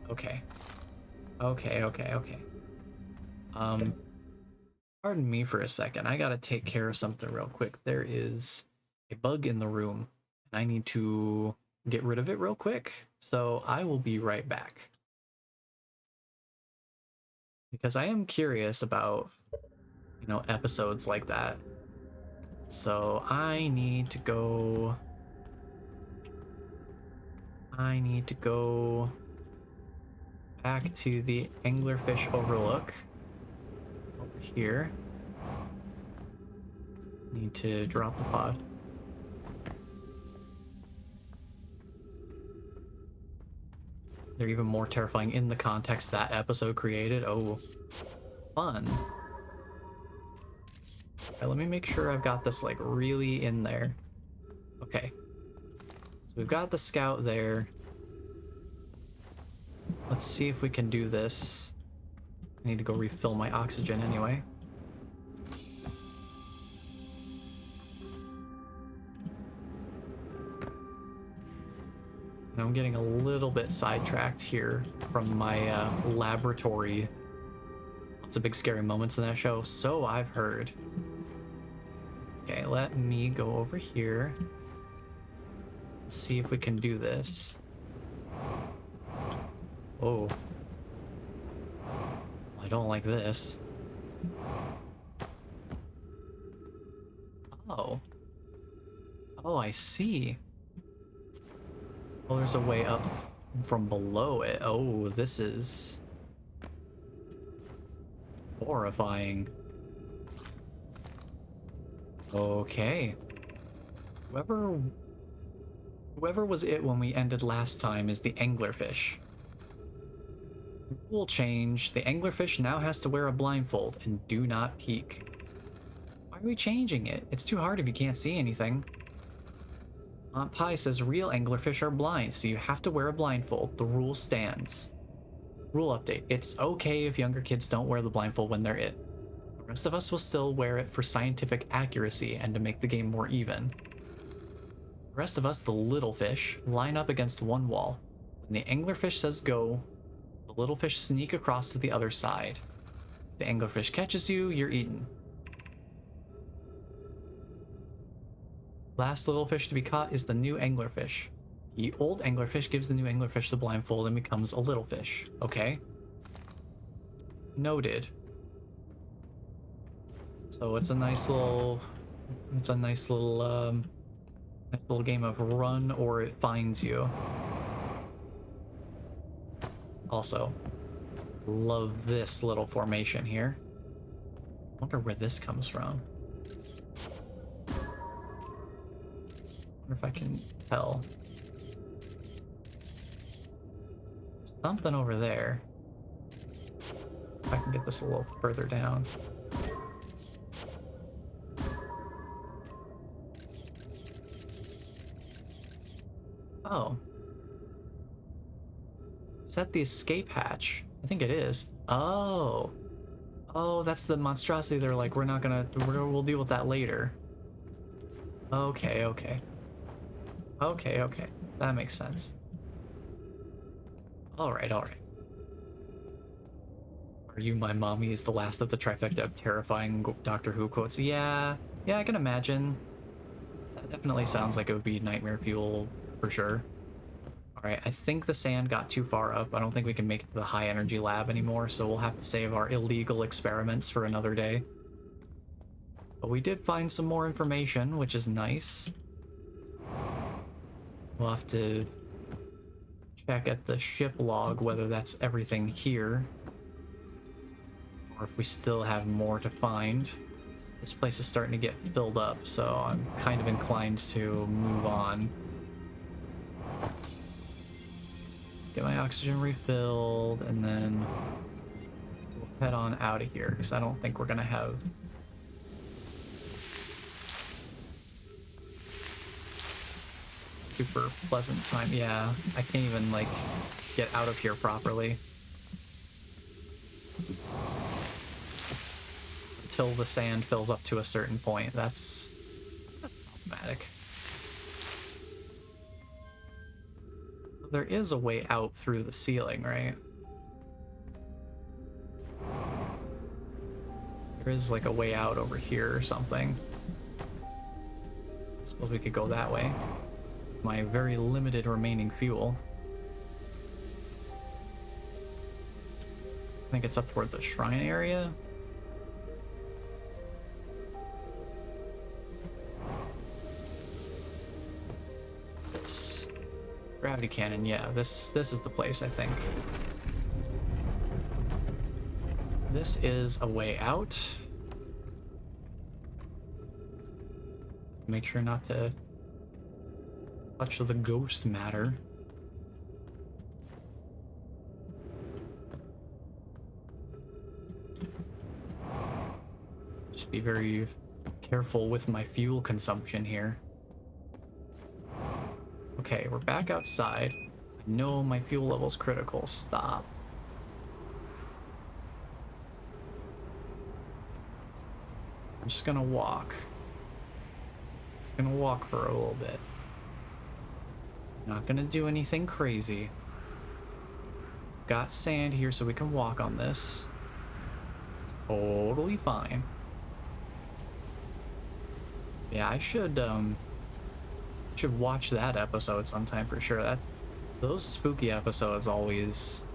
Okay. Pardon me for a second. I gotta take care of something real quick. There is a bug in the room, and I need to get rid of it real quick. So I will be right back. Because I am curious about, you know, episodes like that. So I need to go back to the Anglerfish Overlook. Over here. Need to drop the pod. They're even more terrifying in the context that episode created. Oh, fun. Okay, let me make sure I've got this like really in there. Okay. So we've got the scout there. Let's see if we can do this. I need to go refill my oxygen anyway. Now I'm getting a little bit sidetracked here from my laboratory. Lots of big scary moments in that show, so I've heard. Okay, let me go over here. Let's see if we can do this. Oh. I don't like this. Oh. Oh, I see. Oh, there's a way up from below it. Oh, this is horrifying. Okay. Whoever was it when we ended last time is the anglerfish. Rule change. The anglerfish now has to wear a blindfold and do not peek. Why are we changing it? It's too hard if you can't see anything. Aunt Pie says real anglerfish are blind, so you have to wear a blindfold. The rule stands. Rule update. It's okay if younger kids don't wear the blindfold when they're it. The rest of us will still wear it for scientific accuracy and to make the game more even. The rest of us, the little fish, line up against one wall. When the anglerfish says go, the little fish sneak across to the other side. If the anglerfish catches you, you're eaten. Last little fish to be caught is the new anglerfish. The old anglerfish gives the new anglerfish the blindfold and becomes a little fish. Okay. Noted. So it's a nice little game of run or it finds you. Also, love this little formation here. Wonder where this comes from. Wonder if I can tell. Something over there. If I can get this a little further down. Oh. Is that the escape hatch? I think it is. Oh. Oh, that's the monstrosity. They're like, we'll deal with that later. Okay. That makes sense. Alright. Are you my mommy is the last of the trifecta of terrifying Doctor Who quotes. Yeah, I can imagine. That definitely sounds like it would be nightmare fuel for sure. Alright, I think the sand got too far up. I don't think we can make it to the high energy lab anymore, so we'll have to save our illegal experiments for another day. But we did find some more information, which is nice. We'll have to check at the ship log whether that's everything here, or if we still have more to find. This place is starting to get filled up, so I'm kind of inclined to move on. Get my oxygen refilled, and then we'll head on out of here, because I don't think we're gonna have super pleasant time. Yeah, I can't even, like, get out of here properly until the sand fills up to a certain point. That's problematic. There is a way out through the ceiling, right? There is, like, a way out over here or something. Suppose we could go that way. My very limited remaining fuel. I think it's up toward the shrine area. This gravity cannon, yeah, this is the place, I think. This is a way out. Make sure not to touch the ghost matter. Just be very careful with my fuel consumption here. Okay, we're back outside. I know my fuel level's critical. Stop. I'm just gonna walk. Gonna walk for a little bit. Not gonna do anything crazy. Got sand here so we can walk on this. Totally fine. Yeah, I should watch that episode sometime for sure. Those spooky episodes are always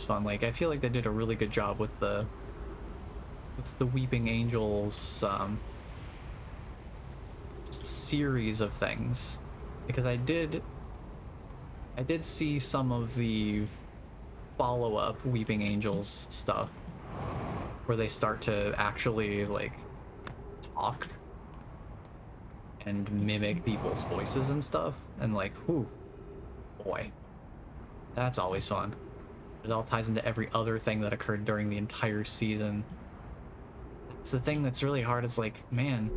fun. Like, I feel like they did a really good job with the Weeping Angels series of things, because I did see some of the follow-up Weeping Angels stuff where they start to actually, like, talk and mimic people's voices and stuff, and, like, whew, boy, that's always fun. It all ties into every other thing that occurred during the entire season. It's the thing that's really hard. Is like, man,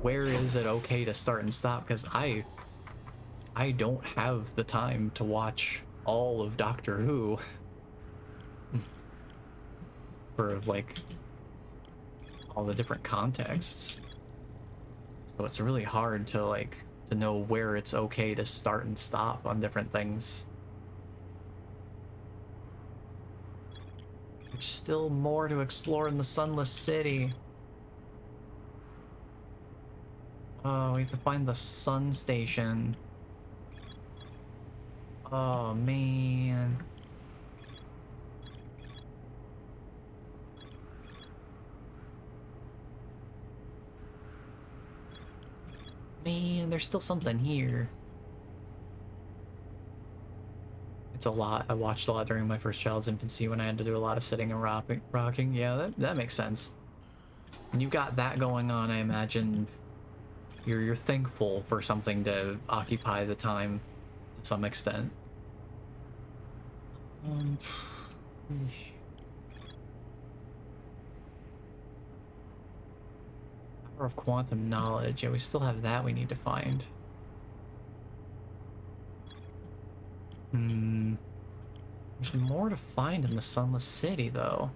where is it okay to start and stop? Because I don't have the time to watch all of Doctor Who for, like, all the different contexts. So it's really hard to, like, to know where it's okay to start and stop on different things. There's still more to explore in the Sunless City. Oh, we have to find the sun station. Oh, man. Man, there's still something here. It's a lot. I watched a lot during my first child's infancy when I had to do a lot of sitting and rocking. Yeah, that makes sense. When you've got that going on, I imagine you're thankful for something to occupy the time to some extent. Power of quantum knowledge. Yeah, we still have that we need to find. There's more to find in the Sunless City, though.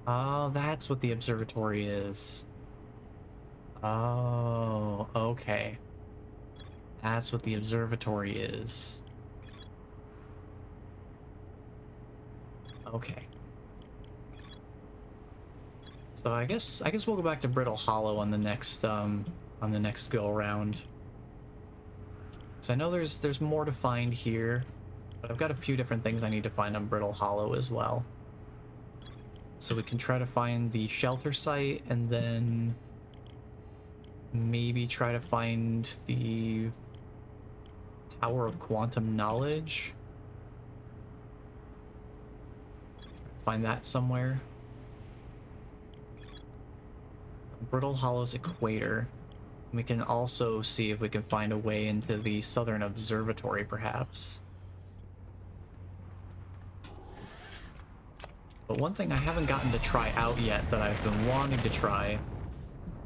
Oh, that's what the observatory is. Oh, okay. That's what the observatory is. Okay. So I guess we'll go back to Brittle Hollow on the next go around. So I know there's more to find here, but I've got a few different things I need to find on Brittle Hollow as well. So we can try to find the shelter site and then maybe try to find the Tower of Quantum Knowledge. Find that somewhere. Brittle Hollow's equator. We can also see if we can find a way into the Southern Observatory, perhaps. But one thing I haven't gotten to try out yet that I've been wanting to try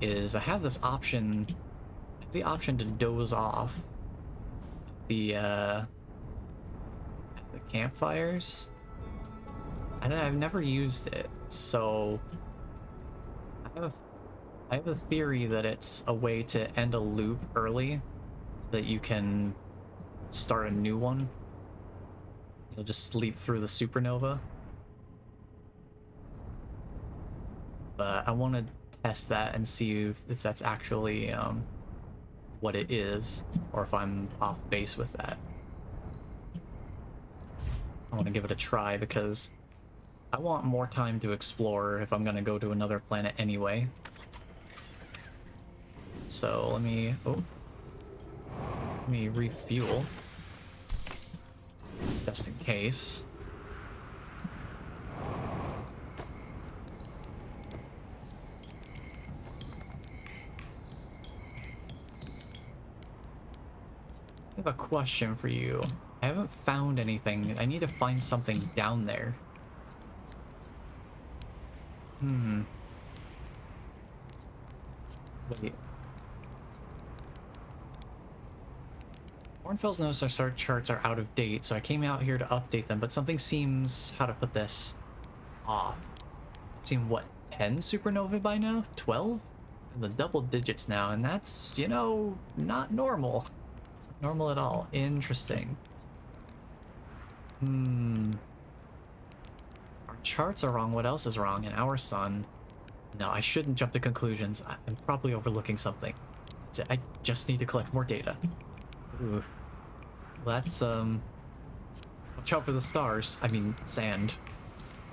is I have this option, the option to doze off the campfires. And I've never used it, so I have a theory that it's a way to end a loop early so that you can start a new one. You'll just sleep through the supernova. But I want to test that and see if that's actually what it is, or if I'm off base with that. I want to give it a try because I want more time to explore if I'm going to go to another planet anyway. So let me refuel just in case. I have a question for you. I haven't found anything. I need to find something down there. Wait. Warrenfels knows our start charts are out of date, so I came out here to update them, but something seems, how to put this, off. I've seen, what, 10 supernovae by now? 12? In the double digits now, and that's, you know, not normal. Normal at all. Interesting. Our charts are wrong. What else is wrong? In our sun. No, I shouldn't jump to conclusions. I'm probably overlooking something. That's it. I just need to collect more data. Ooh. Let's, watch out for the stars. I mean, sand.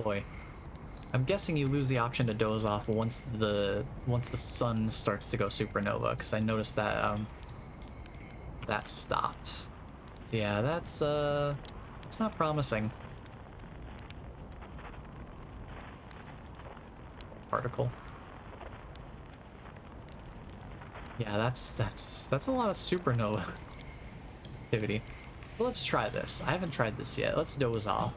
Boy. I'm guessing you lose the option to doze off once the sun starts to go supernova, because I noticed that, that stopped. So yeah, that's not promising. Particle. Yeah, that's a lot of supernova activity. So let's try this. I haven't tried this yet. Let's doze off.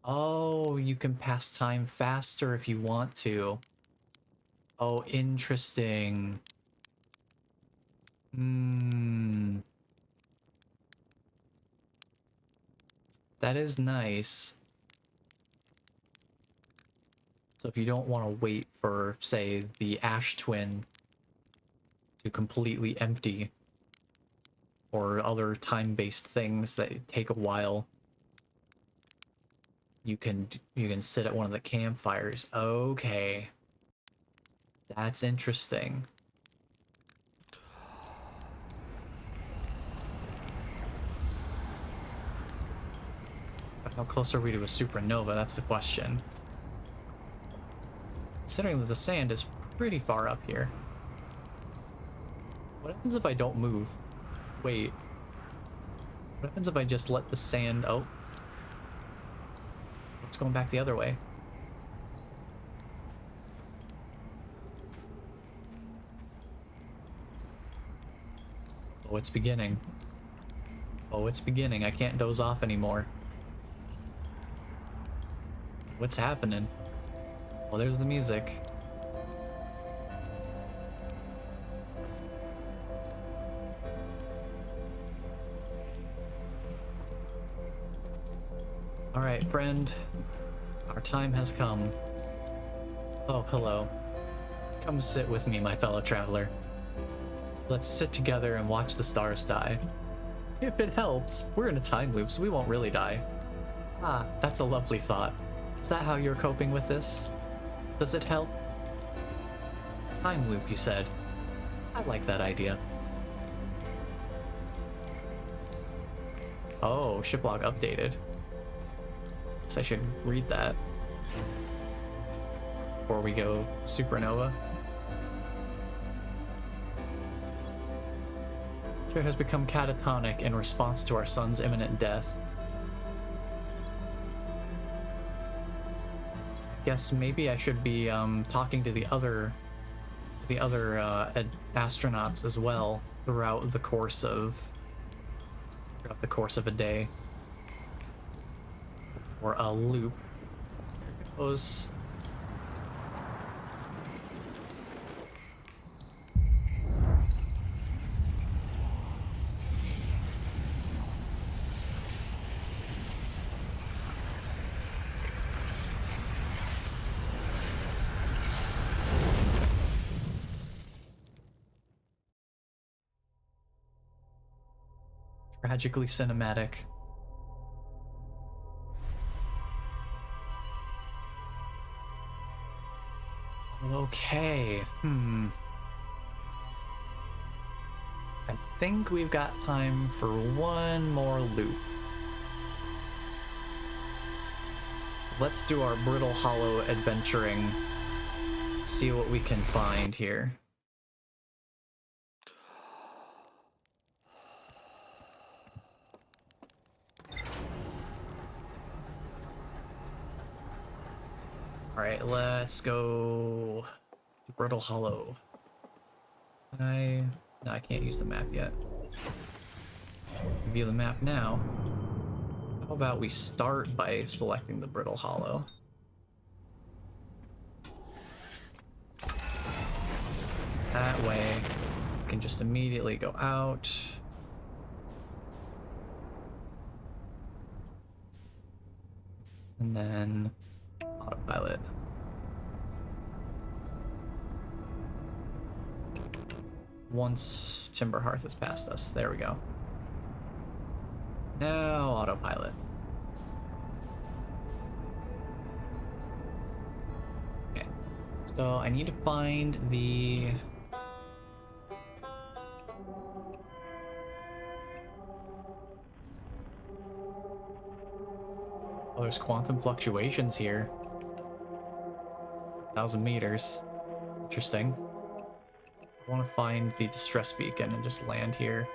Oh, you can pass time faster if you want to. Oh, interesting. That is nice. So if you don't want to wait for, say, the ash twin to completely empty, or other time-based things that take a while, you can sit at one of the campfires. Okay. That's interesting. But how close are we to a supernova? That's the question. Considering that the sand is pretty far up here. What happens if I don't move? Wait. What happens if I just let the sand... Oh. It's going back the other way. Oh, it's beginning. Oh, it's beginning. I can't doze off anymore. What's happening? Well, there's the music. Alright, friend. Our time has come. Oh, hello. Come sit with me, my fellow traveler. Let's sit together and watch the stars die. If it helps, we're in a time loop, so we won't really die. Ah, that's a lovely thought. Is that how you're coping with this? Does it help? Time loop, you said. I like that idea. Oh, ship log updated. Guess I should read that before we go supernova. Ship has become catatonic in response to our sun's imminent death. Guess maybe I should be talking to the other astronauts as well throughout the course of a day or a loop. There goes. Tragically cinematic. Okay, I think we've got time for one more loop. Let's do our Brittle Hollow adventuring. See what we can find here. Alright, let's go to Brittle Hollow. No, I can't use the map yet. View the map now. How about we start by selecting the Brittle Hollow? That way, we can just immediately go out. And then autopilot. Once Timber Hearth has passed us. There we go. Now autopilot. Okay. So I need to find the... Oh, there's quantum fluctuations here. 1,000 meters. Interesting. I want to find the distress beacon and just land here.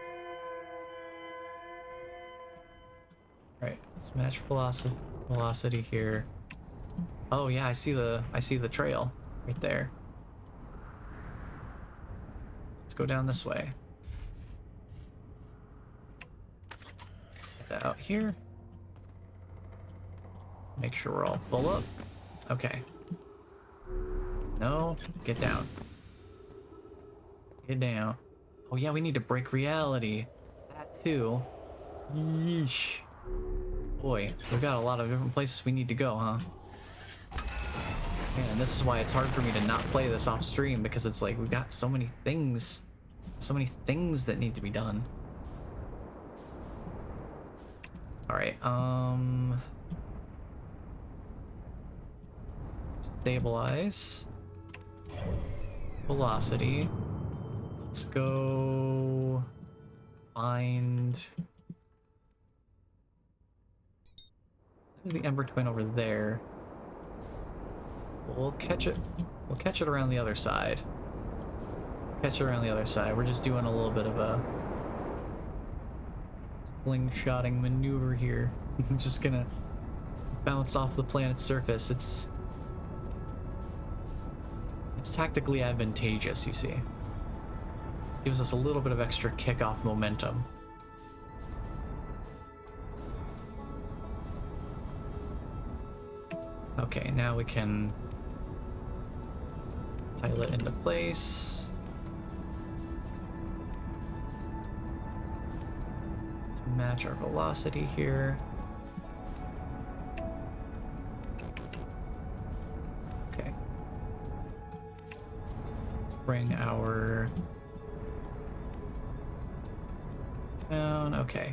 Right, let's match velocity here. Oh yeah, I see the trail right there. Let's go down this way. Get that out here. Make sure we're all full up. Okay. No, get down. Get down. Oh yeah, we need to break reality. That too. Yeesh. Boy, we've got a lot of different places we need to go, huh? Man, this is why it's hard for me to not play this off stream, because it's like we've got so many things that need to be done. Alright, stabilize. Velocity. Let's go find... There's the Ember Twin over there. We'll catch it. We'll catch it around the other side. Catch it around the other side. We're just doing a little bit of a slingshotting maneuver here. I'm just gonna bounce off the planet's surface. It's tactically advantageous, you see. Gives us a little bit of extra kickoff momentum. Okay, now we can pilot into place. Let's match our velocity here. bring our down. Okay.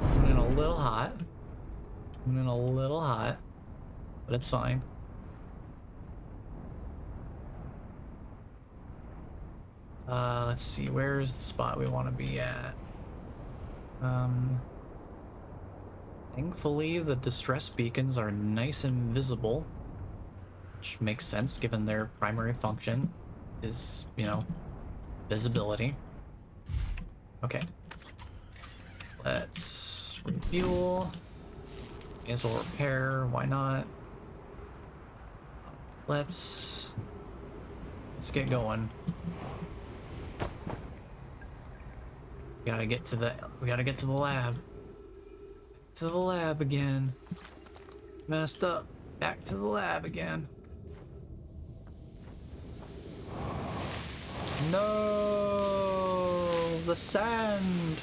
Coming in a little hot. Coming in a little hot, but it's fine. Let's see, where's the spot we want to be at? Thankfully, the distress beacons are nice and visible, which makes sense given their primary function is, you know, visibility. Okay. Let's refuel. May as well repair, why not? Let's get going. We gotta get to the lab. To the lab again. Messed up. Back to the lab again. No, the sand.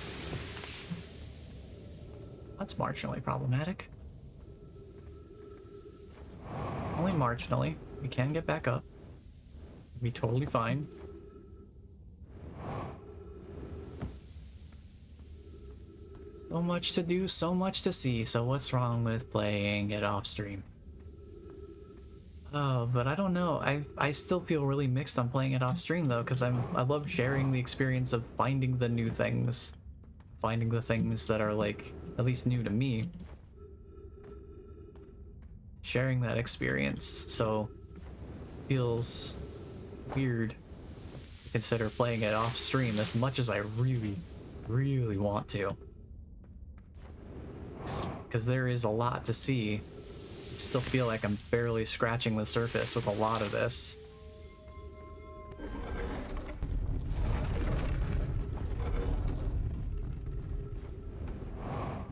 That's marginally problematic. Only marginally. We can get back up. We'll be totally fine. So much to do, so much to see, so what's wrong with playing it off stream? Oh, but I don't know. I still feel really mixed on playing it off stream though, because I love sharing the experience of finding the new things. Finding the things that are like, at least new to me. Sharing that experience, so feels weird to consider playing it off stream as much as I really, really want to. Because there is a lot to see. I still feel like I'm barely scratching the surface with a lot of this.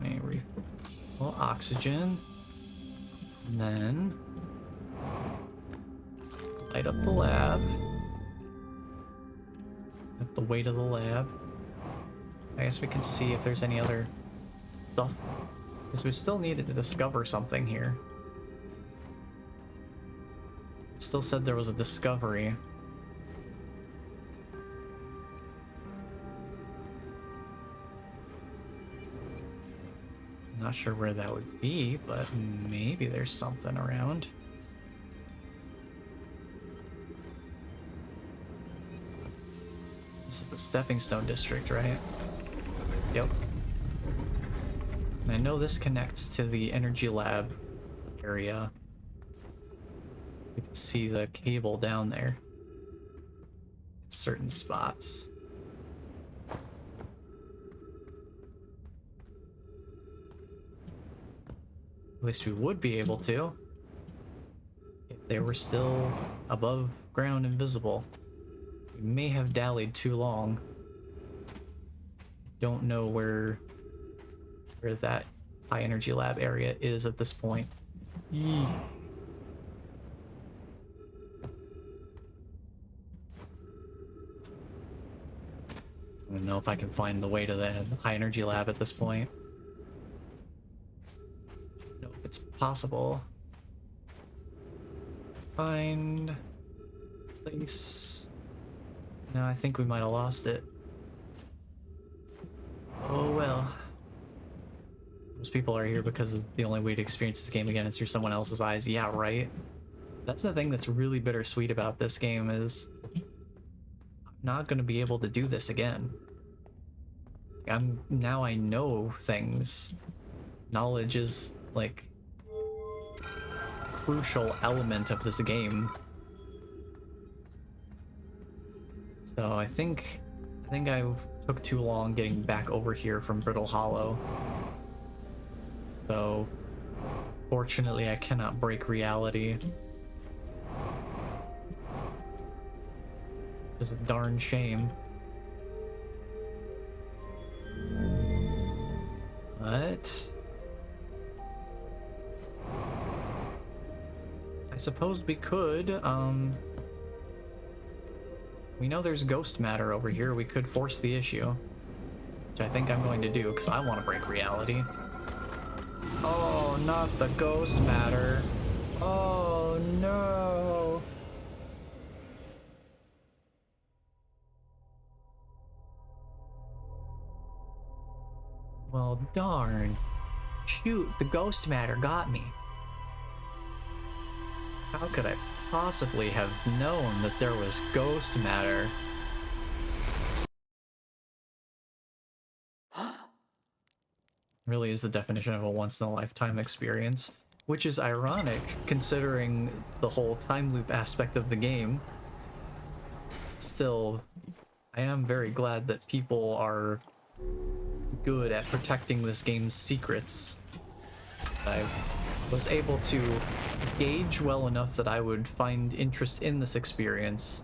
Let me refill oxygen. And then light up the lab. Up the way to the lab. I guess we can see if there's any other stuff. Because we still needed to discover something here. It still said there was a discovery. Not sure where that would be, but maybe there's something around. This is the Stepping Stone District, right? Yep. And I know this connects to the Energy Lab area. You can see the cable down there in certain spots. At least we would be able to if they were still above ground and visible. We may have dallied too long. Don't know where that high energy lab area is at this point. Yee. I don't know if I can find the way to the high energy lab at this point. No, it's possible. Find place. No, I think we might have lost it. Oh well. Most people are here because the only way to experience this game again is through someone else's eyes. Yeah, right? That's the thing that's really bittersweet about this game is I'm not going to be able to do this again. Now I know things. Knowledge is like a crucial element of this game. So I think I took too long getting back over here from Brittle Hollow. So fortunately I cannot break reality. It's a darn shame. But I suppose we could, we know there's ghost matter over here. We could force the issue, which I think I'm going to do because I want to break reality. Oh, not the ghost matter. Oh Oh no. Well, darn. Shoot, the ghost matter got me. How could I possibly have known that there was ghost matter? Really is the definition of a once-in-a-lifetime experience, which is ironic considering the whole time loop aspect of the game. Still, I am very glad that people are good at protecting this game's secrets. I was able to gauge well enough that I would find interest in this experience,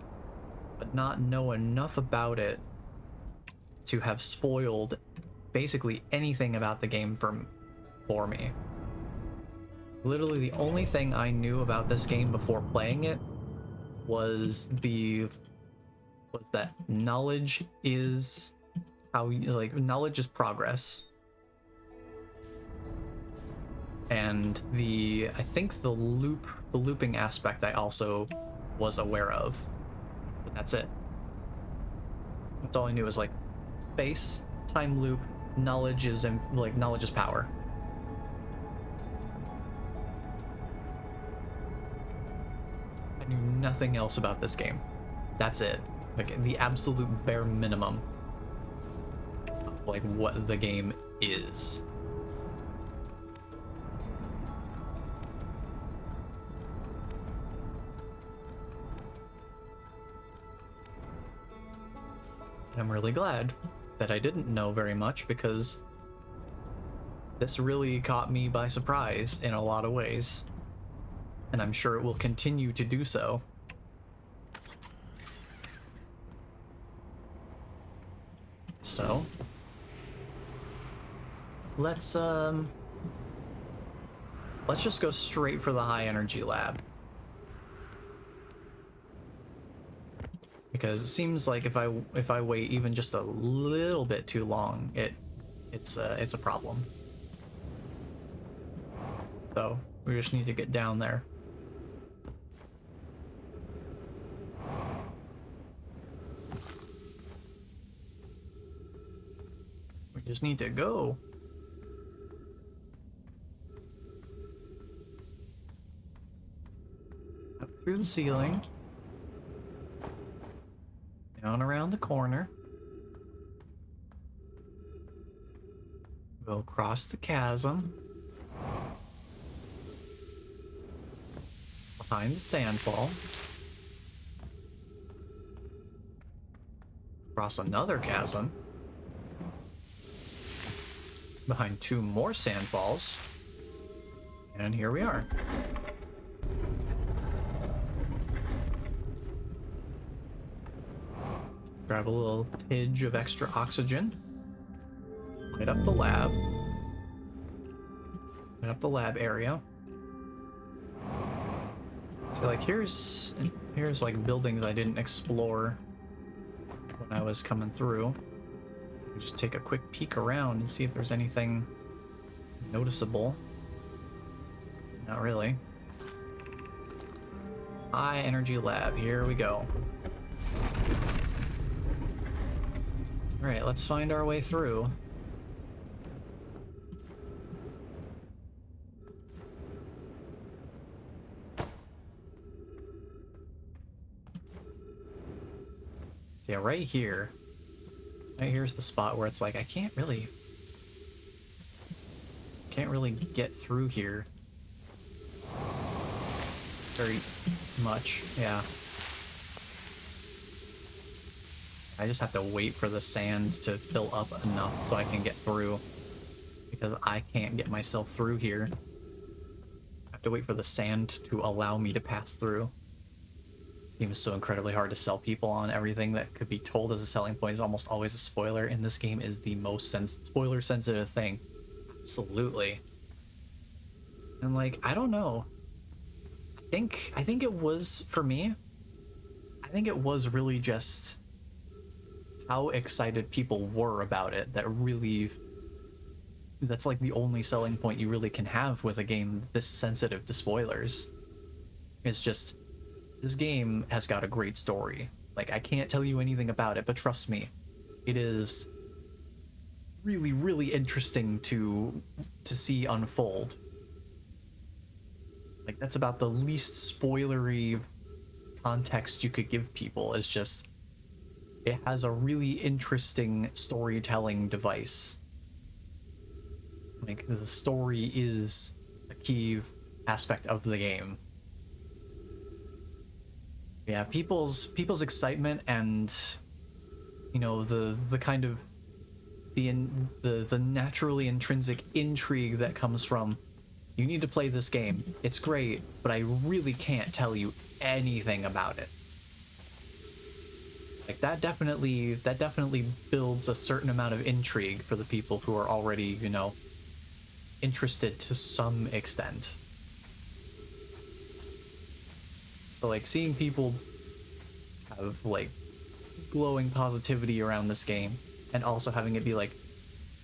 but not know enough about it to have spoiled basically anything about the game for me. Literally the only thing I knew about this game before playing it was that knowledge is knowledge is progress. And I think the looping aspect I also was aware of, but that's it. That's all I knew was like space, time loop, knowledge is power. I knew nothing else about this game. That's it. Like the absolute bare minimum of like what the game is. And I'm really glad that I didn't know very much, because this really caught me by surprise in a lot of ways. And I'm sure it will continue to do so. So, let's just go straight for the high energy lab. Because it seems like if I wait even just a little bit too long, it's a problem. So we just need to get down there. We just need to go. Up through the ceiling. Down around the corner. Go across the chasm. Behind the sandfall. Across another chasm. Behind two more sandfalls. And here we are. Grab a little tidge of extra oxygen. Hit up the lab. Hit up the lab area. So like here's like buildings I didn't explore when I was coming through. Just take a quick peek around and see if there's anything noticeable. Not really. High energy lab, here we go. Alright, let's find our way through. Yeah, right here. Right here's the spot where it's like, I can't really get through here very much, yeah. I just have to wait for the sand to fill up enough so I can get through, because I can't get myself through here. I have to wait for the sand to allow me to pass through. This game is so incredibly hard to sell people on. Everything that could be told as a selling point is almost always a spoiler, and this game is the most spoiler sensitive thing. Absolutely. And like, I don't know. I think it was, for me, I think it was really just how excited people were about it that's like the only selling point you really can have with a game this sensitive to spoilers. It's just, this game has got a great story. Like, I can't tell you anything about it, but trust me, it is really, really interesting to see unfold. Like, that's about the least spoilery context you could give people, is just, it has a really interesting storytelling device. Like, the story is a key aspect of the game. Yeah, people's excitement and, you know, the kind of the naturally intrinsic intrigue that comes from, you need to play this game. It's great, but I really can't tell you anything about it. Like, that definitely builds a certain amount of intrigue for the people who are already, you know, interested to some extent. So, like, seeing people have, like, glowing positivity around this game, and also having it be like,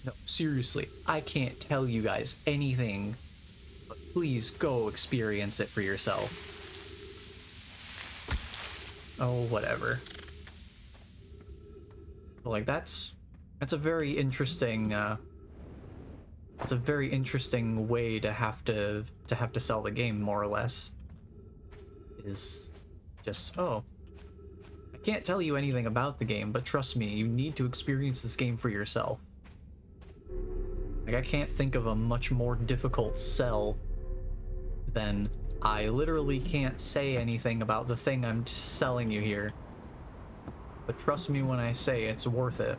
no, seriously, I can't tell you guys anything, but please go experience it for yourself. Oh, whatever. Like, that's a very interesting, it's a very interesting way to have to sell the game, more or less. Is just, oh, I can't tell you anything about the game, but trust me, you need to experience this game for yourself. Like, I can't think of a much more difficult sell than, I literally can't say anything about the thing I'm selling you here, but trust me when I say it's worth it.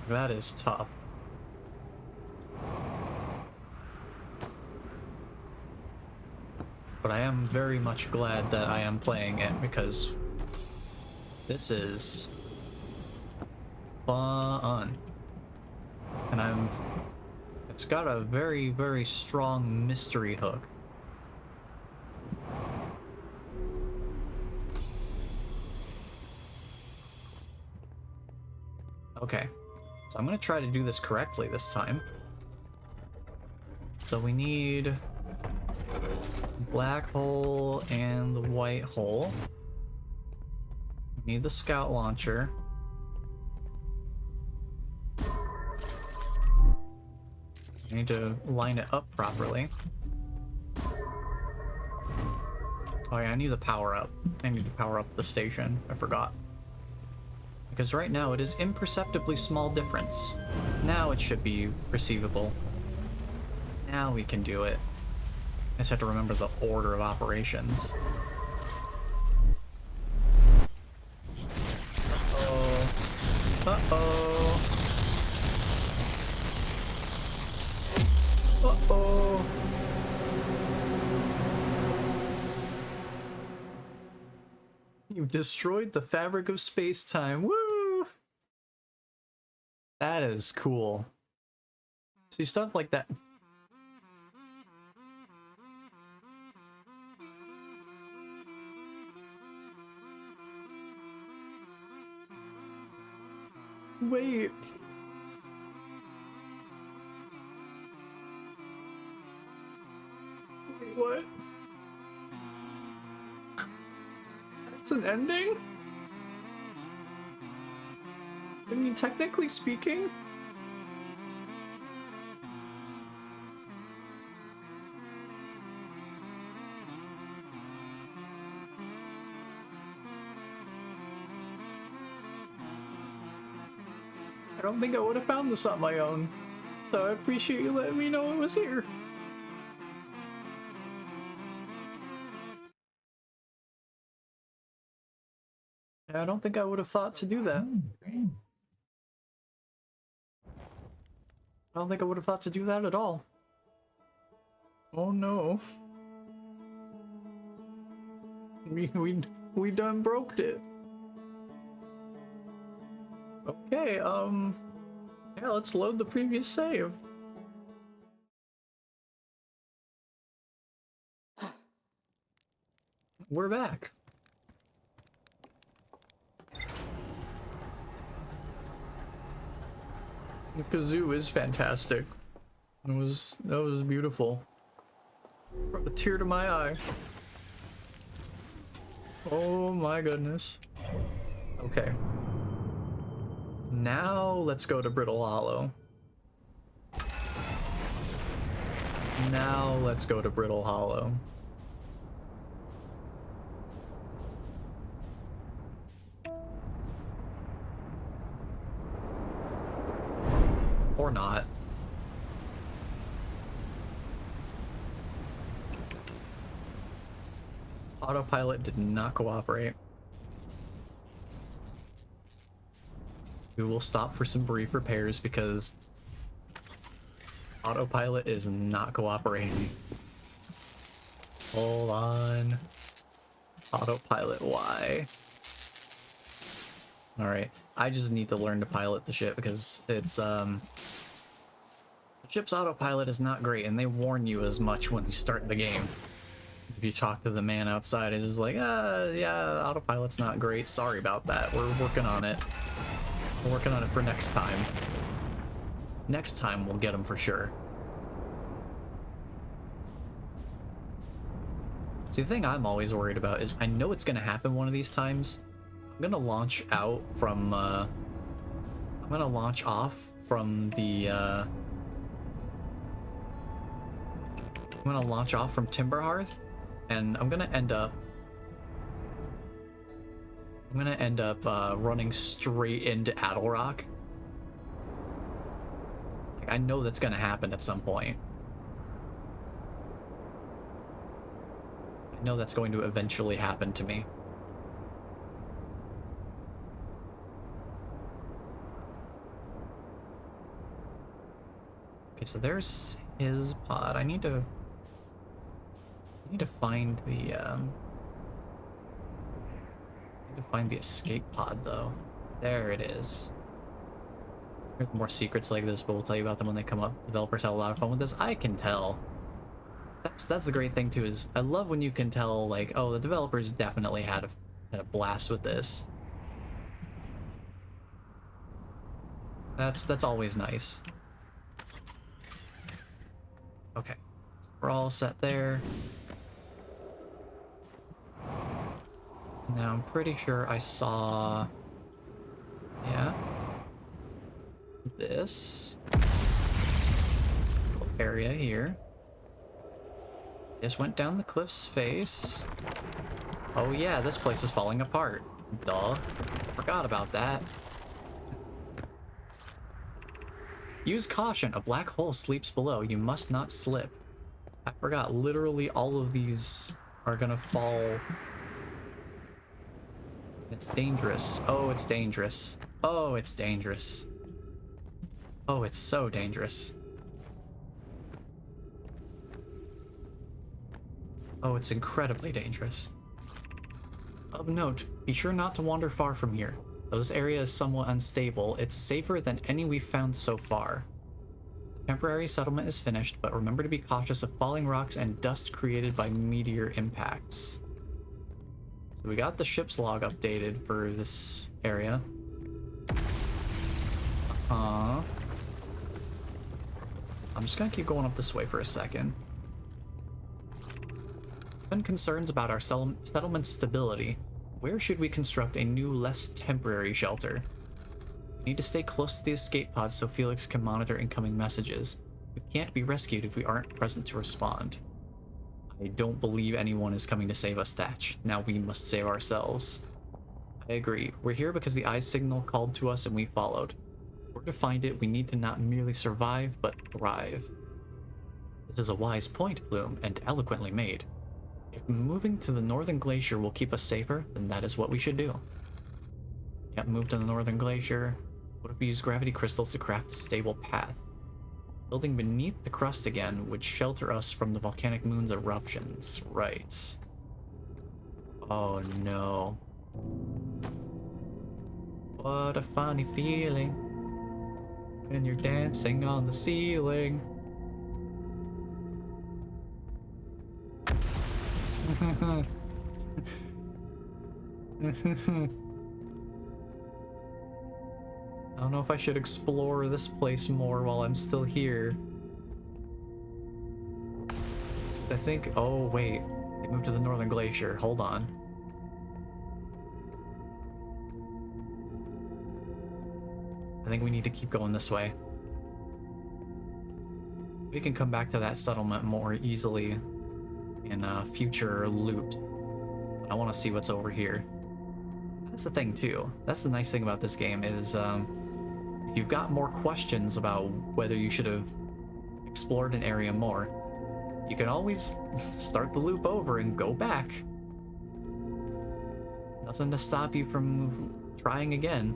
That is tough. But I am very much glad that I am playing it, because this is fun. And it's got a very, very strong mystery hook. Okay, so I'm gonna try to do this correctly this time. So we need black hole and the white hole. We need the scout launcher. I need to line it up properly. Oh yeah, I need the power up. I need to power up the station. I forgot. Because right now it is imperceptibly small difference. Now it should be perceivable. Now we can do it. I just have to remember the order of operations. Uh-oh. Uh-oh. Uh-oh. You've destroyed the fabric of space-time. Woo! That is cool. See, stuff like that. Wait. Wait, what? That's an ending? I mean, technically speaking? I don't think I would have found this on my own. So I appreciate you letting me know it was here. I don't think I would have thought to do that. I don't think I would have thought to do that at all. Oh no. We done broked it. Okay, yeah, let's load the previous save. We're back. The kazoo is fantastic. That was beautiful. Brought a tear to my eye. Oh my goodness. Okay. Now let's go to Brittle Hollow. Now let's go to Brittle Hollow. Or not. Autopilot did not cooperate. We will stop for some brief repairs because autopilot is not cooperating. Hold on. Autopilot, why? Alright, I just need to learn to pilot the ship because it's, the ship's autopilot is not great, and they warn you as much when you start the game. If you talk to the man outside, it's just like, yeah, autopilot's not great, sorry about that, we're working on it. We're working on it for next time. Next time we'll get them for sure. See, the thing I'm always worried about is I know it's gonna happen one of these times. I'm gonna launch out from, I'm gonna launch off from the, I'm gonna launch off from Timberhearth, and I'm gonna end up running straight into Addlerock. Like, I know that's gonna happen at some point. I know that's going to eventually happen to me. Okay, so there's his pod. I need to find the escape pod though. There it is. There's more secrets like this, but we'll tell you about them when they come up. Developers had a lot of fun with this. I can tell. That's the great thing too, is I love when you can tell, like, oh, the developers definitely had a blast with this. That's always nice. Okay, so we're all set there. Now I'm pretty sure I saw, yeah, this little area here. Just went down the cliff's face. Oh yeah, this place is falling apart. Duh. Forgot about that. Use caution. A black hole sleeps below. You must not slip. I forgot. Literally all of these are gonna fall. It's dangerous. Oh, it's dangerous. Oh, it's dangerous. Oh, it's so dangerous. Oh, it's incredibly dangerous. Of note, be sure not to wander far from here. Though this area is somewhat unstable, it's safer than any we've found so far. The temporary settlement is finished, but remember to be cautious of falling rocks and dust created by meteor impacts. So we got the ship's log updated for this area. I'm just gonna keep going up this way for a second. Been concerns about our settlement's stability. Where should we construct a new, less temporary shelter? We need to stay close to the escape pod so Felix can monitor incoming messages. We can't be rescued if we aren't present to respond. I don't believe anyone is coming to save us, Thatch. Now we must save ourselves. I agree. We're here because the eye signal called to us and we followed. In order to find it, we need to not merely survive, but thrive. This is a wise point, Bloom, and eloquently made. If moving to the northern glacier will keep us safer, then that is what we should do. Yep, move to the northern glacier. What if we use gravity crystals to craft a stable path? Building beneath the crust again would shelter us from the volcanic moon's eruptions. Right. Oh no. What a funny feeling when you're dancing on the ceiling. I don't know if I should explore this place more while I'm still here. I think... Oh, wait. They moved to the northern glacier. Hold on. I think we need to keep going this way. We can come back to that settlement more easily in future loops. But I want to see what's over here. That's the thing, too. That's the nice thing about this game is if you've got more questions about whether you should have explored an area more, you can always start the loop over and go back. Nothing to stop you from trying again.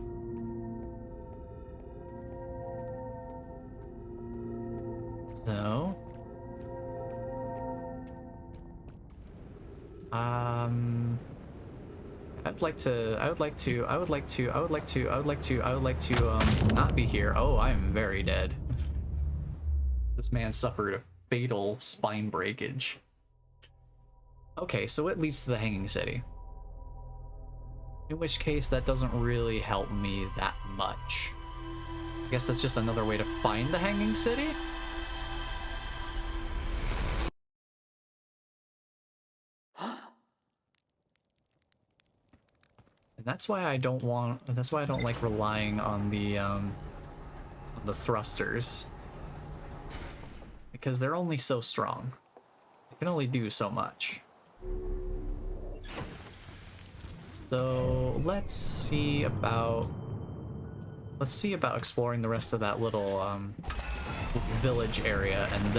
So, I would like to not be here. Oh, I am very dead. This man suffered a fatal spine breakage. Okay, so it leads to the Hanging City. In which case, that doesn't really help me that much. I guess that's just another way to find the Hanging City? And that's why I don't like relying on the thrusters. Because they're only so strong. They can only do so much. So let's see about exploring the rest of that little village area, and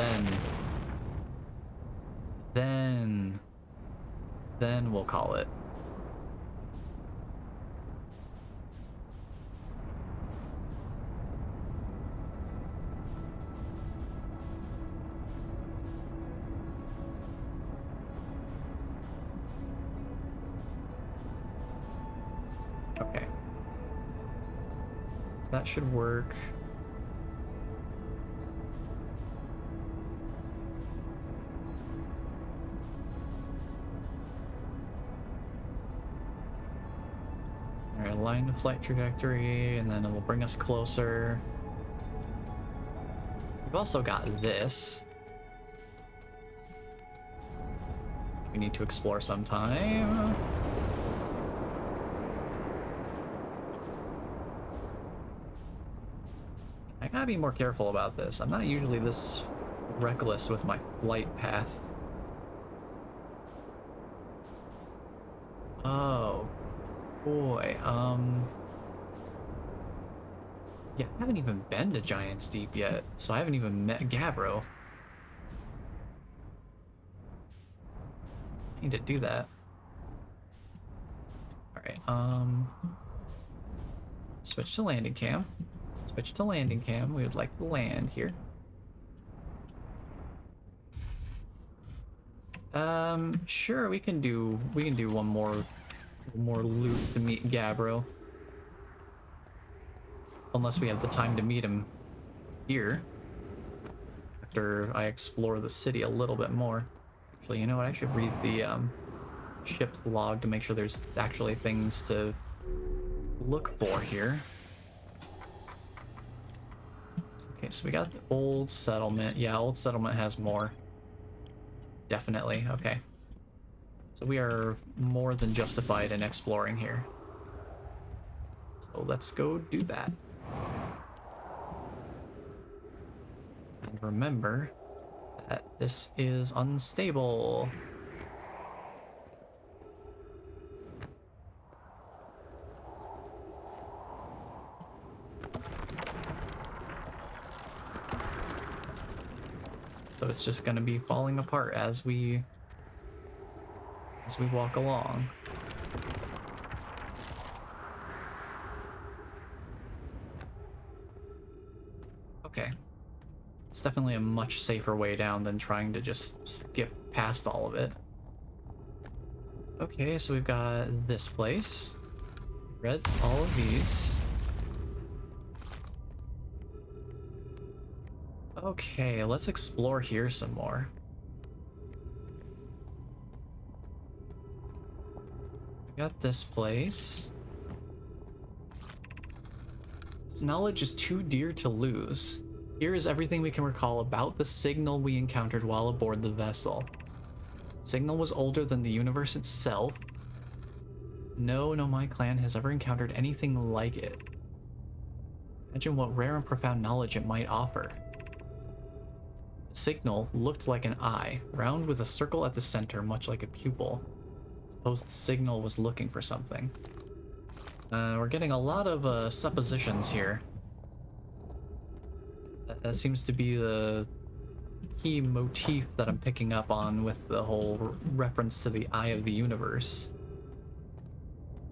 then we'll call it. Okay. So that should work. Alright, align the flight trajectory, and then it will bring us closer. We've also got this. We need to explore sometime. I gotta be more careful about this. I'm not usually this reckless with my flight path. Oh, boy. Yeah, I haven't even been to Giant's Deep yet, so I haven't even met Gabbro. I need to do that. Alright, switch to landing cam. Switch to landing cam. We would like to land here. Sure, we can do one more loop to meet Gabbro. Unless we have the time to meet him here. After I explore the city a little bit more. Actually, you know what? I should read the ship's log to make sure there's actually things to look for here. Okay, so we got the old settlement. Yeah, old settlement has more. Definitely, okay. So we are more than justified in exploring here. So let's go do that. And remember that this is unstable. So it's just gonna be falling apart as we walk along. Okay. It's definitely a much safer way down than trying to just skip past all of it. Okay, so we've got this place. Read all of these. Okay, let's explore here some more. We got this place. This knowledge is too dear to lose. Here is everything we can recall about the signal we encountered while aboard the vessel. Signal was older than the universe itself. No Nomai clan has ever encountered anything like it. Imagine what rare and profound knowledge it might offer. The signal looked like an eye, round with a circle at the center, much like a pupil. Suppose the signal was looking for something. We're getting a lot of suppositions here. That seems to be the key motif that I'm picking up on with the whole reference to the eye of the universe.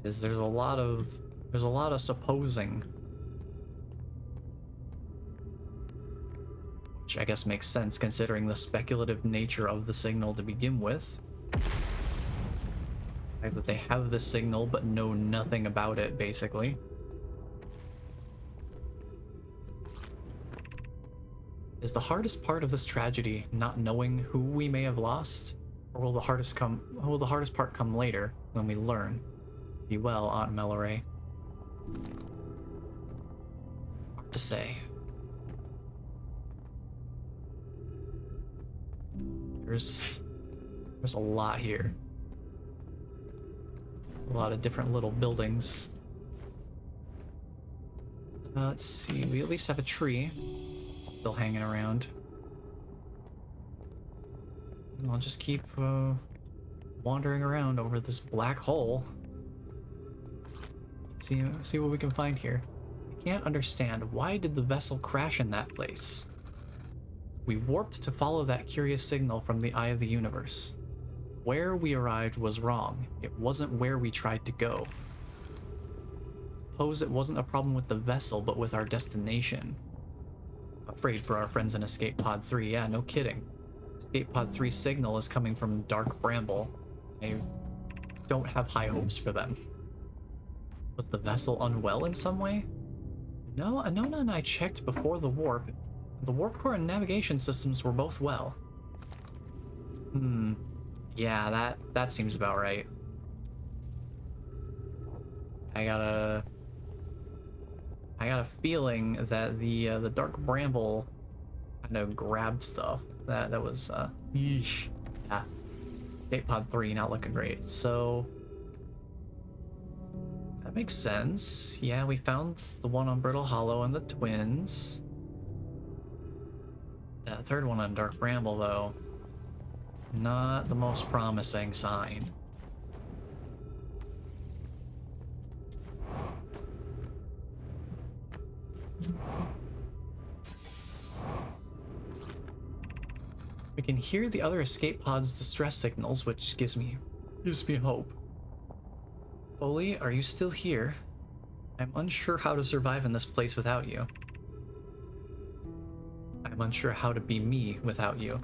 Is there's a lot of supposing, which I guess makes sense considering the speculative nature of the signal to begin with. The fact that they have the signal but know nothing about it, basically. Is the hardest part of this tragedy not knowing who we may have lost? Or will the hardest part come later, when we learn? Be well, Aunt Melloray. Hard to say. There's a lot here. A lot of different little buildings. Let's see, we at least have a tree still hanging around. I'll just keep wandering around over this black hole. See what we can find here. I can't understand, why did the vessel crash in that place? We warped to follow that curious signal from the eye of the universe. Where we arrived was wrong. It wasn't where we tried to go. Suppose it wasn't a problem with the vessel, but with our destination. Afraid for our friends in Escape Pod 3, yeah, no kidding. Escape Pod 3 signal is coming from Dark Bramble. I don't have high hopes for them. Was the vessel unwell in some way? No, Anona and I checked before the warp. The warp core and navigation systems were both well. Yeah, that seems about right. I got a feeling that the Dark Bramble kind of grabbed stuff. That was yeesh. Yeah. Escape Pod 3 not looking great. So that makes sense. Yeah, we found the one on Brittle Hollow and the twins. That third one on Dark Bramble, though, not the most promising sign. We can hear the other escape pod's distress signals, which gives me hope. Foley, are you still here? I'm unsure how to survive in this place without you. I'm unsure how to be me without you.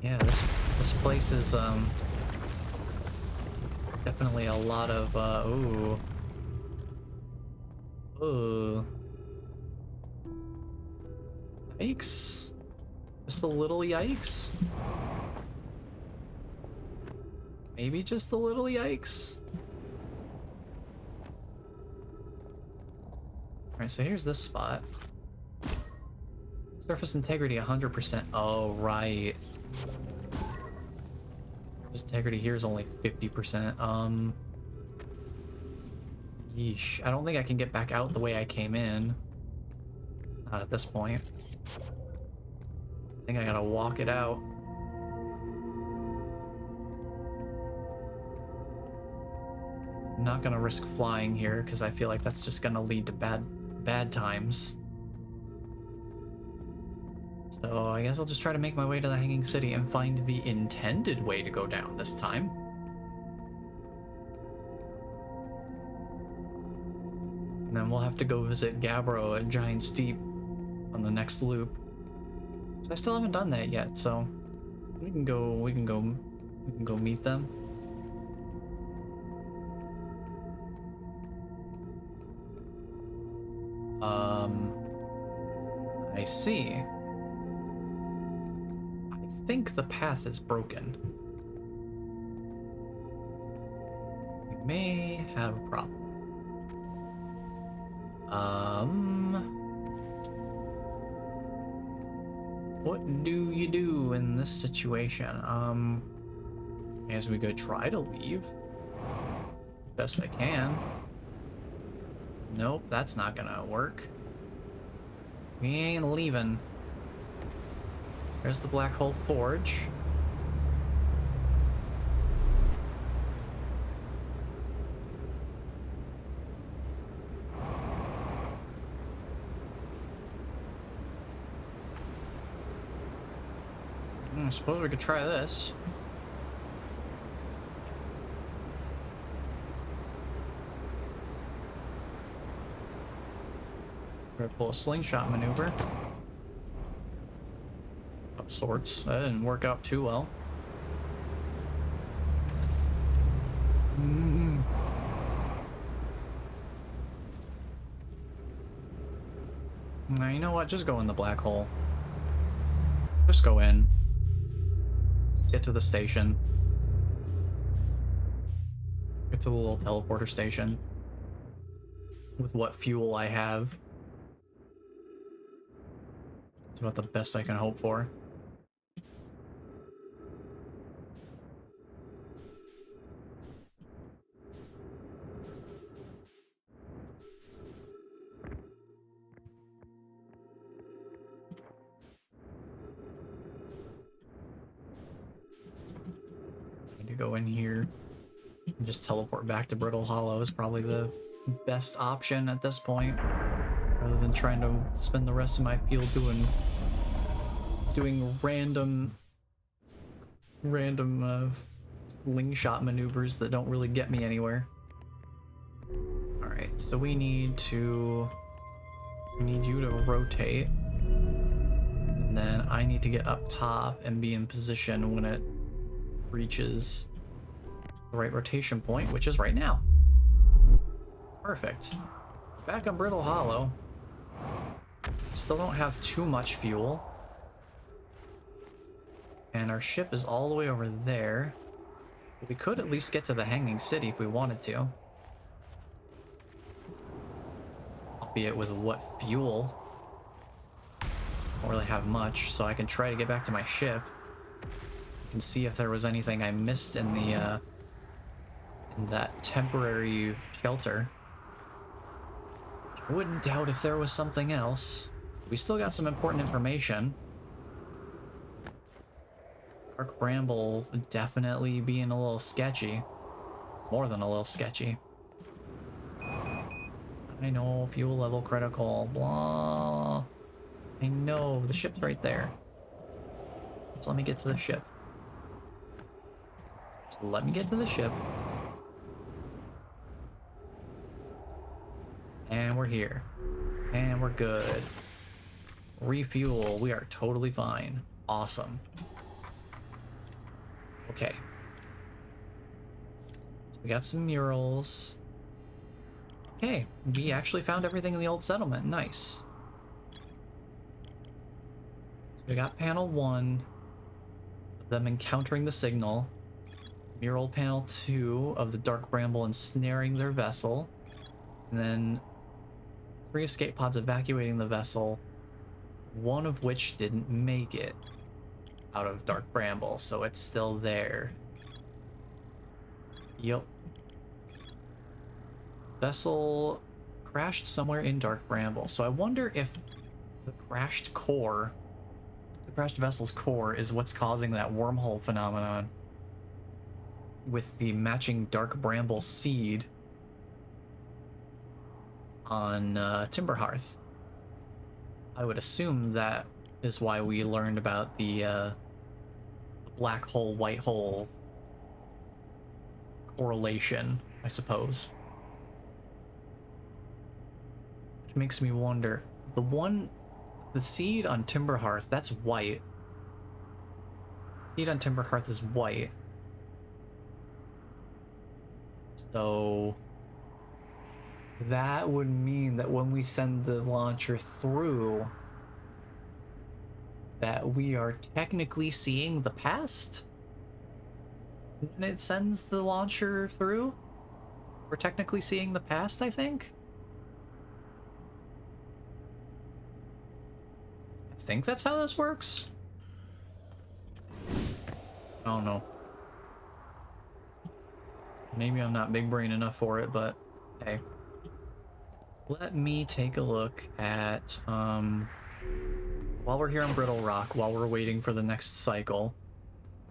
Yeah, this place is definitely a lot of ooh. Yikes. Just a little yikes. Maybe just a little yikes. Alright, so here's this spot. Surface integrity 100%. Oh, right. Surface integrity here is only 50%. Yeesh. I don't think I can get back out the way I came in. Not at this point. I think I gotta walk it out. I'm not gonna risk flying here because I feel like that's just gonna lead to bad times. So I guess I'll just try to make my way to the Hanging City and find the intended way to go down this time. And then we'll have to go visit Gabbro at Giant's Deep on the next loop. So I still haven't done that yet, so we can go meet them. I see. I think the path is broken. We may have a problem. What do you do in this situation? As we go try to leave. Best I can. Nope, that's not gonna work. We ain't leaving. There's the Black Hole Forge. I suppose we could try this. We're gonna pull a slingshot maneuver. Of sorts. That didn't work out too well. Now, you know what? Just go in the black hole. Just go in. Get to the station. Get to the little teleporter station. With what fuel I have. It's about the best I can hope for. To go in here and just teleport back to Brittle Hollow is probably the best option at this point, rather than trying to spend the rest of my field doing random slingshot maneuvers that don't really get me anywhere. All right, so we need you to rotate, and then I need to get up top and be in position when it reaches the right rotation point, which is right now. Perfect. Back on Brittle Hollow. Still don't have too much fuel. And our ship is all the way over there. We could at least get to the Hanging City if we wanted to. Albeit with what fuel? Don't really have much, so I can try to get back to my ship. And see if there was anything I missed in the in that temporary shelter. I wouldn't doubt if there was something else. We still got some important information. Dark Bramble definitely being a little sketchy. More than a little sketchy. I know, fuel level critical, blah. I know, the ship's right there. So let me get to the ship. Let me get to the ship. And we're here. And we're good. Refuel. We are totally fine. Awesome. Okay. So we got some murals. Okay. We actually found everything in the old settlement. Nice. So we got panel 1 of them encountering the signal. Mural panel 2 of the Dark Bramble ensnaring their vessel, and then 3 escape pods evacuating the vessel, one of which didn't make it out of Dark Bramble, so it's still there. Yup. Vessel crashed somewhere in Dark Bramble, so I wonder if the crashed vessel's core is what's causing that wormhole phenomenon. With the matching Dark Bramble seed on Timberhearth. I would assume that is why we learned about the black hole, white hole correlation, I suppose. Which makes me wonder, the seed on Timberhearth, that's white. Seed on Timberhearth is white. So that would mean that when we send the launcher through, that we are technically seeing the past? When it sends the launcher through, we're technically seeing the past, I think? I think that's how this works. I don't know. Maybe I'm not big brain enough for it, but hey. Let me take a look at, while we're here on Brittle Rock, while we're waiting for the next cycle,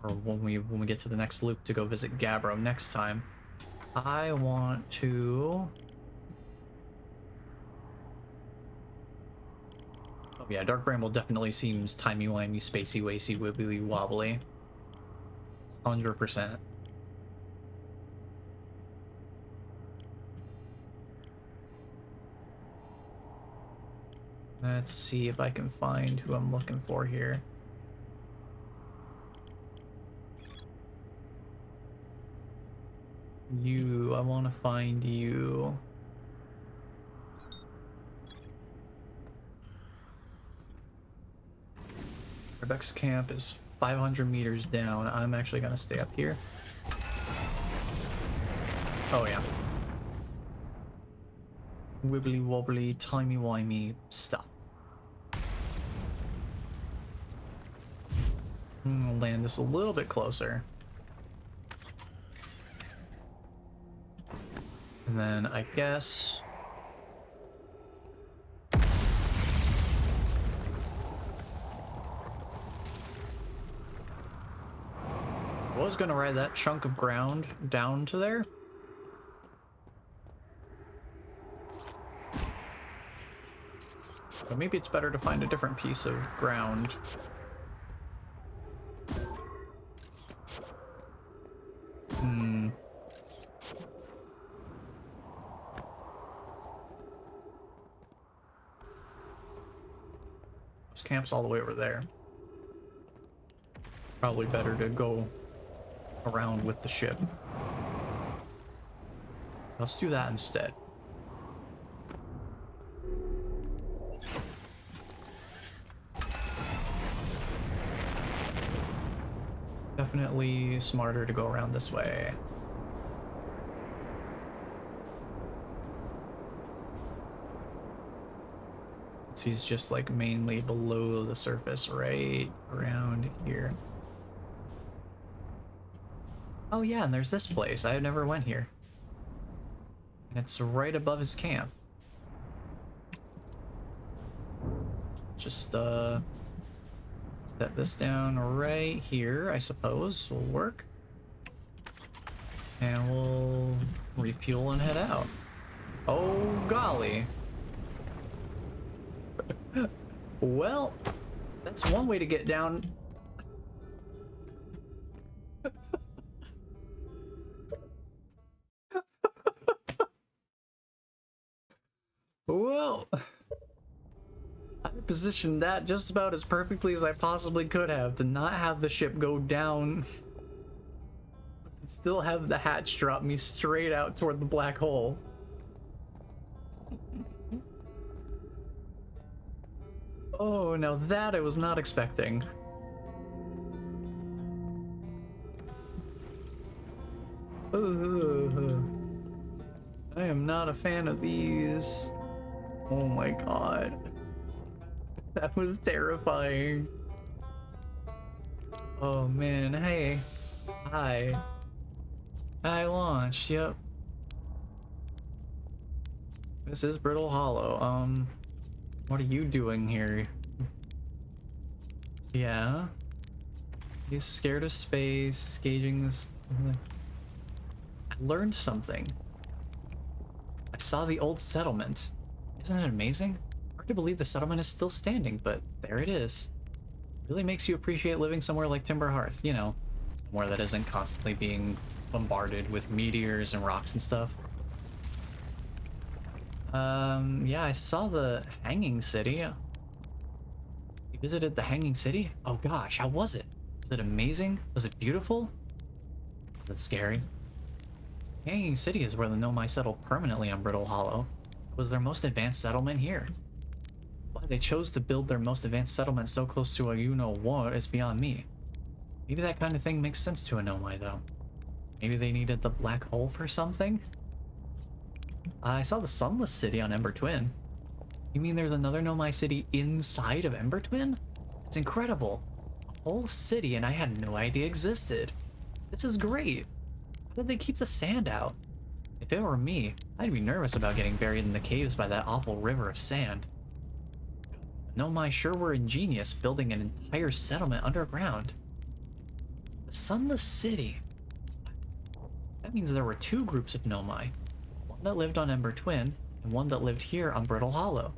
or when we get to the next loop to go visit Gabbro next time, I want to... Oh yeah, Dark Bramble definitely seems timey-wimey, spacey-wacy, wibbly-wobbly. 100%. Let's see if I can find who I'm looking for here. I want to find you. Rebecca's camp is 500 meters down. I'm actually gonna stay up here. Oh yeah. Wibbly wobbly, timey wimey stuff. I'll land this a little bit closer. And then I guess... I was gonna ride that chunk of ground down to there. But maybe it's better to find a different piece of ground. This camp's all the way over there. Probably better to go around with the ship. Let's do that instead. Definitely smarter to go around this way. He's just like mainly below the surface, right around here. Oh yeah, and there's this place. I never went here. And it's right above his camp. Just set this down right here, I suppose will work. And we'll refuel and head out. Oh golly. Well, that's one way to get down. Well, I positioned that just about as perfectly as I possibly could have to not have the ship go down, but to still have the hatch drop me straight out toward the black hole. Oh, now that I was not expecting. I am not a fan of these. Oh my god. That was terrifying. Oh man, hey. Hi. I launched, yep. This is Brittle Hollow. What are you doing here? Yeah. He's scared of space, gauging this. I learned something. I saw the old settlement. Isn't it amazing? Hard to believe the settlement is still standing, but there it is. Really makes you appreciate living somewhere like Timber Hearth, you know, somewhere that isn't constantly being bombarded with meteors and rocks and stuff. Yeah, I saw the Hanging City. You visited the Hanging City? Oh gosh, how was it? Was it amazing? Was it beautiful? That's scary. Hanging City is where the Nomai settled permanently on Brittle Hollow. It was their most advanced settlement here. Why they chose to build their most advanced settlement so close to a you-know-what is beyond me. Maybe that kind of thing makes sense to a Nomai, though. Maybe they needed the black hole for something? I saw the Sunless City on Ember Twin. You mean there's another Nomai city inside of Ember Twin? It's incredible. whole city and I had no idea existed. This is great. How did they keep the sand out? If it were me, I'd be nervous about getting buried in the caves by that awful river of sand. Nomai sure were ingenious, building an entire settlement underground. The Sunless City. That means there were two groups of Nomai. One that lived on Ember Twin, and one that lived here on Brittle Hollow.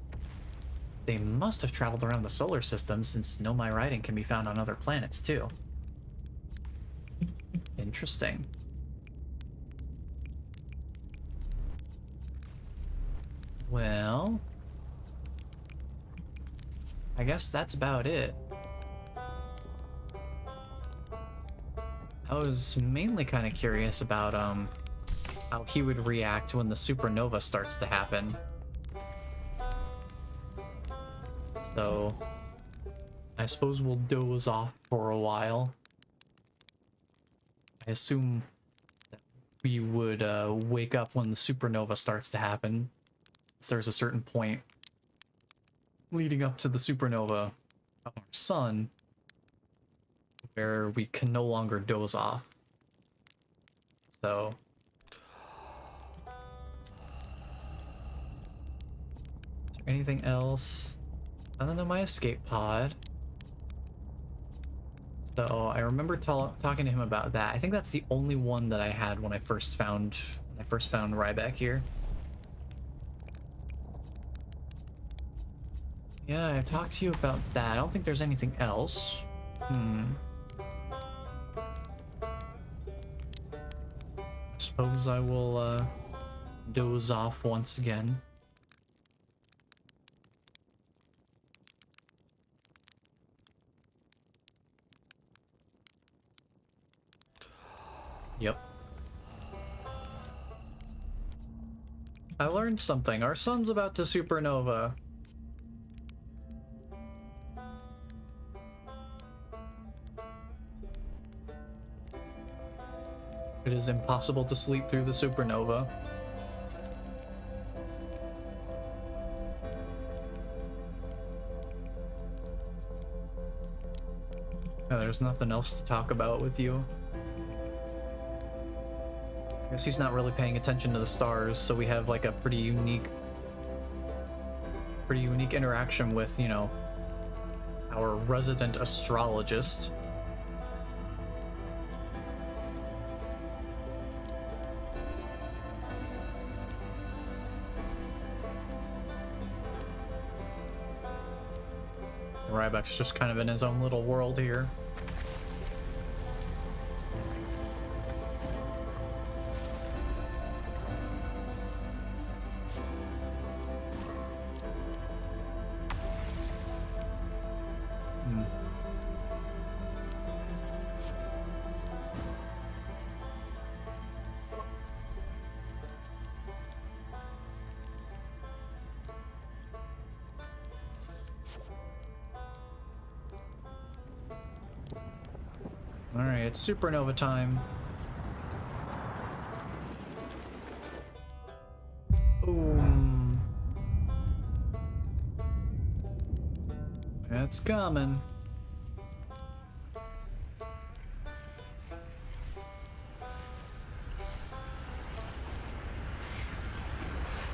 They must have traveled around the solar system, since Nomai writing can be found on other planets too. Interesting. Well, I guess that's about it. I was mainly kind of curious about how he would react when the supernova starts to happen. So I suppose we'll doze off for a while. I assume that we would wake up when the supernova starts to happen. Since there's a certain point leading up to the supernova of our sun where we can no longer doze off. So is there anything else other than my escape pod? So I remember talking to him about that. I think that's the only one that I had when I first found Ryback here. Yeah, I talked to you about that. I don't think there's anything else. Suppose I will doze off once again. Yep. I learned something. Our sun's about to supernova. It is impossible to sleep through the supernova. Oh, there's nothing else to talk about with you. I guess he's not really paying attention to the stars, so we have like a pretty unique interaction with, you know, our resident astrologist. Ryback's just kind of in his own little world here. Alright, it's supernova time. Boom. It's coming.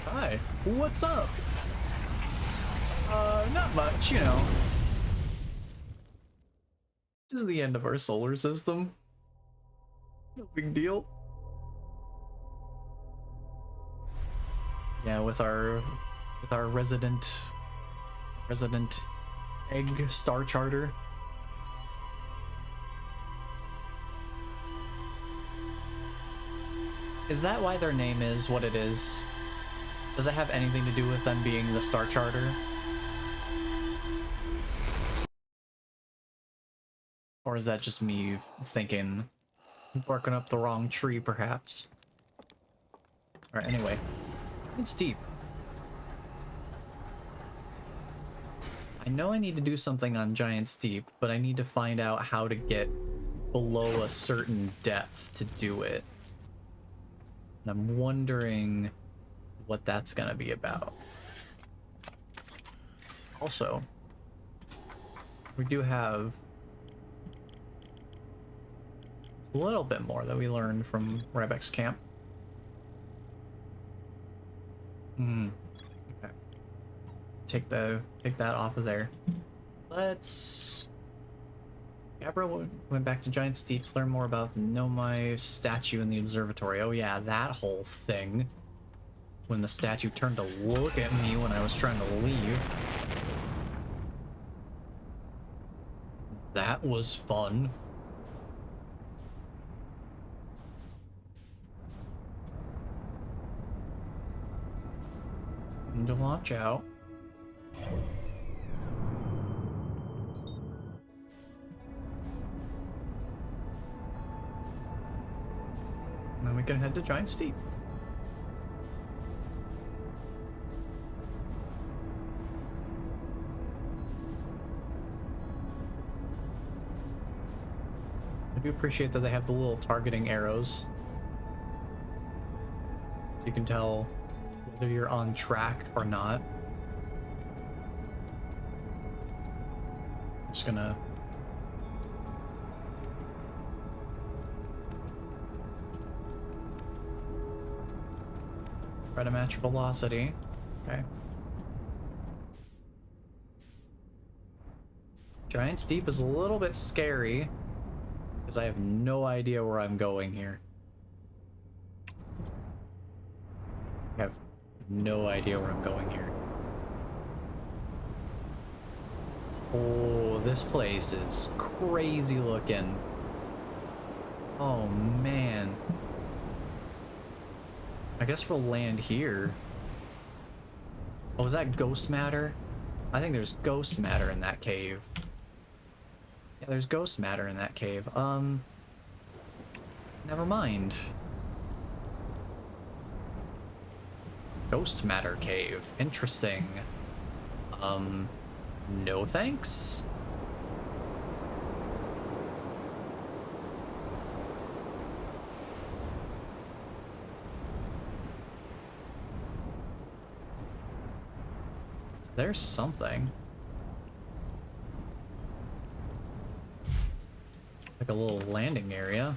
Hi, what's up? Not much, you know. This is the end of our solar system. No big deal. Yeah, with our resident egg star charter. Is that why their name is what it is? Does it have anything to do with them being the star charter? Or is that just me thinking, barking up the wrong tree, perhaps? Alright, anyway. It's deep. I know I need to do something on Giant's Deep, but I need to find out how to get below a certain depth to do it. And I'm wondering what that's gonna be about. Also, we do have A little bit more that we learned from Rebek's camp. Okay. Take that off of there. Let's... Gabriel went back to Giant Steep to learn more about the Nomai statue in the observatory. Oh yeah, that whole thing. When the statue turned to look at me when I was trying to leave. That was fun. Need to watch out. And then we can head to Giant Steep. I do appreciate that they have the little targeting arrows. So you can tell whether you're on track or not. I'm just gonna... try to match velocity. Okay. Giant Steep is a little bit scary because I have no idea where I'm going here. I have no idea where I'm going here. Oh, this place is crazy looking. Oh man. I guess we'll land here. Oh, is that ghost matter? I think there's ghost matter in that cave. Yeah, there's ghost matter in that cave. Never mind. Ghost matter cave. Interesting. No thanks. There's something. Like a little landing area.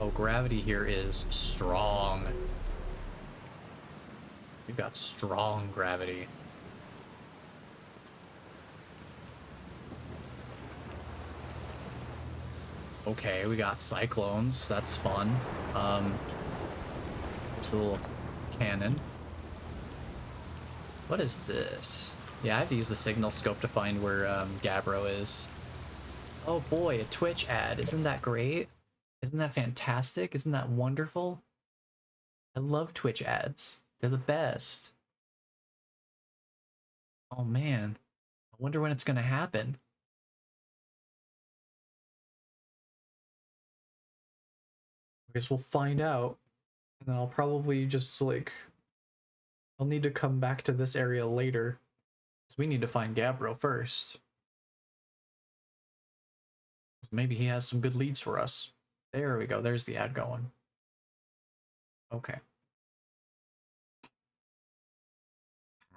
Oh, gravity here is strong. We've got strong gravity. Okay, we got cyclones. That's fun. There's a little cannon. What is this? Yeah, I have to use the signal scope to find where Gabbro is. Oh boy, a Twitch ad. Isn't that great? Isn't that fantastic? Isn't that wonderful? I love Twitch ads. They're the best. Oh man. I wonder when it's gonna happen. I guess we'll find out. And then I'll probably just like... I'll need to come back to this area later. So we need to find Gabbro first. Maybe he has some good leads for us. There we go. There's the ad going. Okay.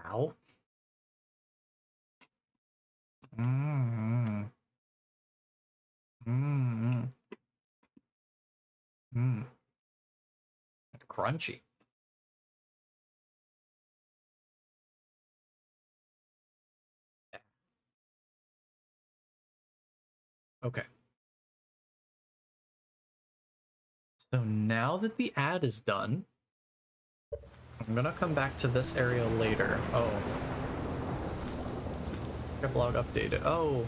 Ow. Mmm. Mmm. Mmm. Crunchy. Okay. So now that the ad is done, I'm gonna come back to this area later. Oh. Blog updated. Oh.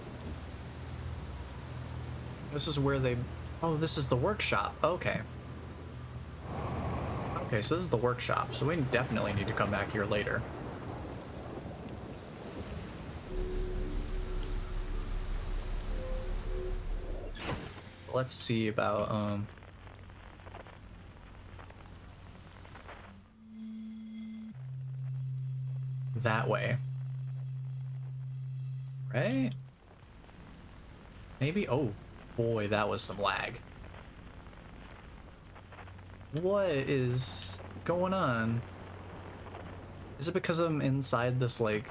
This is where they... Oh, this is the workshop. Okay. Okay, so this is the workshop. So we definitely need to come back here later. Let's see about, that way. Right? Maybe? Oh, boy, that was some lag. What is going on? Is it because I'm inside this, like,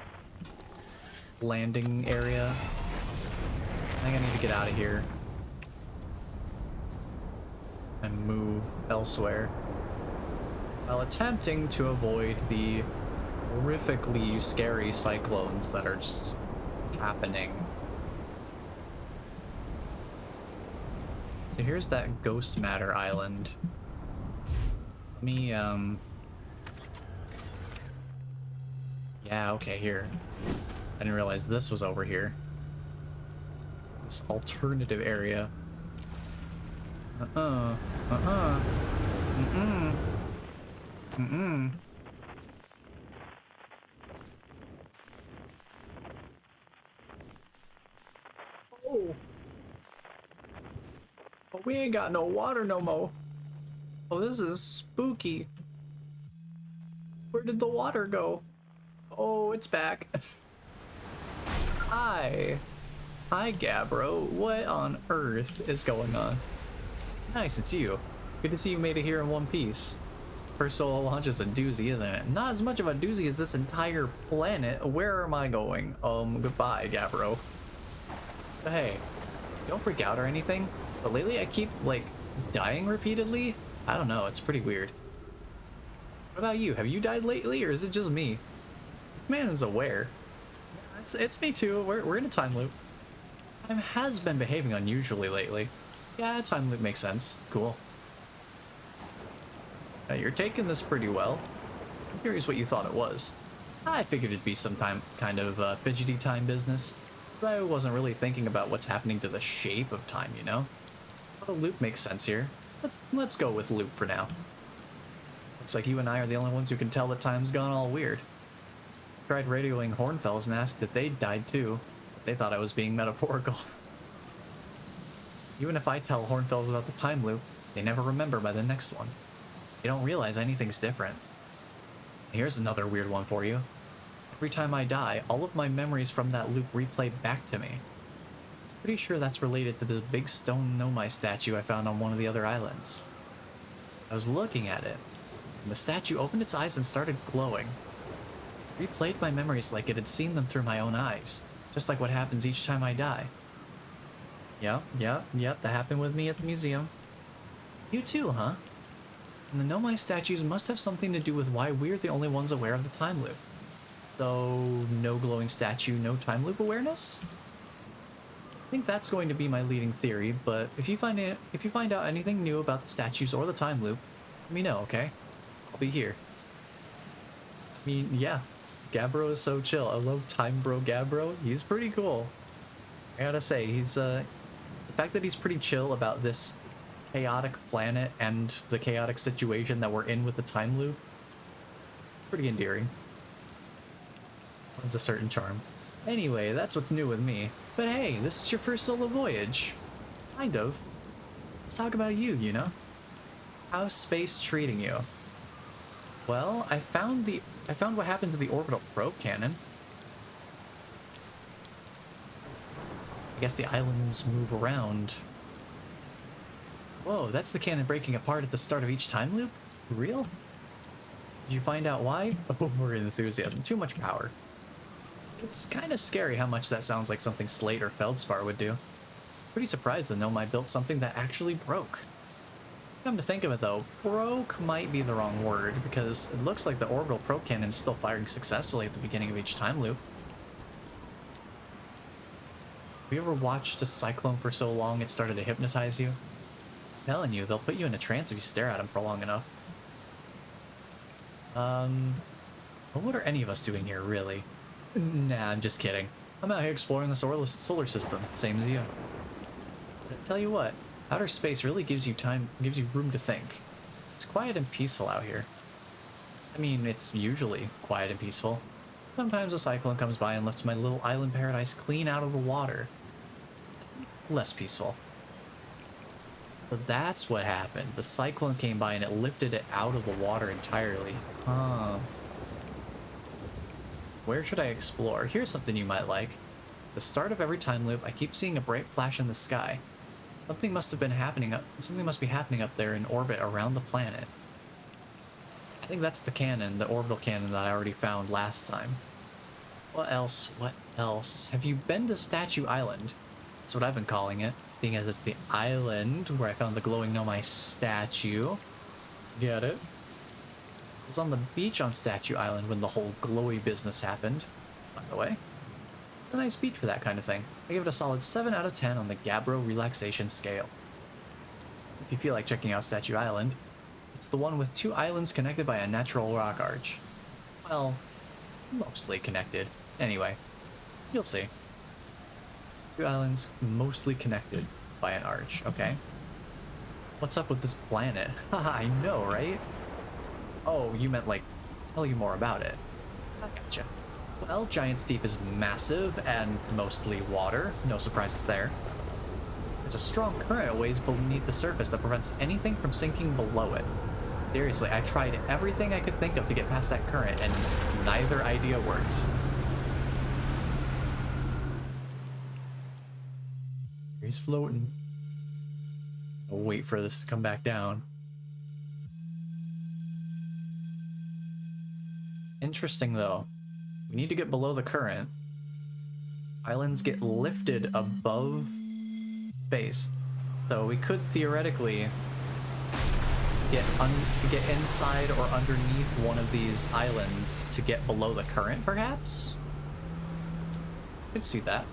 landing area? think I need to get out of here and move elsewhere while attempting to avoid the horrifically scary cyclones that are just happening. So here's that ghost matter island. Let me, yeah, okay, here. I didn't realize this was over here. This alternative area. Mm-mm. Oh. Oh, we ain't got no water no more. Oh, this is spooky. Where did the water go? Oh, it's back. Hi. Hi, Gabbro. What on earth is going on? Nice, it's you. Good to see you made it here in one piece. First solo launch is a doozy, isn't it? Not as much of a doozy as this entire planet. Where am I going? Goodbye, Gabbro. So hey, don't freak out or anything, but lately I keep, like, dying repeatedly. I don't know, it's pretty weird. What about you? Have you died lately, or is it just me? This man is aware. It's me too. We're in a time loop. Time has been behaving unusually lately. Yeah, time loop makes sense. Cool. You're taking this pretty well. I'm curious what you thought it was. I figured it'd be some kind of fidgety time business, but I wasn't really thinking about what's happening to the shape of time, you know? But a loop makes sense here. Let's go with loop for now. Looks like you and I are the only ones who can tell that time's gone all weird. I tried radioing Hornfells and asked if they'd died too, but they thought I was being metaphorical. Even if I tell Hornfells about the time loop, they never remember by the next one. They don't realize anything's different. Here's another weird one for you. Every time I die, all of my memories from that loop replay back to me. Pretty sure that's related to this big stone Nomai statue I found on one of the other islands. I was looking at it, and the statue opened its eyes and started glowing. It replayed my memories like it had seen them through my own eyes, just like what happens each time I die. Yep, that happened with me at the museum. You too, huh? And the Nomai statues must have something to do with why we're the only ones aware of the time loop. So, no glowing statue, no time loop awareness? I think that's going to be my leading theory, but if you find out anything new about the statues or the time loop, let me know, okay? I'll be here. I mean, yeah, Gabbro is so chill. I love Time Bro Gabbro. He's pretty cool. I gotta say, he's the fact that he's pretty chill about this chaotic planet and the chaotic situation that we're in with the time loop, pretty endearing. It's a certain charm. Anyway, that's what's new with me. But hey, this is your first solo voyage. Kind of. Let's talk about you, you know? How's space treating you? Well, I found what happened to the orbital probe cannon. I guess the islands move around. Whoa, that's the cannon breaking apart at the start of each time loop? Real? Did you find out why? Over enthusiasm. Too much power. It's kind of scary how much that sounds like something Slate or Feldspar would do. Pretty surprised the Nomai built something that actually broke. Come to think of it though, broke might be the wrong word, because it looks like the orbital probe cannon is still firing successfully at the beginning of each time loop. Have you ever watched a cyclone for so long it started to hypnotize you? I'm telling you, they'll put you in a trance if you stare at them for long enough. What are any of us doing here, really? Nah, I'm just kidding. I'm out here exploring the solar system, same as you. But I tell you what, outer space really gives you room to think. It's quiet and peaceful out here. I mean, it's usually quiet and peaceful. Sometimes a cyclone comes by and lifts my little island paradise clean out of the water. Less peaceful. So that's what happened. The cyclone came by and it lifted it out of the water entirely. Huh. Where should I explore? Here's something you might like. At the start of every time loop, I keep seeing a bright flash in the sky. Something must be happening up there in orbit around the planet. I think that's the cannon, the orbital cannon that I already found last time. What else? What else? Have you been to Statue Island? That's what I've been calling it, seeing as it's the island where I found the glowing Nomai statue. Get it? I was on the beach on Statue Island when the whole glowy business happened, by the way. It's a nice beach for that kind of thing. I give it a solid 7 out of 10 on the Gabbro relaxation scale. If you feel like checking out Statue Island, it's the one with 2 islands connected by a natural rock arch. Well, mostly connected. Anyway, you'll see. 2 islands mostly connected by an arch, okay? What's up with this planet? Haha, I know, right? Oh, you meant like, tell you more about it. I gotcha. Well, Giant's Deep is massive and mostly water. No surprises there. There's a strong current waves beneath the surface that prevents anything from sinking below it. Seriously, I tried everything I could think of to get past that current, and neither idea works. He's floating. I'll wait for this to come back down. Interesting, though. We need to get below the current. Islands get lifted above space. So we could theoretically get inside or underneath one of these islands to get below the current, perhaps? I could see that.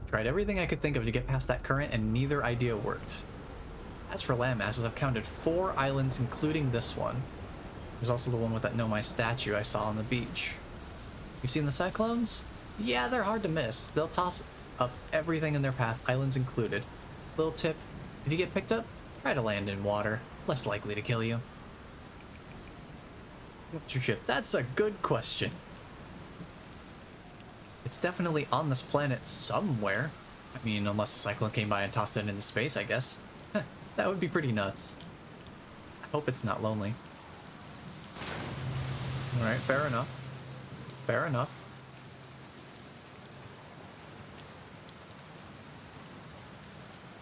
Tried everything I could think of to get past that current, and neither idea worked. As for land masses, I've counted 4 islands, including this one. There's also the one with that Nomai statue I saw on the beach. You've seen the cyclones? Yeah, they're hard to miss. They'll toss up everything in their path, islands included. Little tip, if you get picked up, try to land in water. Less likely to kill you. What's your ship? That's a good question. It's definitely on this planet somewhere. I mean, unless a cyclone came by and tossed it into space, I guess. That would be pretty nuts. I hope it's not lonely. Alright, fair enough. Fair enough.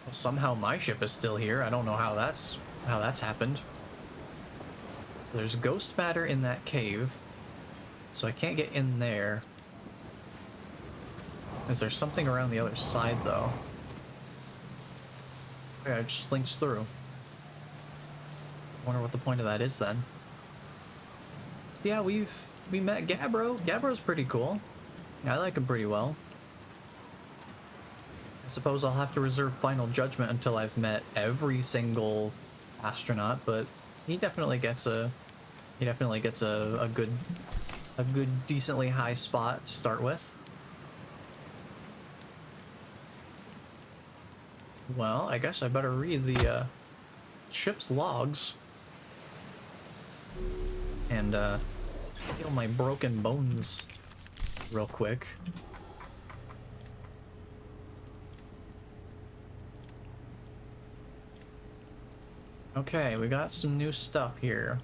Well, somehow my ship is still here. I don't know how that's happened. So there's ghost matter in that cave. So I can't get in there. Is there something around the other side, though? Yeah, it just links through. Wonder what the point of that is, then. So yeah, we met Gabbro. Gabbro's pretty cool. I like him pretty well. I suppose I'll have to reserve final judgment until I've met every single astronaut, but he definitely gets a good decently high spot to start with. Well, I guess I better read the ship's logs and heal my broken bones real quick. Okay, we got some new stuff here.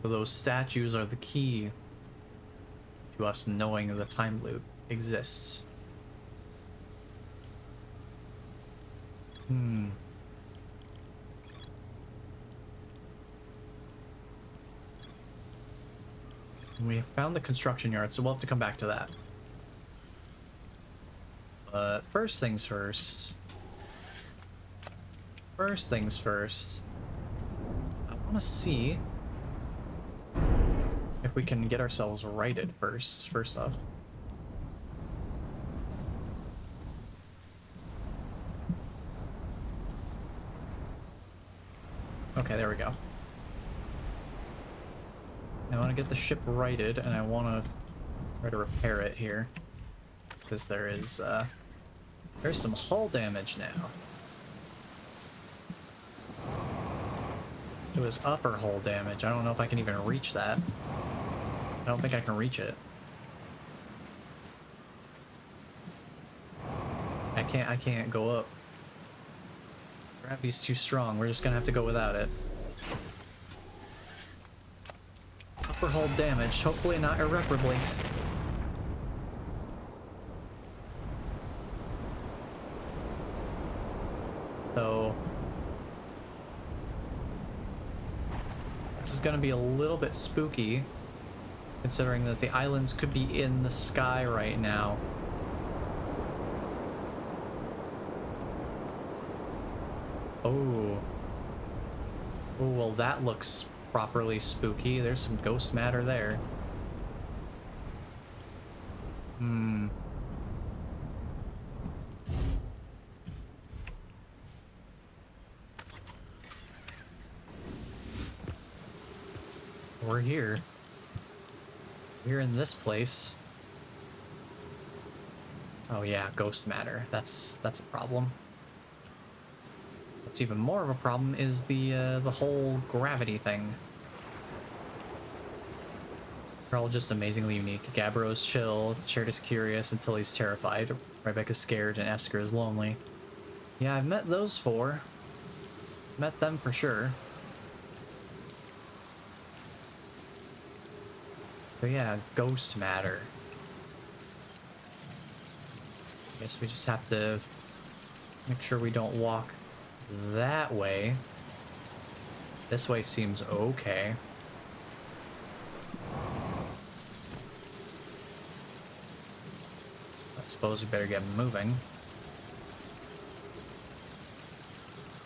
So those statues are the key to us knowing the time loop exists. We found the construction yard, so we'll have to come back to that. But first things first. First things first. I want to see if we can get ourselves righted first off. Okay, there we go. I want to get the ship righted, and I want to try to repair it here, because there's some hull damage now. It was upper hull damage. I don't know if I can even reach that. I don't think I can reach it. I can't go up. Gravity's too strong. We're just gonna have to go without it. Upper hull damaged, hopefully not irreparably. So this is going to be a little bit spooky, considering that the islands could be in the sky right now. Oh. Oh, well, that looks properly spooky. There's some ghost matter there. Hmm. We're here. We're in this place. Oh yeah, ghost matter. That's a problem. What's even more of a problem is the whole gravity thing. They're all just amazingly unique. Gabbro's chill, Chert is curious until he's terrified, Rebecca's scared, and Esker is lonely. Yeah, I've met those four. Met them for sure. So yeah, ghost matter. Guess we just have to make sure we don't walk that way. This way seems okay. I suppose we better get moving.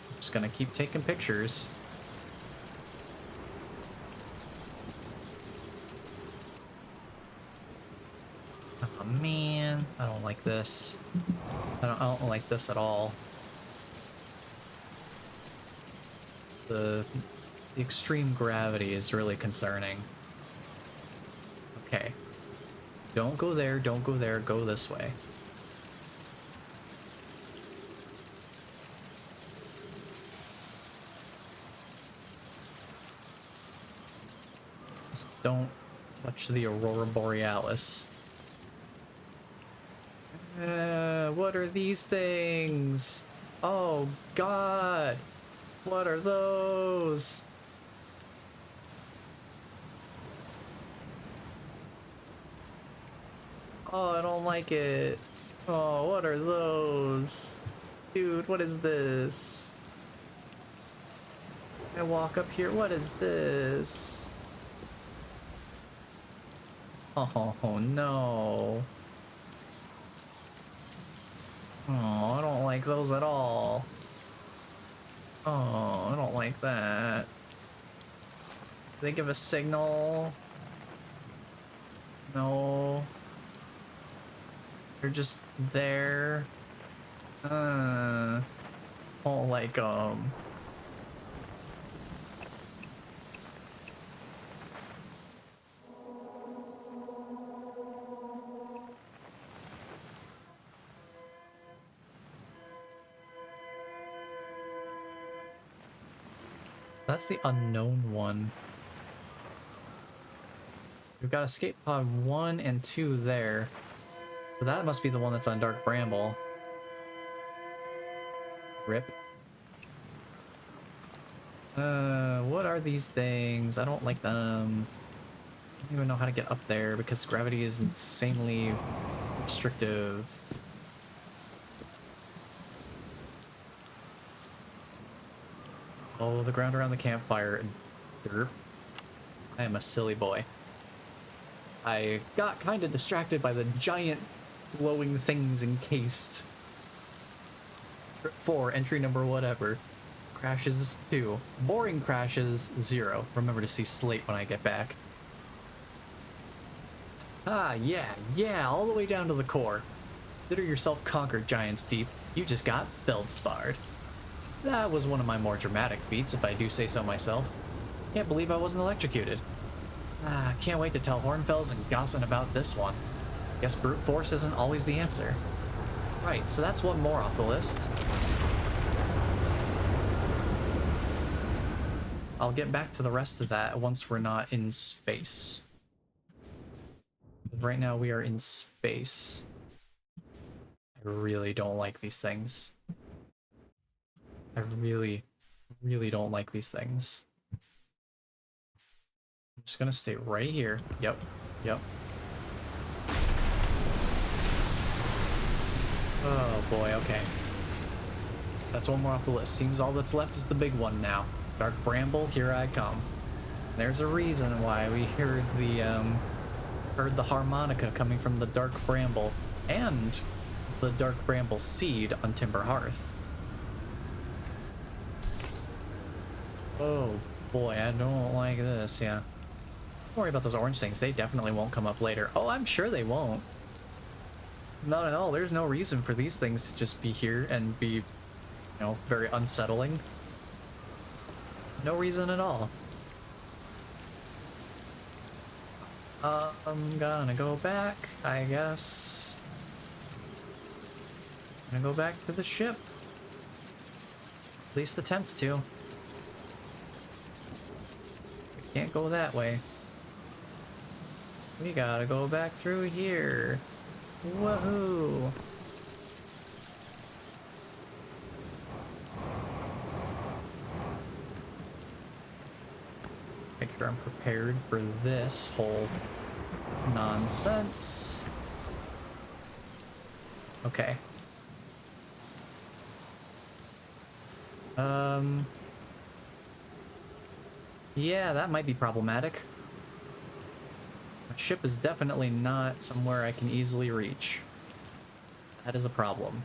I'm just gonna keep taking pictures. Oh man, I don't like this. I don't like this at all. The extreme gravity is really concerning. Okay. Don't go there, don't go there, go this way. Just don't touch the Aurora Borealis. What are these things? Oh God! What are those? Oh, I don't like it. Oh, what are those? Dude, what is this? I walk up here, what is this? Oh no. Oh, I don't like those at all. Oh, I don't like that. They give a signal? No. They're just there. Don't like them. That's the unknown one. We've got escape pod 1 and 2 there. So that must be the one that's on Dark Bramble. Rip. What are these things? I don't like them. I don't even know how to get up there because gravity is insanely restrictive. Oh, the ground around the campfire. Derp. I am a silly boy. I got kind of distracted by the giant glowing things encased. Trip 4, entry number whatever. Crashes 2. Boring crashes 0. Remember to see Slate when I get back. Ah, yeah, all the way down to the core. Consider yourself conquered, Giants Deep. You just got feldsparred. That was one of my more dramatic feats, if I do say so myself. Can't believe I wasn't electrocuted. Ah, can't wait to tell Hornfells and Gossin about this one. Guess brute force isn't always the answer. Right, so that's one more off the list. I'll get back to the rest of that once we're not in space. Right now we are in space. I really don't like these things. I really don't like these things. I'm just gonna stay right here. Yep. Oh boy, okay. That's one more off the list. Seems all that's left is the big one now. Dark Bramble, here I come. There's a reason why we heard the harmonica coming from the Dark Bramble and the Dark Bramble seed on Timber Hearth. Oh boy, I don't like this, yeah. Don't worry about those orange things. They definitely won't come up later. Oh, I'm sure they won't. Not at all. There's no reason for these things to just be here and be, you know, very unsettling. No reason at all. I'm gonna go back, I guess. I'm gonna go back to the ship. At least attempt to. We can't go that way. We gotta go back through here. Woohoo! Make sure I'm prepared for this whole nonsense. Okay. Yeah, that might be problematic. My ship is definitely not somewhere I can easily reach. That is a problem.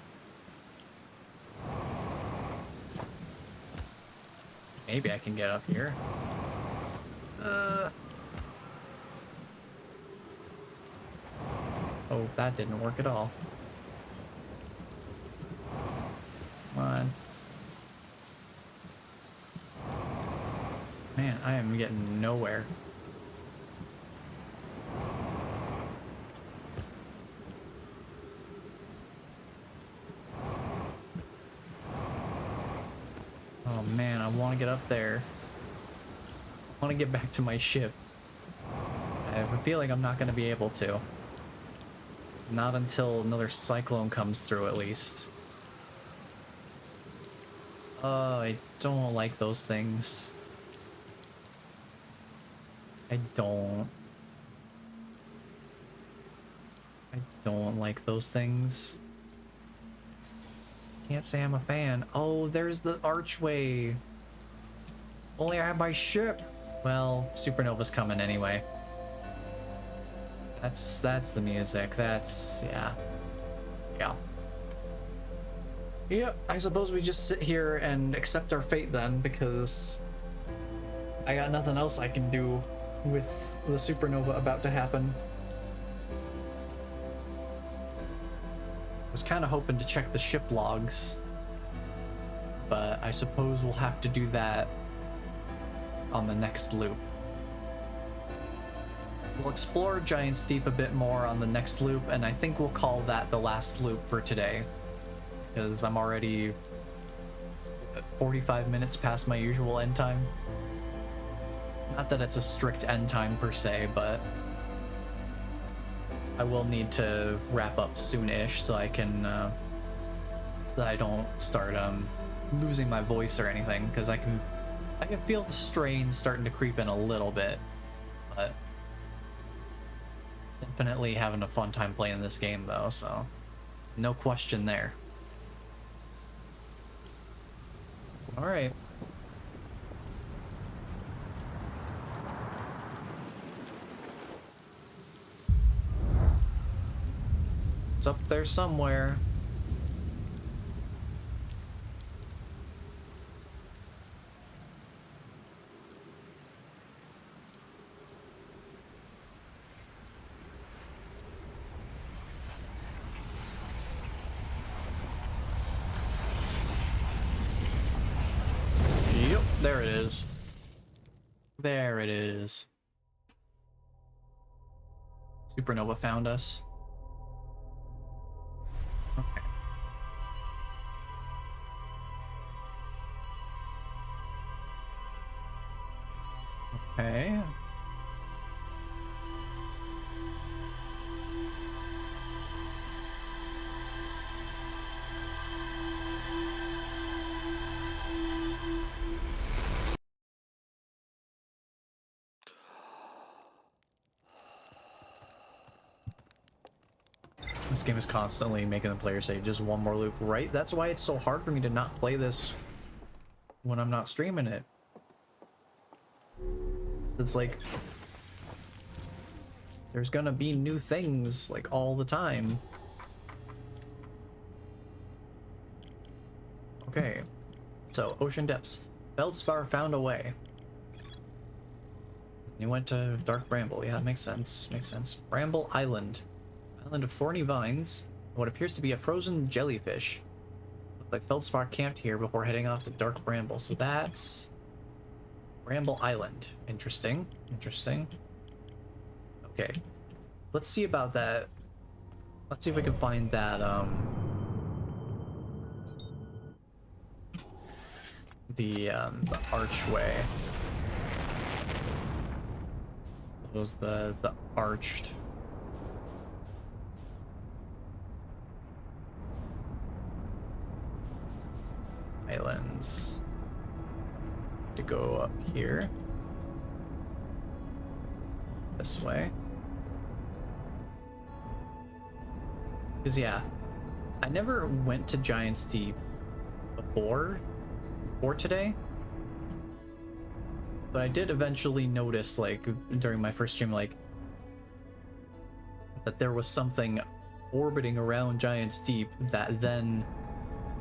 Maybe I can get up here. Oh, that didn't work at all. Come on. Man, I am getting nowhere. Oh man, I want to get up there. I want to get back to my ship. I have a feeling I'm not going to be able to. Not until another cyclone comes through, at least. Oh, I don't like those things. I don't like those things. Can't say I'm a fan. Oh, there's the archway. Only I have my ship. Well, Supernova's coming anyway. That's the music. That's, yeah. Yeah. Yep, I suppose we just sit here and accept our fate then, because I got nothing else I can do with the supernova about to happen. I was kind of hoping to check the ship logs, but I suppose we'll have to do that on the next loop. We'll explore Giant's Deep a bit more on the next loop, and I think we'll call that the last loop for today, because I'm already 45 minutes past my usual end time. Not that it's a strict end time per se, but I will need to wrap up soon-ish so I can, so that I don't start losing my voice or anything, because I can feel the strain starting to creep in a little bit, but definitely having a fun time playing this game though, so no question there. All right. It's up there somewhere. Yep, there it is. There it is. Supernova found us. Okay. Okay. This game is constantly making the player say just one more loop, right? That's why it's so hard for me to not play this when I'm not streaming it. It's like there's gonna be new things like all the time. Okay, so ocean depths. Feldspar found a way. He went to Dark Bramble. Yeah, that makes sense. Makes sense. Bramble Island. Island of thorny vines. What appears to be a frozen jellyfish. Looks like Feldspar camped here before heading off to Dark Bramble. So that's Bramble Island. Interesting. Interesting. Okay. Let's see about that. Let's see if we can find that, the archway. It was the arched islands. To go up here. This way. Because yeah, I never went to Giant's Deep before today, but I did eventually notice, like during my first stream, like that there was something orbiting around Giant's Deep that then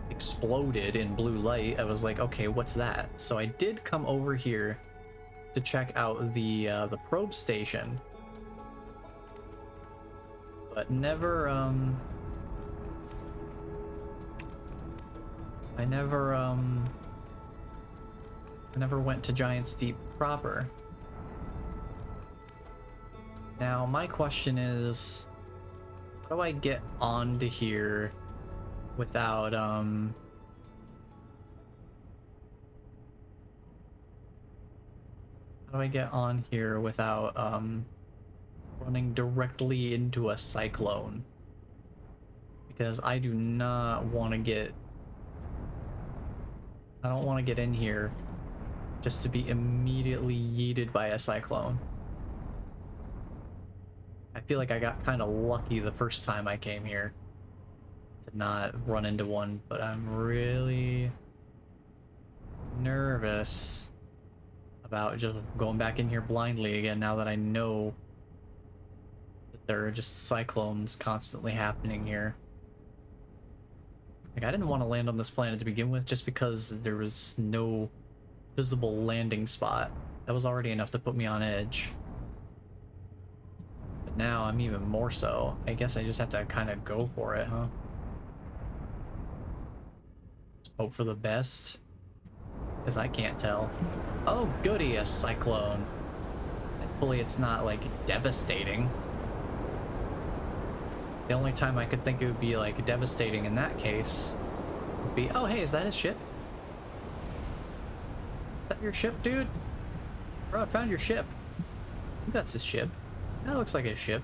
exploded in blue light. I was like, okay, what's that? So I did come over here to check out the probe station, but never I never went to Giant's Deep proper. Now my question is, how do I get onto here without how do I get on here without running directly into a cyclone? Because I do not want to get, I don't want to get in here just to be immediately yeeted by a cyclone. I feel like I got kind of lucky the first time I came here to not run into one, but I'm really nervous about just going back in here blindly again now that I know that there are just cyclones constantly happening here. Like, I didn't want to land on this planet to begin with just because there was no visible landing spot. That was already enough to put me on edge. But now I'm even more so. I guess I just have to kind of go for it, huh? Just hope for the best. Because I can't tell. Oh goody, a cyclone. Hopefully it's not like devastating. The only time I could think it would be like devastating in that case would be, oh hey, is that his ship? Is that your ship, dude? Bro, I found your ship. I think that's his ship. That looks like his ship.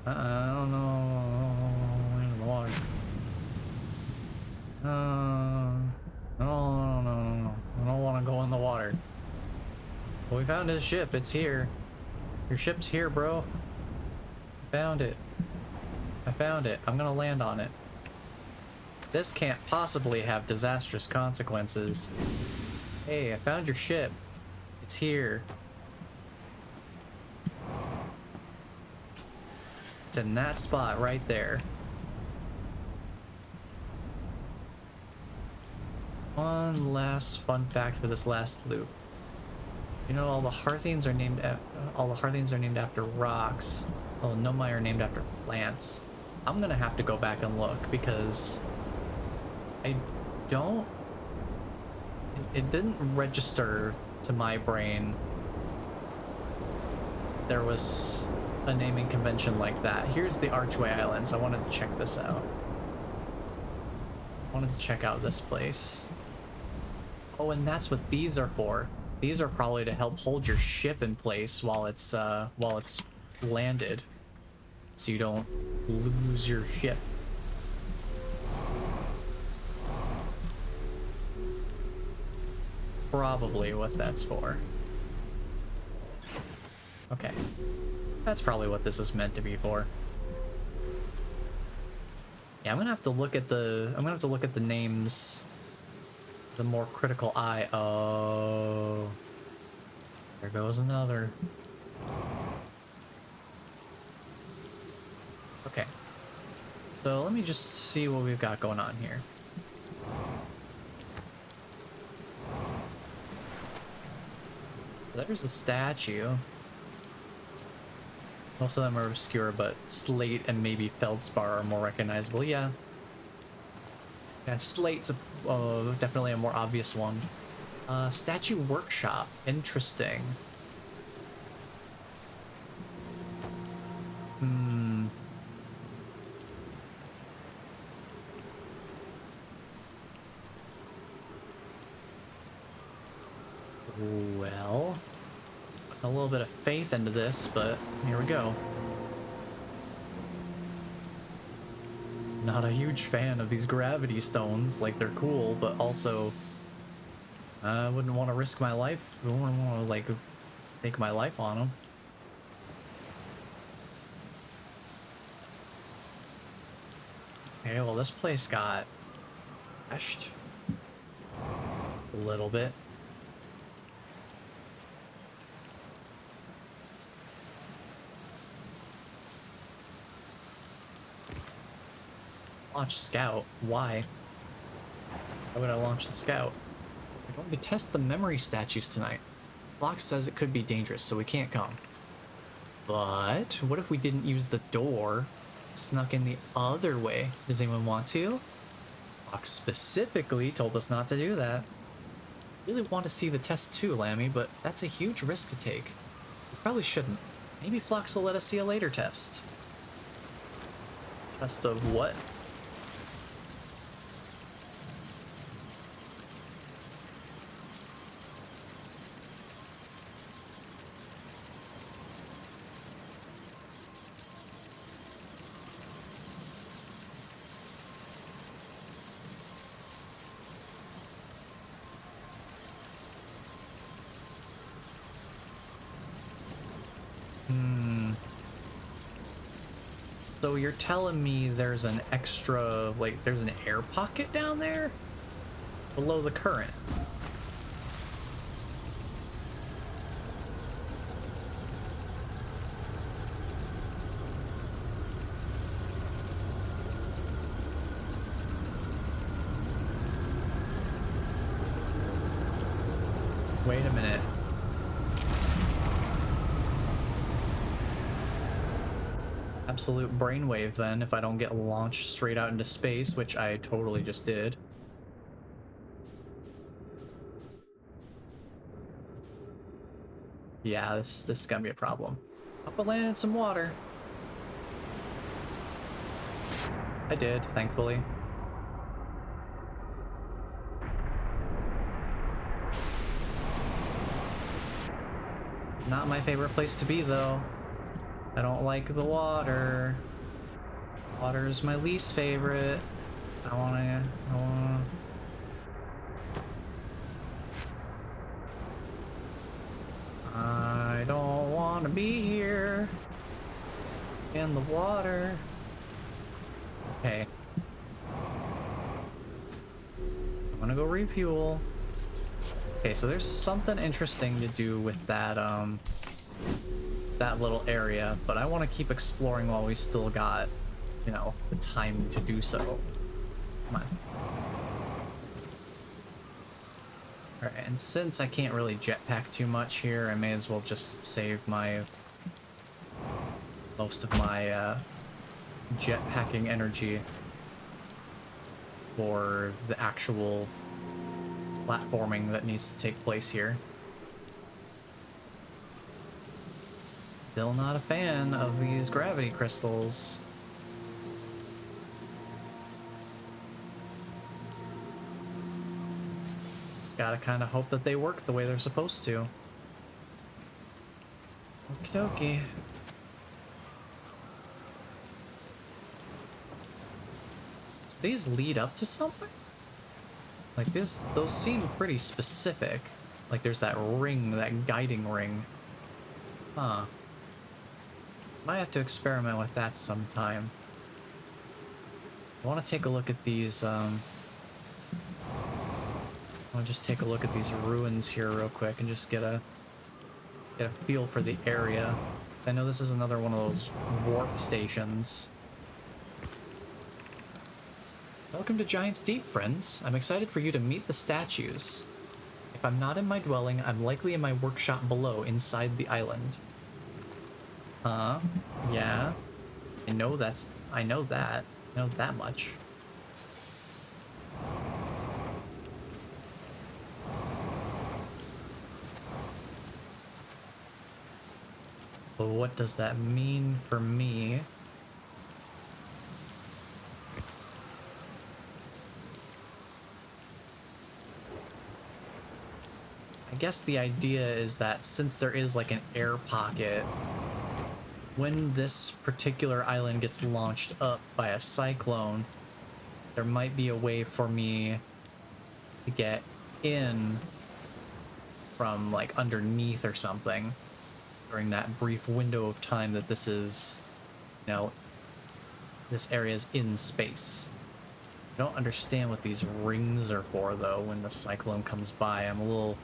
I don't know. In the water. No. I don't want to go in the water. Well, we found his ship. It's here. Your ship's here, bro. Found it. I found it. I'm gonna land on it. This can't possibly have disastrous consequences. Hey, I found your ship. It's here. It's in that spot right there. One last fun fact for this last loop. You know, all the Hearthians are named after rocks. Well, Nomai are named after plants. I'm gonna have to go back and look because I don't. It didn't register to my brain there was a naming convention like that. Here's the Archway Islands. I wanted to check this out. I wanted to check out this place. Oh, and that's what these are for. These are probably to help hold your ship in place while it's landed, so you don't lose your ship. Probably what that's for. Okay. That's probably what this is meant to be for. Yeah, I'm gonna have to look at the names, the more critical eye. Oh, there goes another. Okay. So let me just see what we've got going on here. There's the statue. Most of them are obscure, but slate and maybe feldspar are more recognizable. Yeah. Yeah, slate's definitely a more obvious one. Statue workshop. Interesting. Hmm. Well, a little bit of faith into this, but here we go. Not a huge fan of these gravity stones. Like, they're cool, but also I wouldn't want to risk my life. I wouldn't want to, like, stake my life on them. Okay, well, this place got trashed a little bit. Launch scout. Why? Why would I launch the scout? We're going to test the memory statues tonight. Flox says it could be dangerous, so we can't come. But what if we didn't use the door? Snuck in the other way. Does anyone want to? Flox specifically told us not to do that. Really want to see the test too, Lammy, but that's a huge risk to take. We probably shouldn't. Maybe Flox will let us see a later test. Test of what? So you're telling me there's an extra, like, there's an air pocket down there? Below the current? Wait a minute. Absolute brainwave then, if I don't get launched straight out into space, which I totally just did. Yeah, this is gonna be a problem. Up a land in some water. I did, thankfully. Not my favorite place to be, though. I don't like the water. Water is my least favorite. I wanna... I don't wanna be here. In the water. Okay. I'm gonna go refuel. Okay, so there's something interesting to do with that, that little area, but I want to keep exploring while we still got, you know, the time to do so. Come on. Alright, and since I can't really jetpack too much here, I may as well just save most of my jetpacking energy for the actual platforming that needs to take place here. Still not a fan of these gravity crystals. Just gotta kind of hope that they work the way they're supposed to. Okie dokie. So these lead up to something? Like those seem pretty specific. Like there's that ring, that guiding ring. Huh. Might have to experiment with that sometime. I want to take a look at these, I'll just take a look at these ruins here real quick and just get a feel for the area. I know this is another one of those warp stations. Welcome to Giant's Deep, friends. I'm excited for you to meet the statues. If I'm not in my dwelling, I'm likely in my workshop below, inside the island. Huh? Yeah. I know that. I know that much. But what does that mean for me? I guess the idea is that since there is like an air pocket, when this particular island gets launched up by a cyclone, there might be a way for me to get in from like underneath or something during that brief window of time that this is, you know, this area is in space. I don't understand what these rings are for though. When the cyclone comes by, I'm a little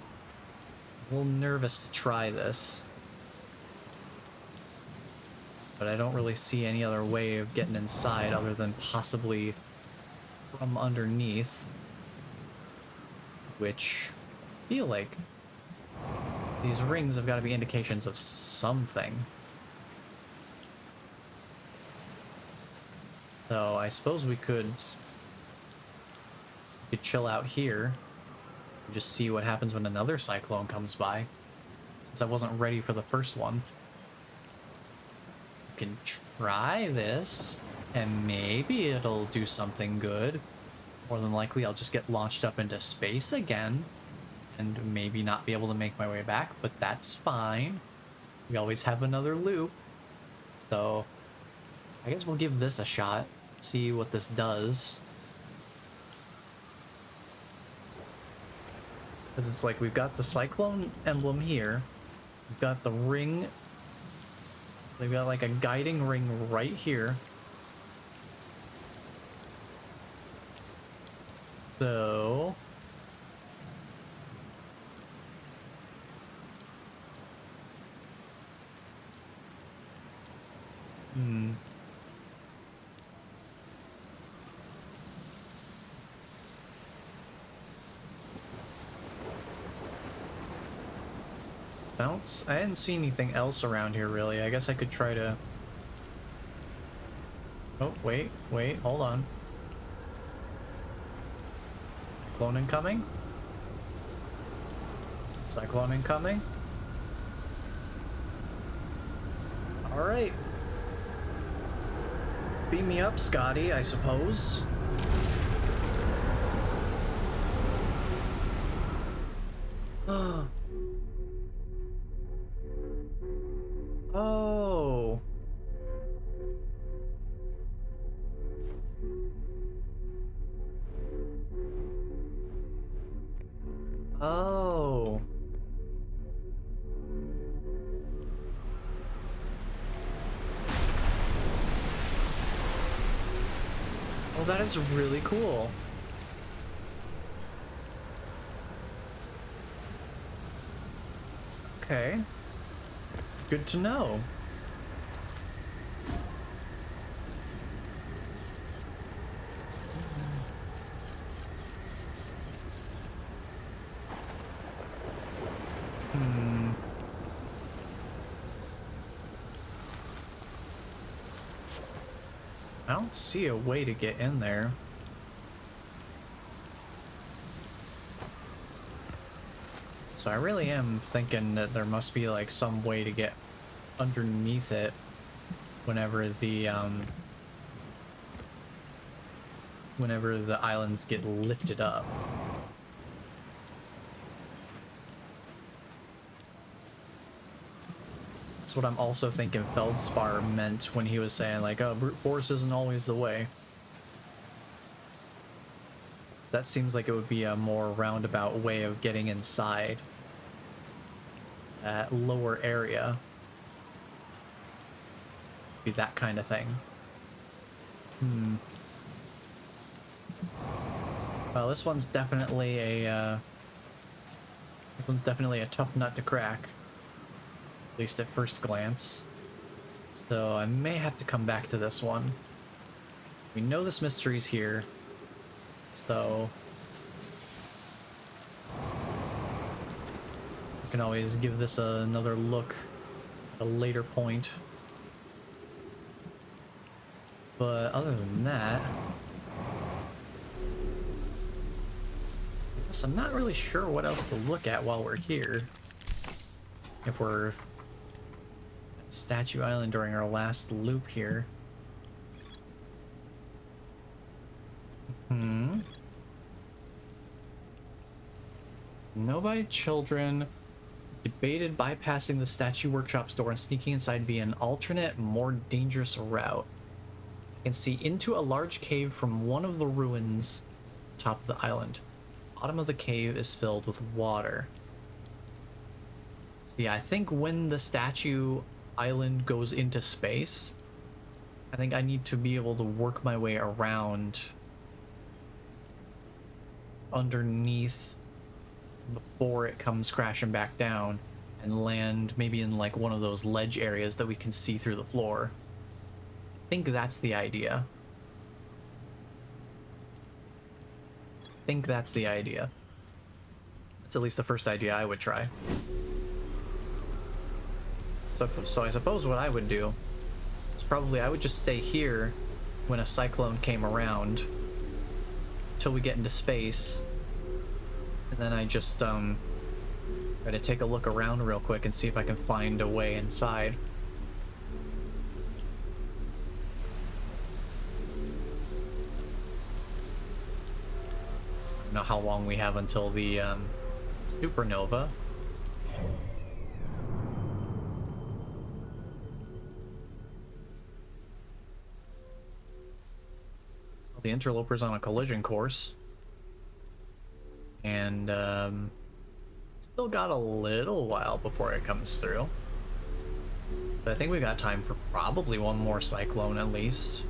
nervous to try this. But I don't really see any other way of getting inside other than possibly from underneath, which I feel like these rings have got to be indications of something. So I suppose we could chill out here and just see what happens when another cyclone comes by, since I wasn't ready for the first one. We can try this and maybe it'll do something good. More than likely I'll just get launched up into space again and maybe not be able to make my way back, but that's fine. We always have another loop. So I guess we'll give this a shot, see what this does. Because it's like we've got the cyclone emblem here. We've got the ring. They've got like a guiding ring right here. So I didn't see anything else around here really. I guess I could try to... Oh, wait, hold on. Cyclone incoming? Cyclone incoming? Alright. Beam me up, Scotty, I suppose. Oh. Oh. Oh. Oh, that is really cool. Okay. Good to know. I don't see a way to get in there. So I really am thinking that there must be like some way to get underneath it whenever the islands get lifted up. That's what I'm also thinking Feldspar meant when he was saying like, oh, brute force isn't always the way. So that seems like it would be a more roundabout way of getting inside that lower area. be that kind of thing. Well, this one's definitely a tough nut to crack, at least at first glance. So I may have to come back to this one. We know this mystery's here, so we can always give this another look at a later point. But other than that, so I'm not really sure what else to look at while we're here. If we're at Statue Island during our last loop here. Nobody children debated bypassing the statue workshop store and sneaking inside via an alternate, more dangerous route. I can see into a large cave from one of the ruins top of the island. Bottom of the cave is filled with water. So yeah, I think when the statue island goes into space, I think I need to be able to work my way around underneath before it comes crashing back down and land maybe in like one of those ledge areas that we can see through the floor. I think that's the idea. That's at least the first idea I would try. So I suppose what I would do is probably I would just stay here when a cyclone came around till we get into space, and then I just try to take a look around real quick and see if I can find a way inside. I don't know how long we have until the supernova. The interloper's on a collision course, and still got a little while before it comes through. So I think we got time for probably one more cyclone at least.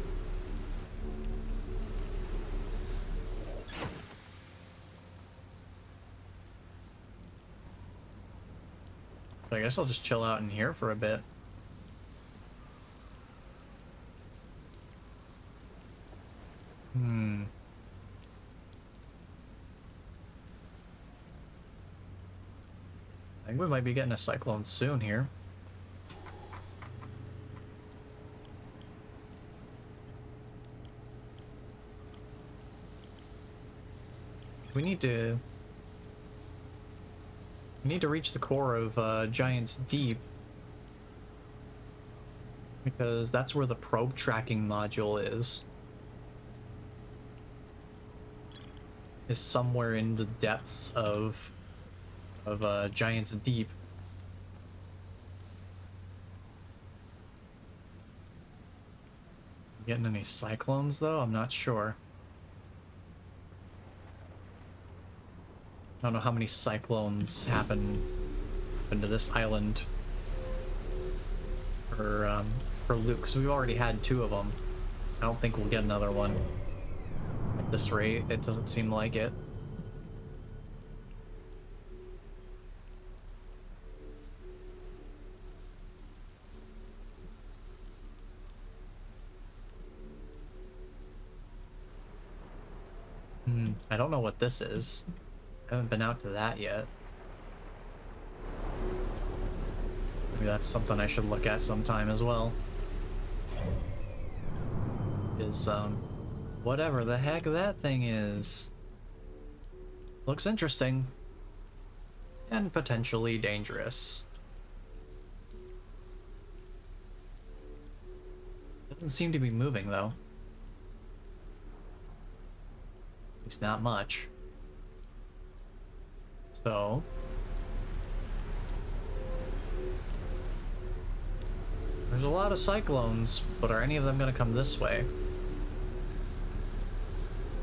So I guess I'll just chill out in here for a bit. I think we might be getting a cyclone soon here. We need to reach the core of Giant's Deep, because that's where the probe tracking module is somewhere in the depths of Giant's Deep. Getting any cyclones though? I'm not sure. I don't know how many cyclones happen to this island for Luke, because we've already had 2 of them. I don't think we'll get another one at this rate. It doesn't seem like it. I don't know what this is. I haven't been out to that yet. Maybe that's something I should look at sometime as well. Is whatever the heck that thing is. Looks interesting. And potentially dangerous. Doesn't seem to be moving though. At least not much. So there's a lot of cyclones, but are any of them going to come this way?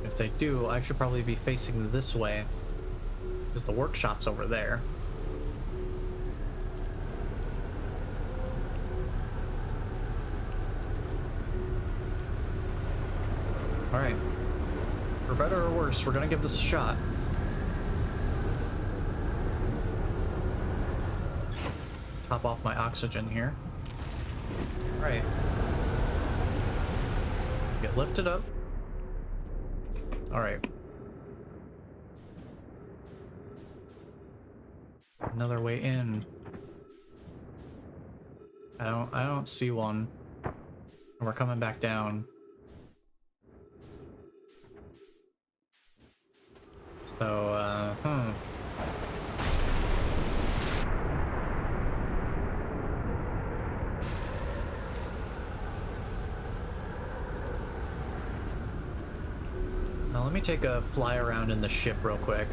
If they do, I should probably be facing this way, because the workshop's over there. Alright. For better or worse, we're gonna give this a shot. Top off my oxygen here. Alright. Get lifted up. Alright. Another way in. I don't see one. And we're coming back down. So, Now let me take a fly around in the ship real quick.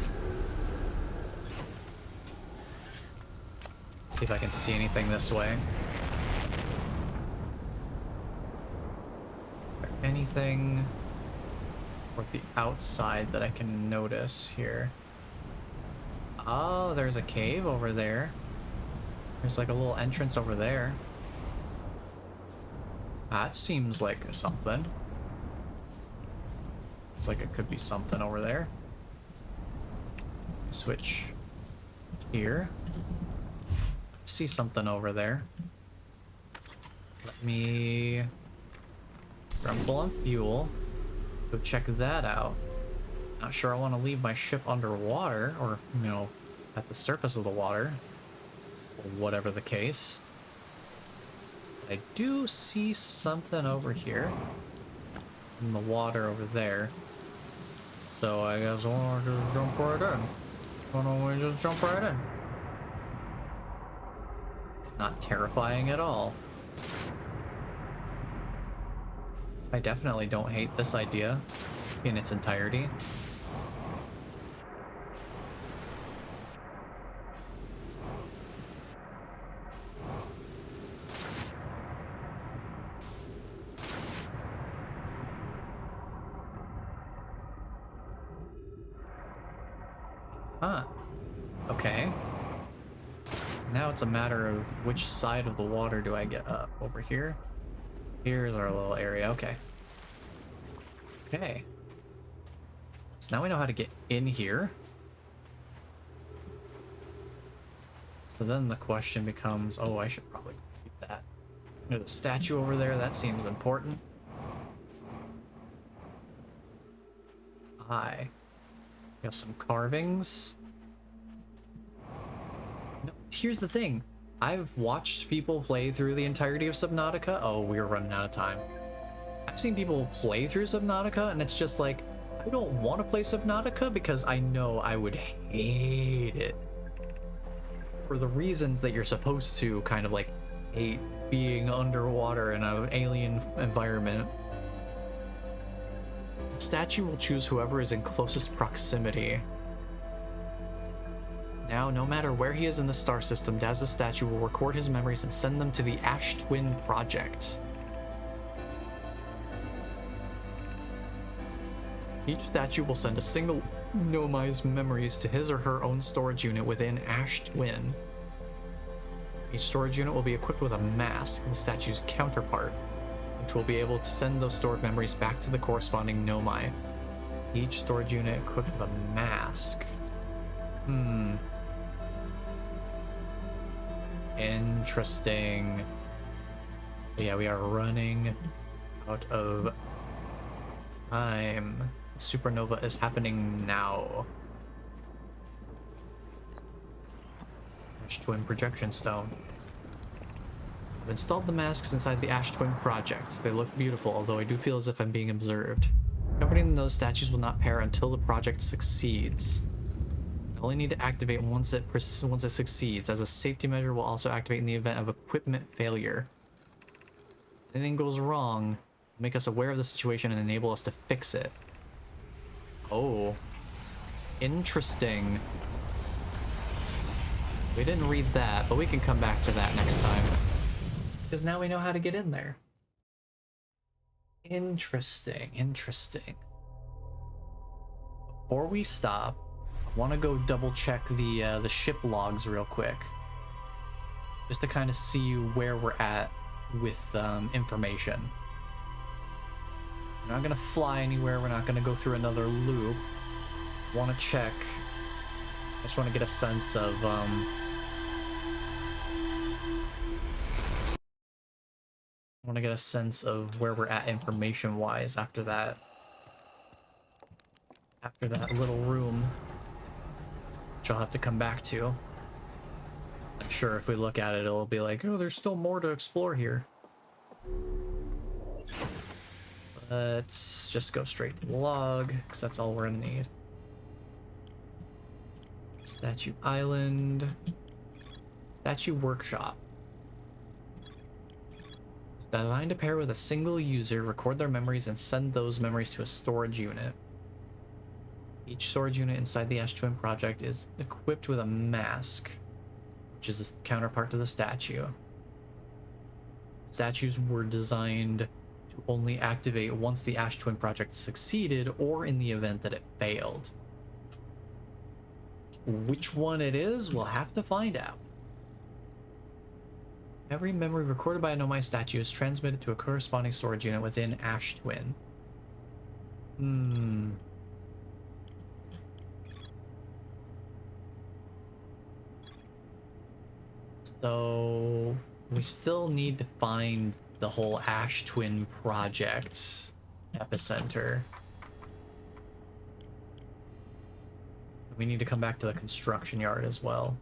See if I can see anything this way. Is there anything toward the outside that I can notice here? Oh, there's a cave over there. There's like a little entrance over there. That seems like something. Seems like it could be something over there. Switch here. See something over there. Let me rumble on fuel. Go check that out. Not sure I want to leave my ship underwater or, you know, at the surface of the water. Or whatever the case. I do see something over here. In the water over there. So I guess I'll just jump right in. Why don't we just jump right in? It's not terrifying at all. I definitely don't hate this idea in its entirety. Huh. Okay. Now it's a matter of which side of the water do I get up? Over here? Here's our little area. Okay. Okay. So now we know how to get in here. So then the question becomes, oh, I should probably keep that. There's a statue over there. That seems important. Got some carvings. No, here's the thing. I've watched people play through the entirety of Subnautica. Oh, we're running out of time. I've seen people play through Subnautica, and it's just like, I don't want to play Subnautica because I know I would hate it. For the reasons that you're supposed to kind of like hate being underwater in an alien environment. The statue will choose whoever is in closest proximity. Now, no matter where he is in the star system, Daz's statue will record his memories and send them to the Ash Twin Project. Each statue will send a single Nomai's memories to his or her own storage unit within Ash Twin. Each storage unit will be equipped with a mask, the statue's counterpart, which will be able to send those stored memories back to the corresponding Nomai. Each storage unit equipped with a mask. Interesting. Yeah, we are running out of time. Supernova is happening now. Ash Twin Projection Stone. I've installed the masks inside the Ash Twin Project. They look beautiful, although I do feel as if I'm being observed. Comforting those statues will not pair until the project succeeds. I only need to activate once it succeeds. As a safety measure, will also activate in the event of equipment failure. If anything goes wrong, make us aware of the situation and enable us to fix it. Oh. Interesting. We didn't read that, but we can come back to that next time. Because now we know how to get in there. Interesting, interesting. Before we stop, I want to go double check the ship logs real quick. Just to kind of see where we're at with information. We're not gonna fly anywhere. We're not gonna go through another loop. Want to check. I just want to get a sense of where we're at information wise after that. After that little room, which I'll have to come back to. I'm sure if we look at it, it'll be like, oh, there's still more to explore here. Let's just go straight to the log, because that's all we're gonna need. Statue Island. Statue Workshop. Designed to pair with a single user, record their memories, and send those memories to a storage unit. Each storage unit inside the Ash Twin project is equipped with a mask, which is the counterpart to the statue. Statues were designed to only activate once the Ash Twin project succeeded or in the event that it failed. Which one it is, we'll have to find out. Every memory recorded by a Nomai statue is transmitted to a corresponding storage unit within Ash Twin. So we still need to find the whole Ash Twin project epicenter. We need to come back to the construction yard as well.